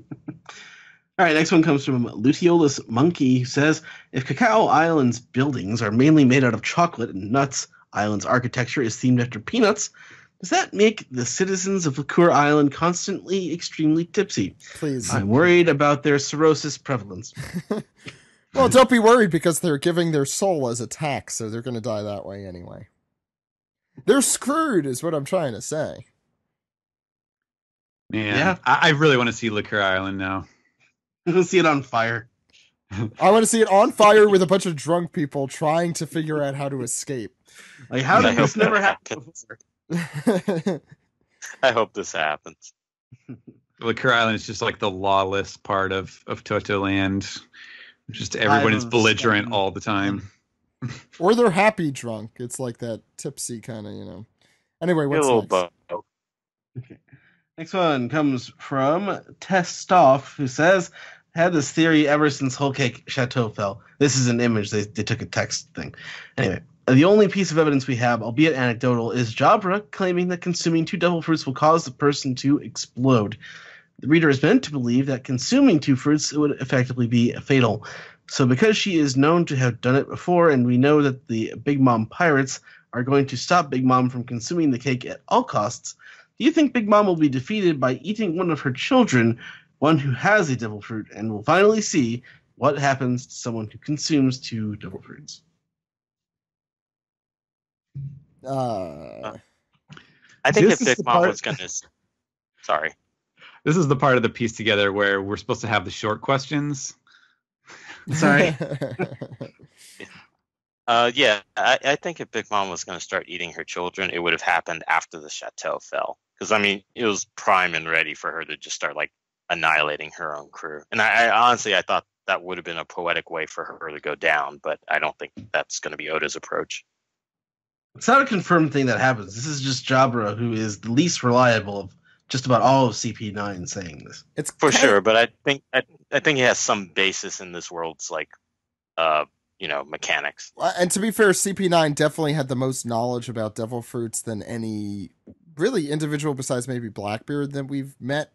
right, next one comes from Luteolus Monkey, who says, if Cacao Island's buildings are mainly made out of chocolate and nuts, Island's architecture is themed after peanuts, does that make the citizens of Liqueur Island constantly extremely tipsy? Please. I'm worried about their cirrhosis prevalence. Well, don't be worried because they're giving their soul as a tax, so they're going to die that way anyway. They're screwed is what I'm trying to say. Man, Yeah. I really want to see Liquor Island now. We'll see it on fire. I want to see it on fire with a bunch of drunk people trying to figure out how to escape. Like, how did this never happen before? I hope this happens. Liquor Island is just like the lawless part of Toto Land. Just everyone is belligerent all the time. Or they're happy drunk. It's like that tipsy kind of, you know. Anyway, what's Little next? boat. Okay. Next one comes from Testoff, who says, had this theory ever since Whole Cake Chateau fell. This is an image. They took a text thing. Anyway, the only piece of evidence we have, albeit anecdotal, is Jabra claiming that consuming 2 devil fruits will cause the person to explode. The reader is meant to believe that consuming 2 fruits would effectively be fatal. So because she is known to have done it before, and we know that the Big Mom pirates are going to stop Big Mom from consuming the cake at all costs, do you think Big Mom will be defeated by eating one of her children, one who has a devil fruit, and we'll finally see what happens to someone who consumes 2 devil fruits? I think This if is Big the Mom part- was going to... Sorry. This is the part of the piece together where we're supposed to have the short questions. Sorry. Yeah, I think if Big Mom was going to start eating her children, it would have happened after the chateau fell. Because, I mean, it was prime and ready for her to just start, like, annihilating her own crew. And I honestly, I thought that would have been a poetic way for her to go down, but I don't think that's going to be Oda's approach. It's not a confirmed thing that happens. This is just Jabra, who is the least reliable of just about all of CP9 saying this. It's For kind sure, of- but I think it has some basis in this world's, like, mechanics. And to be fair, CP9 definitely had the most knowledge about devil fruits than any really individual besides maybe Blackbeard that we've met,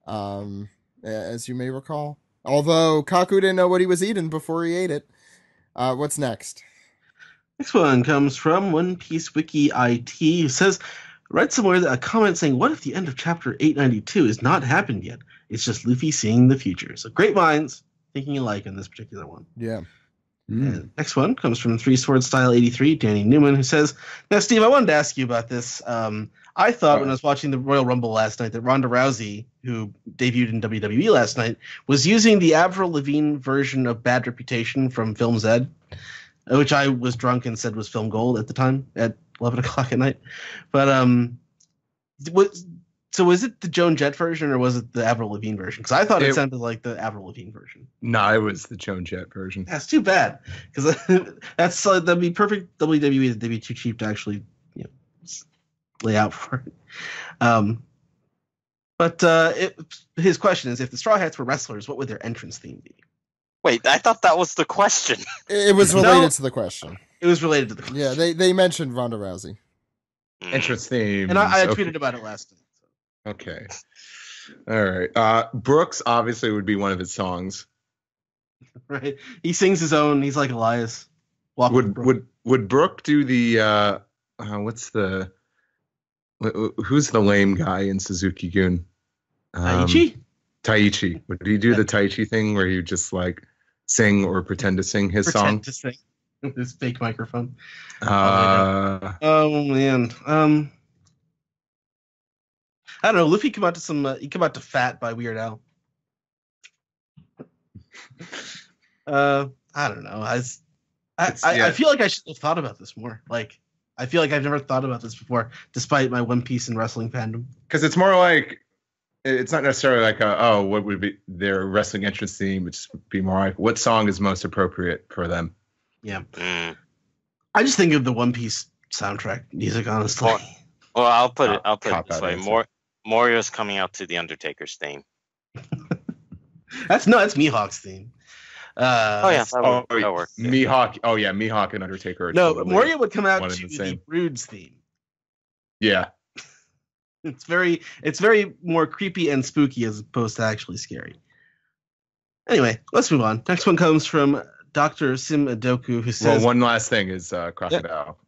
as you may recall. Although Kaku didn't know what he was eating before he ate it. What's next? Next one comes from One Piece Wiki IT, who says, read somewhere that a comment saying, what if the end of chapter 892 has not happened yet? It's just Luffy seeing the future. So great minds thinking alike on this particular one. Yeah. And next one comes from 3 Sword Style 83, Danny Newman, who says, now, Steve, I wanted to ask you about this. I thought when I was watching the Royal Rumble last night that Ronda Rousey, who debuted in WWE last night, was using the Avril Lavigne version of Bad Reputation from Film Z, which I was drunk and said was Film Gold at the time at 11 o'clock at night. But so was it the Joan Jett version or was it the Avril Lavigne version? Because I thought it sounded like the Avril Lavigne version. No, it was the Joan Jett version. That's too bad, because that'd be perfect WWE that they'd be too cheap to actually lay out for it. But his question is, if the Straw Hats were wrestlers, what would their entrance theme be? Wait, I thought that was the question. It was related to the question. It was related to the question. Yeah, they mentioned Ronda Rousey. Entrance theme. And I tweeted about it last night. So. Okay. All right. Brooks obviously would be one of his songs. Right. He sings his own. He's like Elias. Would Brooke do the who's the lame guy in Suzuki Gun? Taichi? Taichi. Would he do the Taichi thing where you just like sing or pretend to sing his song? To sing with his fake microphone. Oh man. I don't know. Luffy come out to Fat by Weird Al. I don't know. I feel like I should have thought about this more. Like, I feel like I've never thought about this before, despite my One Piece and wrestling fandom. Because it's more like, it's not necessarily like, what would be their wrestling entrance theme? Would just be more like, what song is most appropriate for them? Yeah. I just think of the One Piece soundtrack music, honestly. Well, I'll put it this Cop-out way. answer. Morio's coming out to the Undertaker's theme. That's Mihawk's theme. Oh yeah, that would work. Mihawk. Oh yeah, Mihawk and Undertaker. Are No, totally Moria would come out one to and the the same. Rude's theme. Yeah. It's very more creepy and spooky as opposed to actually scary. Anyway, let's move on. Next one comes from Dr. Sim Adoku, who says, Well, one last thing is Crocodile.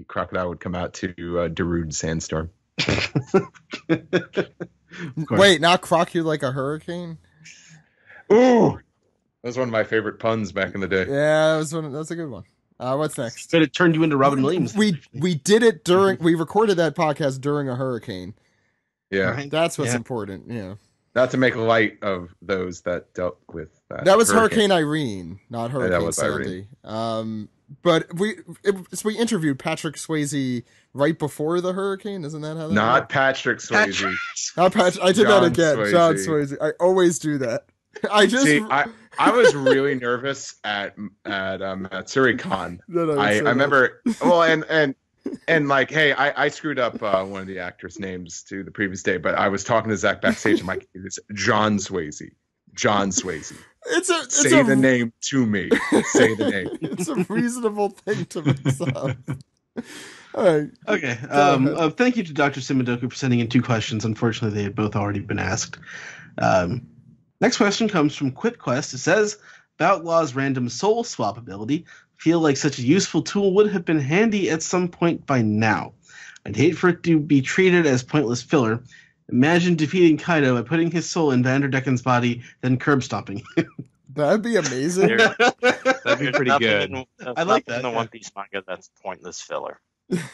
Crocodile would come out to Darude Sandstorm. Wait, not crock you like a hurricane? Ooh, that was one of my favorite puns back in the day. Yeah, that's a good one. What's next? But it turned you into Robin Williams. We did it we recorded that podcast during a hurricane. Yeah, Right. That's what's important. Yeah, not to make light of those that dealt with that. that was Hurricane Irene, not Hurricane that was Sandy. But we interviewed Patrick Swayze right before the hurricane. Isn't that how that Not worked? Patrick Swayze. Not Patrick. I did John that again. Swayze. John Swayze. I always do that. I just See, I was really nervous at Matsuri Con. I remember. Well, and like, hey, I screwed up one of the actors' names to the previous day, but I was talking to Zach backstage. I'm like, it's John Swayze. John Swayze. Say the name to me. Say the name. It's a reasonable thing to mess up. All right. Okay. Thank you to Dr. Simidoku for sending in 2 questions. Unfortunately, they had both already been asked. Next question comes from QuitQuest. It says, Boutlaw's random soul swap ability feel like such a useful tool would have been handy at some point by now. I'd hate for it to be treated as pointless filler. Imagine defeating Kaido by putting his soul in Vanderdecken's body, then curb stomping. That'd be amazing. That'd be pretty good. I like that. In the One Piece manga, that's pointless filler.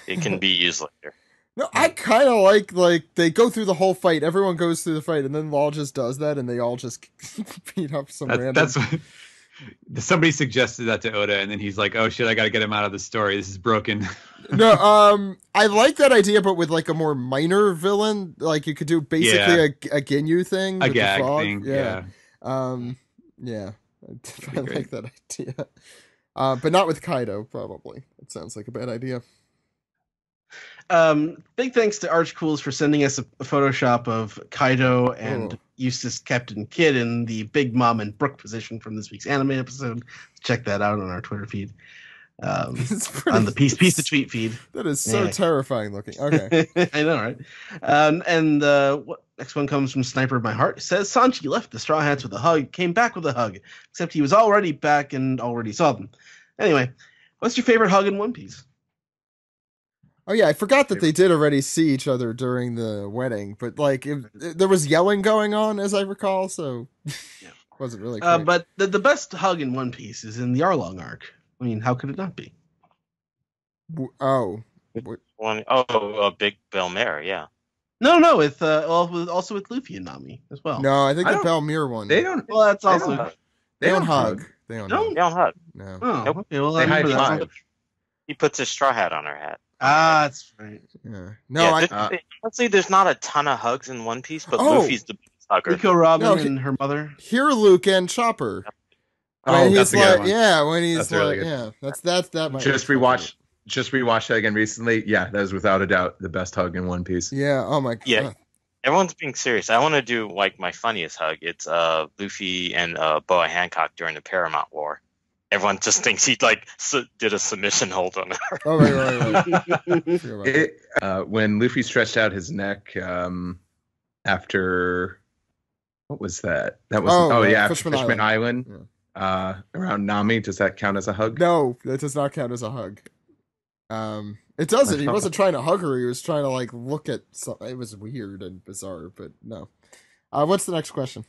It can be used later. No, I kind of like they go through the whole fight. Everyone goes through the fight, and then Law just does that, and they all just beat up some random. That's what, somebody suggested that to Oda, and then he's like, "Oh shit, I got to get him out of the story. This is broken." No, I like that idea, but with like a more minor villain. Like you could do basically a Ginyu thing, a with gag the frog. thing. Yeah. Yeah. I like that idea. But not with Kaido, probably. It sounds like a bad idea. Big thanks to Archcools for sending us a Photoshop of Kaido and Eustace Captain Kidd in the Big Mom and Brook position from this week's anime episode. Check that out on our Twitter feed. On the piece to tweet feed. That is so terrifying looking. Okay. I know, right? And next one comes from Sniper of My Heart. It says, Sanji left the Straw Hats with a hug, came back with a hug, except he was already back and already saw them. Anyway, what's your favorite hug in One Piece? Oh yeah, I forgot that they did already see each other during the wedding, but like there was yelling going on, as I recall, so wasn't really. But the best hug in One Piece is in the Arlong arc. I mean, how could it not be? Big Belmare, yeah. No, with also with Luffy and Nami as well. No, I think the Belmere one. They don't. Well, that's also. They don't hug. They don't hug. No. Oh, Nope. okay. Well, They high five. He puts his straw hat on her hat. That's right. Yeah. No, honestly, there's not a ton of hugs in One Piece, but Luffy's the biggest hugger. Nico Robin and her mother. Here, Luke and Chopper. When he's that's a good like, one. yeah, when he's That's like, really good. yeah, that's that. Just rewatched that again recently. Yeah, that is without a doubt the best hug in One Piece. Yeah. Oh my god. Yeah. Everyone's being serious. I want to do like my funniest hug. It's Luffy and Boa Hancock during the Paramount War. Everyone just thinks he did a submission hold on her. Oh right. When Luffy stretched out his neck after what was that? That was after Fishman Island. Yeah. Around Nami. Does that count as a hug? No, that does not count as a hug. It doesn't. He wasn't trying to hug her. He was trying to like look at something. It was weird and bizarre, but no. What's the next question?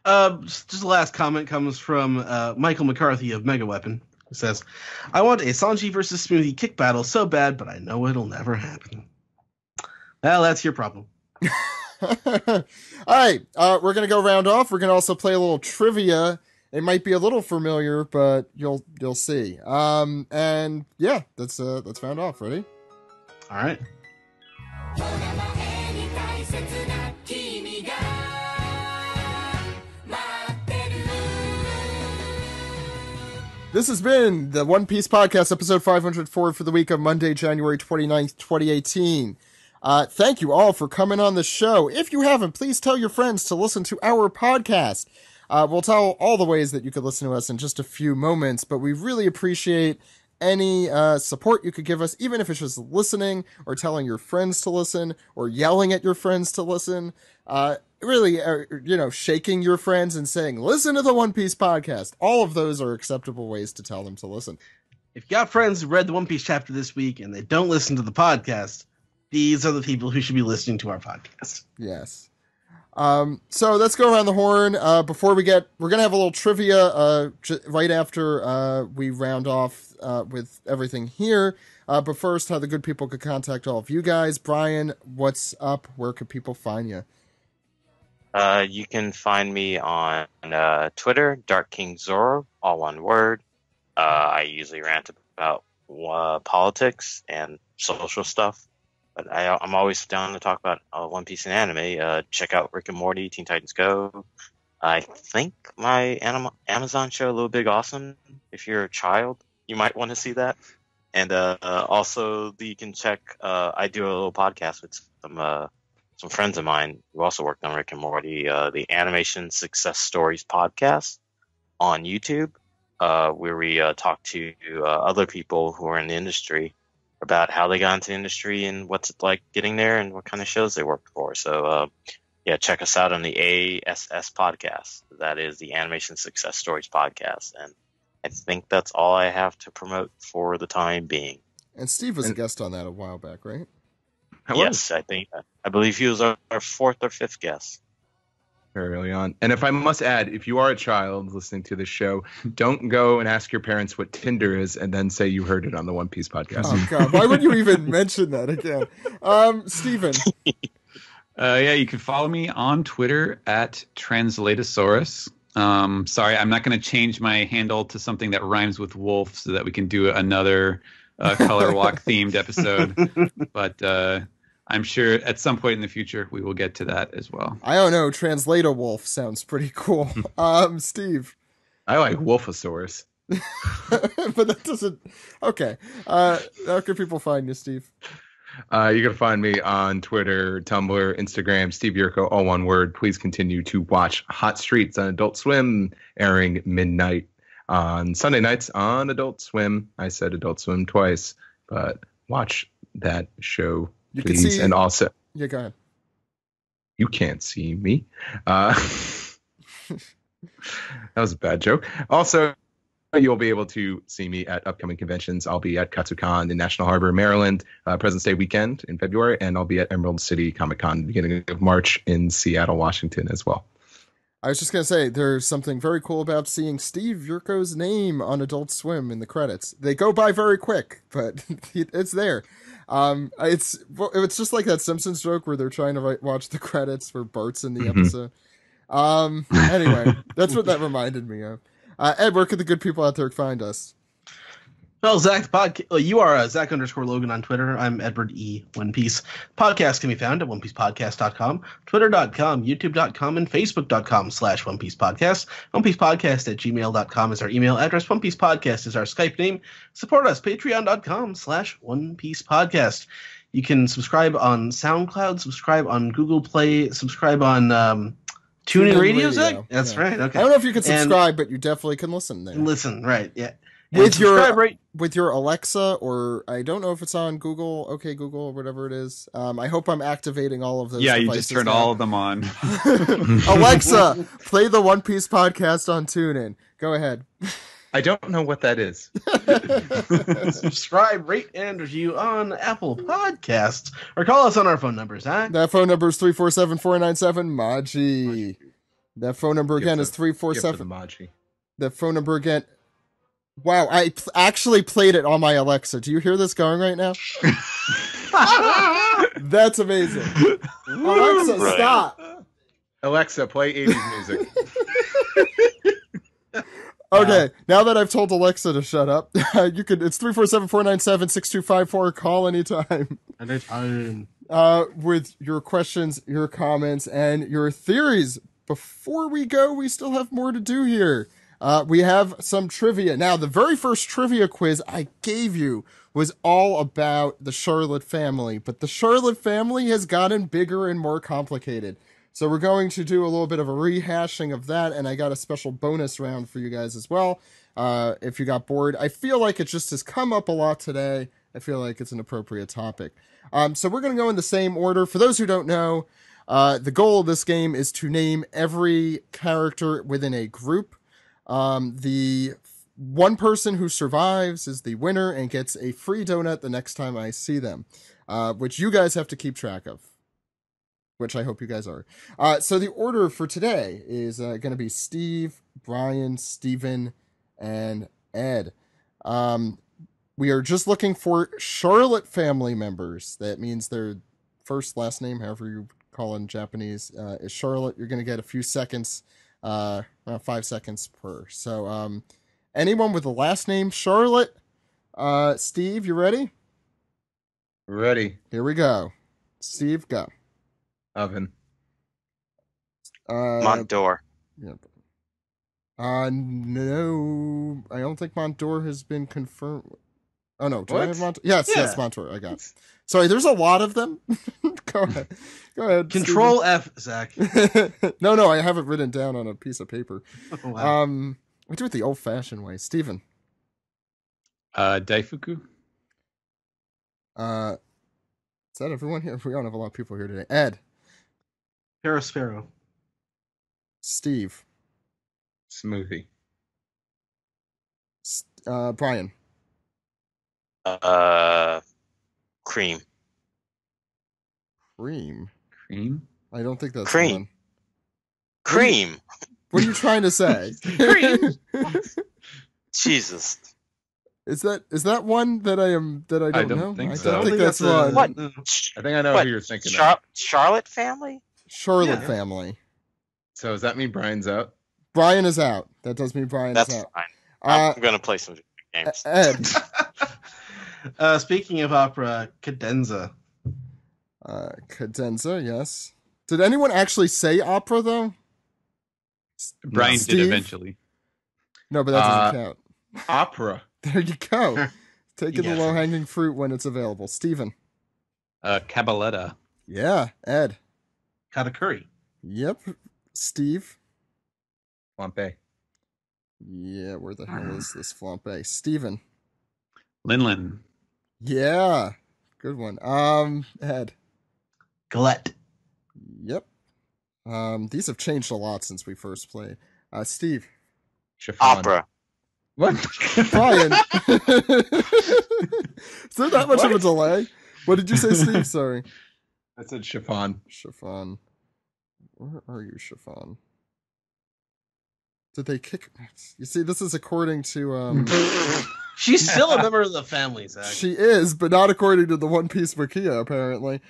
Just the last comment comes from Michael McCarthy of Mega Weapon. Who says, I want a Sanji versus Smoothie kick battle so bad, but I know it'll never happen. Well, that's your problem. All right, we're gonna go round off. We're gonna also play a little trivia. It might be a little familiar, but you'll see. And yeah, that's round off. Ready? All right. This has been the One Piece Podcast, episode 504 for the week of Monday, January 29th, 2018. Thank you all for coming on the show. If you haven't, please tell your friends to listen to our podcast. We'll tell all the ways that you could listen to us in just a few moments, but we really appreciate any support you could give us, even if it's just listening or telling your friends to listen or yelling at your friends to listen. Really, shaking your friends and saying, listen to the One Piece podcast. All of those are acceptable ways to tell them to listen. If you got friends who read the One Piece chapter this week and they don't listen to the podcast, these are the people who should be listening to our podcast. Yes. So let's go around the horn. Before we're going to have a little trivia, right after, we round off, with everything here. But first, how the good people could contact all of you guys. Brian, what's up? Where could people find you? You can find me on, Twitter, Dark King Zoro, all one word. I usually rant about, politics and social stuff. But I'm always down to talk about One Piece and anime. Check out Rick and Morty, Teen Titans Go. I think my Amazon show, Little Big Awesome. If you're a child, you might want to see that. And also, you can check. I do a little podcast with some friends of mine who also worked on Rick and Morty. The Animation Success Stories podcast on YouTube, where we talk to other people who are in the industry about how they got into the industry and what's it like getting there and what kind of shows they work for. So, check us out on the ASS podcast. That is the Animation Success Stories podcast. And I think that's all I have to promote for the time being. And Steve was a guest on that a while back, right? Yes, I believe he was our fourth or fifth guest. Very early on. And if I must add, if you are a child listening to this show, don't go and ask your parents what Tinder is and then say you heard it on the One Piece podcast. Oh, God. Why would you even mention that again? Steven. You can follow me on Twitter at Translatosaurus. Sorry, I'm not going to change my handle to something that rhymes with wolf so that we can do another color walk themed episode. But I'm sure at some point in the future we will get to that as well. I don't know. Translator Wolf sounds pretty cool. Steve. I like Wolfosaurus. But that doesn't. Okay. How can people find you, Steve? You can find me on Twitter, Tumblr, Instagram, Steve Yurko, all one word. Please continue to watch Hot Streets on Adult Swim, airing midnight on Sunday nights on Adult Swim. I said Adult Swim twice, but watch that show. You please. can see, and also, yeah, go ahead. You can't see me. That was a bad joke. Also, you'll be able to see me at upcoming conventions. I'll be at Katsucon in National Harbor, Maryland, President's Day weekend in February, and I'll be at Emerald City Comic Con beginning of March in Seattle, Washington as well. I was just going to say, there's something very cool about seeing Steve Yurko's name on Adult Swim in the credits. They go by very quick, but it's there. It's just like that Simpsons joke where they're trying to watch the credits where Bart's in the episode. Anyway, that's what that reminded me of. Ed, where could the good people out there find us? Well, Zach, you are Zach _Logan on Twitter. I'm Edward E. One Piece. Podcast can be found at OnePiecePodcast.com, Twitter.com, YouTube.com, and Facebook.com/OnePiecePodcast. OnePiecePodcast@gmail.com is our email address. One Piece Podcast is our Skype name. Support us, Patreon.com/OnePiecePodcast. You can subscribe on SoundCloud, subscribe on Google Play, subscribe on TuneIn Radio, Zach? That's right, okay. I don't know if you can subscribe, but you definitely can listen there. Listen, right, yeah. With your Alexa, or I don't know if it's on Google, OK Google, or whatever it is. I hope I'm activating all of those. Yeah, you just turned all of them on. Alexa, play the One Piece podcast on TuneIn. Go ahead. I don't know what that is. Subscribe, rate, and review on Apple Podcasts, or call us on our phone numbers, huh? That phone number is 347-497-MAJI. That phone number again is 347. Maji. That phone number again. Wow, I actually played it on my Alexa. Do you hear this going right now? That's amazing. Alexa, right. Stop. Alexa, play 80s music. Okay, now that I've told Alexa to shut up, you can. It's 347-497-6254. Call anytime. Anytime. With your questions, your comments, and your theories. Before we go, we still have more to do here. we have some trivia. Now, the very first trivia quiz I gave you was all about the Charlotte family, but the Charlotte family has gotten bigger and more complicated. So we're going to do a little bit of a rehashing of that, and I got a special bonus round for you guys as well. If you got bored, I feel like it just has come up a lot today. I feel like it's an appropriate topic. So we're going to go in the same order. For those who don't know, the goal of this game is to name every character within a group. The one person who survives is the winner and gets a free donut the next time I see them, which you guys have to keep track of, which I hope you guys are. So the order for today is going to be Steve, Brian, Steven, and Ed. We are just looking for Charlotte family members. That means their first, last name, however you call it in Japanese, is Charlotte. You're going to get a few seconds, around 5 seconds per. So, anyone with the last name Charlotte? Steve, you ready? Ready. Here we go. Steve, go. Oven. Montdor. Yeah. No, I don't think Montdor has been confirmed. Oh no, do I have Montour? Yes, Yeah. yes, Montour. I got it. Sorry, there's a lot of them. Go ahead. Go ahead. Control F, Zach. No, I have it written down on a piece of paper. Oh, wow. We do it the old-fashioned way. Steven. Daifuku. Is that everyone here? We don't have a lot of people here today. Ed. Parasparrow. Steve. Smoothie. Brian. Cream. Cream. Cream. I don't think that's Cream. one. Cream. What are you trying to say? Jesus. Is that one that I don't know? think I so. don't think that's one. What? I think I know What? who you're thinking of. Charlotte family? Charlotte Yeah. family. So does that mean Brian's out? Brian is out. That does mean Brian That's is out. fine. Uh, I'm gonna play some games. Ed. Speaking of opera, cadenza. Cadenza, yes. Did anyone actually say opera though? Brian Steve? did eventually. No, but that doesn't count. Opera. There you go. Taking You the got it. low-hanging fruit when it's available. Steven. Cabaletta. Yeah. Ed. Katakuri. Yep. Steve. Flampe. Yeah, where the hell is this Flampe? Steven. Linlin. Yeah. Good one. Ed. Galette. Yep. These have changed a lot since we first played. Steve. Chiffon. Opera. What? Brian. Is there that much of a delay? What did you say, Steve? Sorry. I said chiffon. Chiffon. Where are you, Chiffon? Did they kick? You see, this is according to She's still a member of the family, Zach. She is, but not according to the One Piece Wikia, apparently.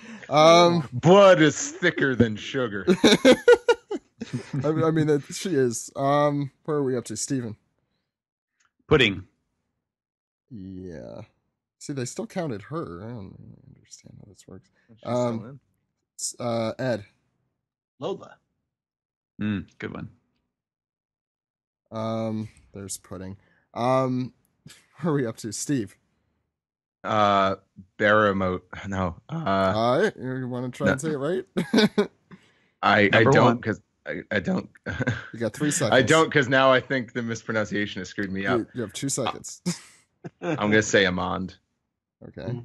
Blood is thicker than sugar. I mean, she is. Where are we up to, Steven? Pudding. Yeah. See, they still counted her. I don't really understand how this works. She's still in. Ed. Lola. Good one. There's pudding. Where are we up to, Steve? Baramote. No. You want to try and say it right? I Number don't one. because I don't. You got 3 seconds. I don't because now I think the mispronunciation has screwed me up. You have 2 seconds. I'm gonna say Amand. Okay.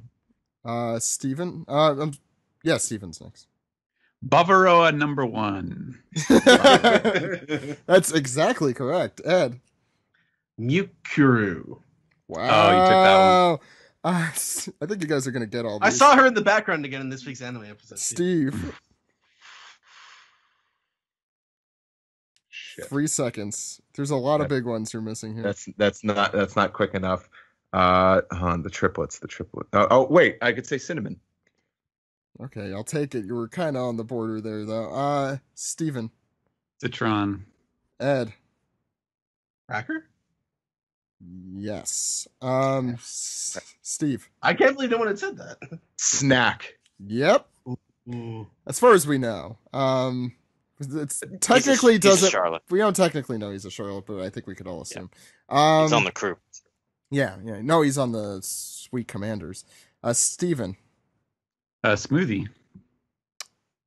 Steven? Yeah, Steven's next. Bavaroa number 1. That's exactly correct. Ed. Mukuru. Wow. Oh, you took that one. I think you guys are going to get all these. I saw her in the background again in this week's anime episode. Steve. Shit. 3 seconds. There's a lot of big ones you're missing here. That's not quick enough. The triplets. Oh wait, I could say cinnamon. Okay, I'll take it. You were kind of on the border there, though. Steven. Citron. Ed. Cracker? Yes. Steve. I can't believe no one had said that. Snack. Yep. Ooh. As far as we know. It's technically he's a doesn't. Charlotte. We don't technically know he's a Charlotte, but I think we could all assume. He's on the crew. Yeah. No, he's on the Sweet Commanders. Steven. Smoothie.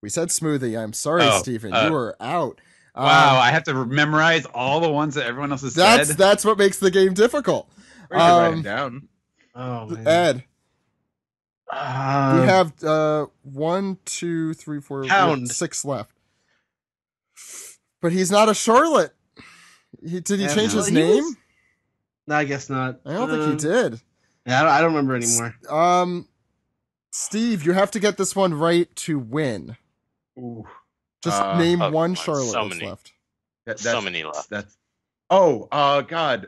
We said Smoothie. I'm sorry, Oh, Steven. You are out. Wow, I have to memorize all the ones that everyone else has said. That's what makes the game difficult. We're gonna write it down. Oh, man. Ed. We Uh, have 1, 2, 3, 4, Pound. 6 left. But he's not a Charlotte. Did he change his he name? was- No, I guess not. I don't think he did. Yeah, I don't remember anymore. Steve, you have to get this one right to win. Ooh. Just name oh, one come on, Charlotte so that's many. left. So many left. That's. God.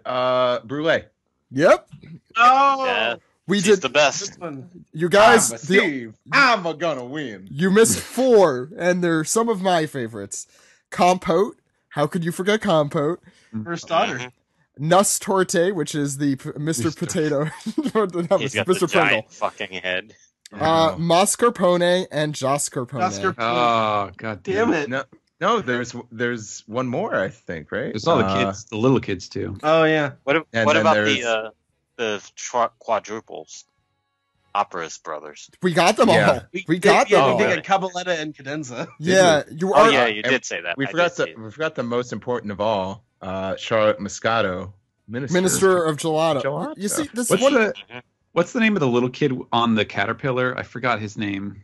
Brulee. Yep. Oh, Yeah, We she's did. the best. this one. You guys, Steve. I'm gonna win. you missed 4, and they're some of my favorites. Compote. How could you forget Compote? First daughter. Mhm. Nuss Torte, which is the Mr. Potato. Not He's got Mr. the Pringle. giant fucking head. Mascarpone and Joscarpone. Oh, god Damn it. No, there's one more, I think, right? There's all the kids, the little kids too. Oh, yeah. What And then about there's- the quadruples? Opera's brothers. We got them Yeah. all. We got them Yeah, all. we all. did get Cabaletta and Cadenza. Yeah, you Oh are. yeah, you and did say that. We I forgot did see it. we forgot the most important of all, Charlotte Moscato, Minister of Gelato. Gelato. You see, this What's one. what's the name of the little kid on the caterpillar? I forgot his name.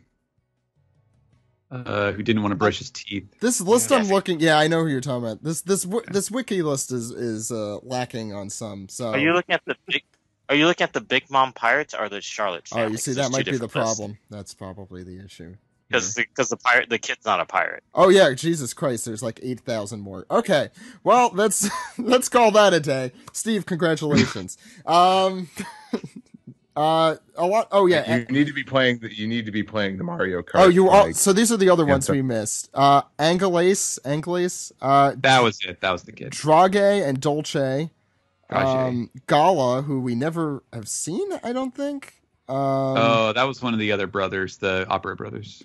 Who didn't want to brush his teeth? This list Yeah. I'm looking. Yeah, I know who you're talking about. This wiki list is lacking on some. So. Are you looking at the big? Are you looking at the Big Mom Pirates or the Charlotte Oh, family? you see, 'Cause that there's might two be the different lists. problem. That's probably the issue. Because the kid's not a pirate. Oh yeah, Jesus Christ! There's like 8,000 more. Okay, well let's call that a day. Steve, congratulations. A lot. Oh yeah. You need to be playing the Mario Kart. Oh, you are. like, So these are the other ones yeah, we missed. Anglace, That was it. That was the kid. Drage and Dolce. Drage. Gala, who we never have seen, I don't think. Oh, that was one of the other brothers, the opera brothers.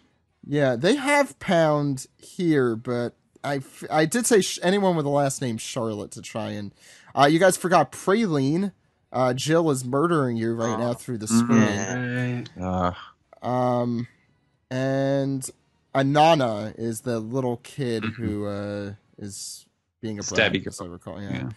Yeah, they have Pound here, but I did say anyone with the last name Charlotte to try and. You guys forgot Praline. Jill is murdering you right now through the screen. Right. And Anana is the little kid who is being a brat, Stabby as I recall. Yeah.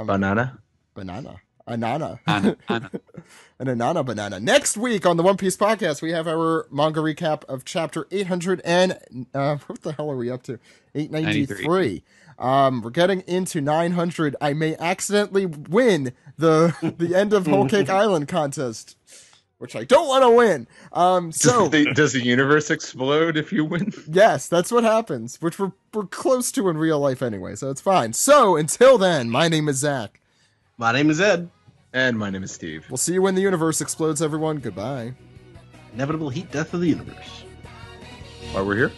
banana. Banana. Anana. Anna. An Anana banana. Next week on the One Piece podcast, we have our manga recap of chapter 800 and what the hell are we up to? 893. We're getting into 900. I may accidentally win the end of Whole Cake Island contest, which I don't want to win. So Does the universe explode if you win? yes, that's what happens, which we're close to in real life anyway, so it's fine. So until then, my name is Zach. My name is Ed. And my name is Steve. We'll see you when the universe explodes, everyone. Goodbye. Inevitable heat death of the universe. While we're here.